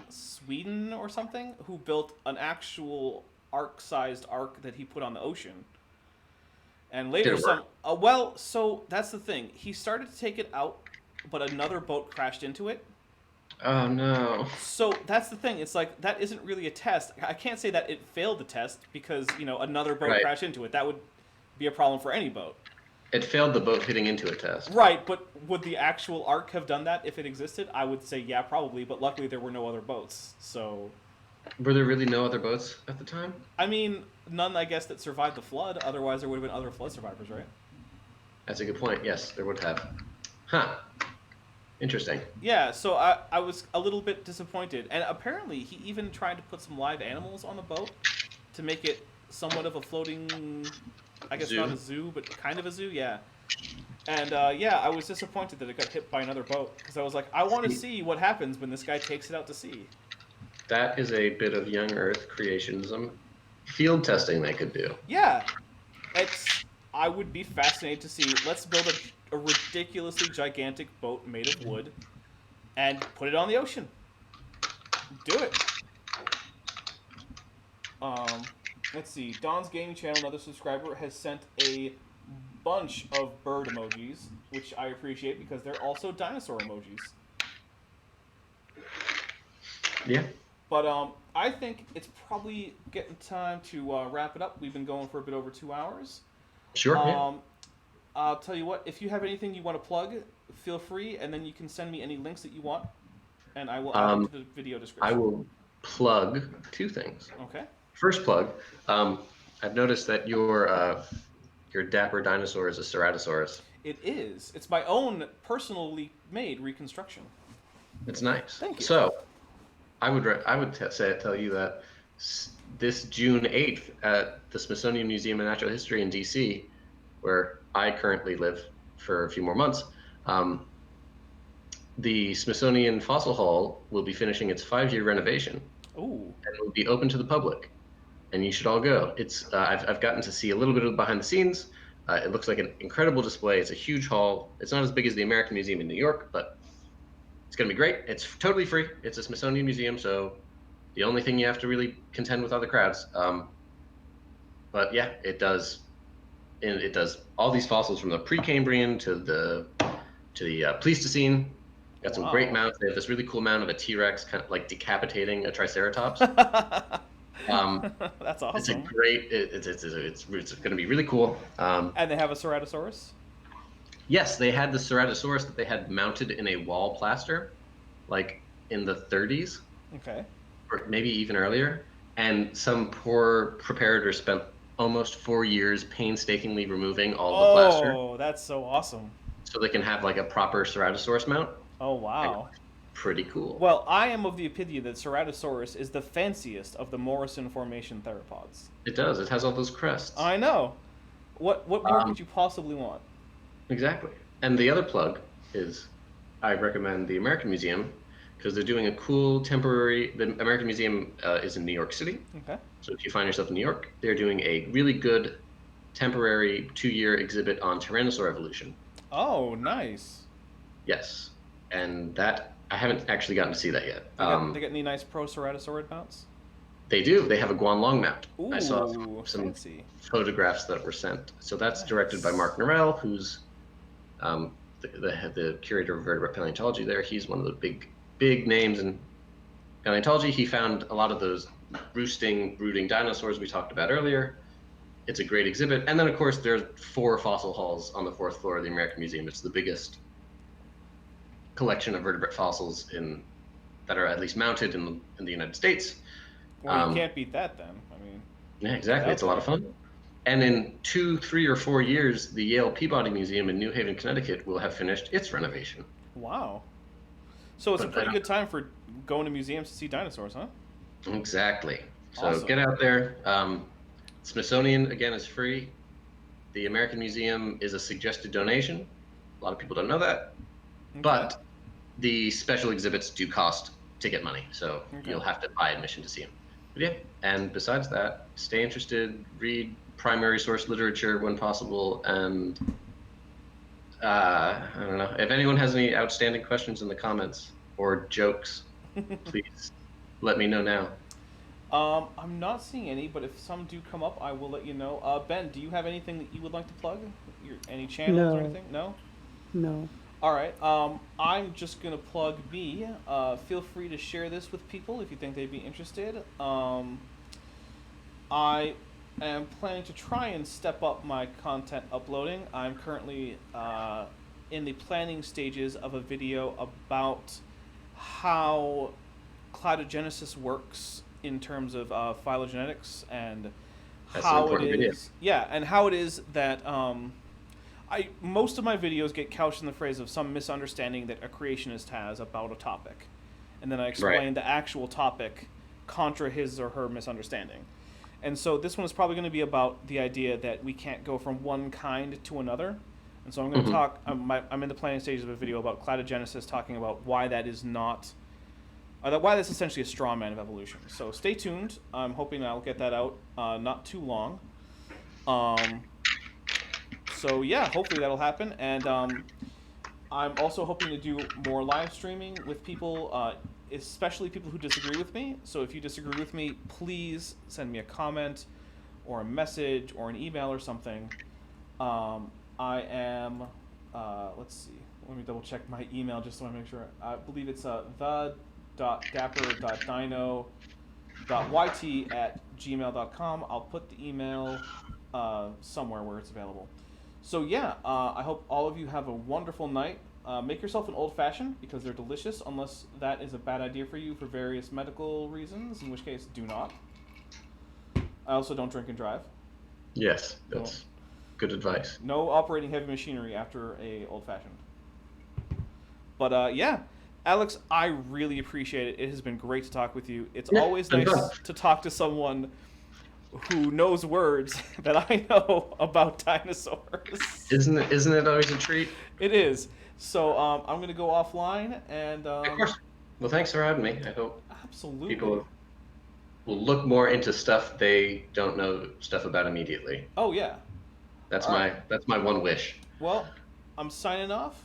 Sweden or something, who built an actual ark-sized ark that he put on the ocean. And later Did it work? so that's the thing. He started to take it out, but another boat crashed into it. Oh no. So that's the thing. It's like, that isn't really a test. I can't say that it failed the test because, another boat Right. crashed into it. That would be a problem for any boat. It failed the boat hitting into a test. Right, but would the actual Ark have done that if it existed? I would say yeah, probably, but luckily there were no other boats. So, Were there really no other boats at the time? I mean, none, I guess, that survived the flood. Otherwise, there would have been other flood survivors, right? That's a good point. Yes, there would have. Huh. Interesting. Yeah, so I was a little bit disappointed. And apparently he even tried to put some live animals on the boat to make it somewhat of a floating, I guess Zoo? not a zoo, but kind of a zoo, yeah. And I was disappointed that it got hit by another boat because I was like, I want to see what happens when this guy takes it out to sea. That is a bit of young Earth creationism. Field testing they could do. Yeah, I would be fascinated to see. Let's build a ridiculously gigantic boat made of wood, and put it on the ocean. Do it. Um, let's see. Don's Gaming Channel, another subscriber, has sent a bunch of bird emojis, which I appreciate because they're also dinosaur emojis. Yeah. But I think it's probably getting time to wrap it up. We've been going for a bit over 2 hours. Sure. Yeah. I'll tell you what. If you have anything you want to plug, feel free, and then you can send me any links that you want, and I will add them to the video description. I will plug 2 things. Okay. First plug. I've noticed that your dapper dinosaur is a Ceratosaurus. It is. It's my own personally made reconstruction. It's nice. Thank you. So, I would tell you that this June 8th at the Smithsonian Museum of Natural History in D.C., where I currently live for a few more months, the Smithsonian Fossil Hall will be finishing its 5-year renovation. Ooh. And will be open to the public, and you should all go. It's I've gotten to see a little bit of behind the scenes. It looks like an incredible display. It's a huge hall. It's not as big as the American Museum in New York, but it's going to be great. It's totally free. It's a Smithsonian museum, so the only thing you have to really contend with other crowds. But yeah, it does all these fossils from the Precambrian to the Pleistocene. Got some great mounts. They have this really cool mount of a T-Rex, kind of like decapitating a Triceratops. That's awesome. It's a great. It's going to be really cool. And they have a Ceratosaurus. Yes, they had the Ceratosaurus that they had mounted in a wall plaster, like in the 30s. Okay. Or maybe even earlier. And some poor preparator spent almost 4 years painstakingly removing all the plaster. Oh, that's so awesome. So they can have like a proper Ceratosaurus mount. Oh, wow. Pretty cool. Well, I am of the opinion that Ceratosaurus is the fanciest of the Morrison Formation theropods. It does. It has all those crests. I know. What more could you possibly want? Exactly. And the other plug is I recommend the American Museum because they're doing a cool temporary. The American Museum is in New York City. Okay. So if you find yourself in New York, they're doing a really good temporary 2-year exhibit on Tyrannosaur evolution. Oh, nice. Yes. And that, I haven't actually gotten to see that yet. They got any nice pro Ceratosaurid mounts? They do. They have a Guanlong mount. Ooh, I saw some fancy photographs that were sent. So that's directed by Mark Norell, who's the curator of vertebrate paleontology there. He's one of the big names in paleontology. He found a lot of those brooding dinosaurs we talked about earlier. It's a great exhibit. And then, of course, there's 4 fossil halls on the 4th floor of the American Museum. It's the biggest collection of vertebrate fossils that are at least mounted in the United States. Well, you can't beat that then. I mean, yeah, exactly. It's a lot of fun. And in 2, 3, or 4 years, the Yale Peabody Museum in New Haven, Connecticut will have finished its renovation. Wow. So it's a pretty good time for going to museums to see dinosaurs, huh? Exactly. So Awesome. Get out there. Smithsonian, again, is free. The American Museum is a suggested donation. A lot of people don't know that. Okay. But the special exhibits do cost ticket money, so you'll have to buy admission to see them. But yeah, and besides that, stay interested, read primary source literature when possible, and I don't know. If anyone has any outstanding questions in the comments or jokes, please let me know now. I'm not seeing any, but if some do come up, I will let you know. Ben, do you have anything that you would like to plug? Any channels or anything? No? No. All right. I'm just going to plug me. Feel free to share this with people if you think they'd be interested. I am planning to try and step up my content uploading. I'm currently in the planning stages of a video about how cladogenesis works in terms of phylogenetics and how it is. Yeah, and how it is that most of my videos get couched in the phrase of some misunderstanding that a creationist has about a topic, and then I explain the actual topic contra his or her misunderstanding. And so this one is probably going to be about the idea that we can't go from one kind to another. And so I'm going to talk. I'm in the planning stages of a video about cladogenesis, talking about why that is not. Why that's essentially a straw man of evolution. So stay tuned. I'm hoping I'll get that out not too long. So yeah, hopefully that'll happen, and I'm also hoping to do more live streaming with people, especially people who disagree with me. So if you disagree with me, please send me a comment or a message or an email or something. I am, let's see, let me double check my email just so I make sure. I believe it's the.dapper.dino.yt@gmail.com. I'll put the email somewhere where it's available. So yeah, I hope all of you have a wonderful night. Make yourself an old-fashioned because they're delicious, unless that is a bad idea for you for various medical reasons, in which case, do not. I also don't drink and drive. Yes, that's good advice. No operating heavy machinery after a old-fashioned. But yeah, Alex, I really appreciate it. It has been great to talk with you. It's always nice to talk to someone who knows words that I know about dinosaurs. Isn't it always a treat? It is. So I'm gonna go offline and. Of course. Well, thanks for having me. I hope absolutely people will look more into stuff they don't know stuff about immediately. Oh yeah. That's my one wish. Well, I'm signing off.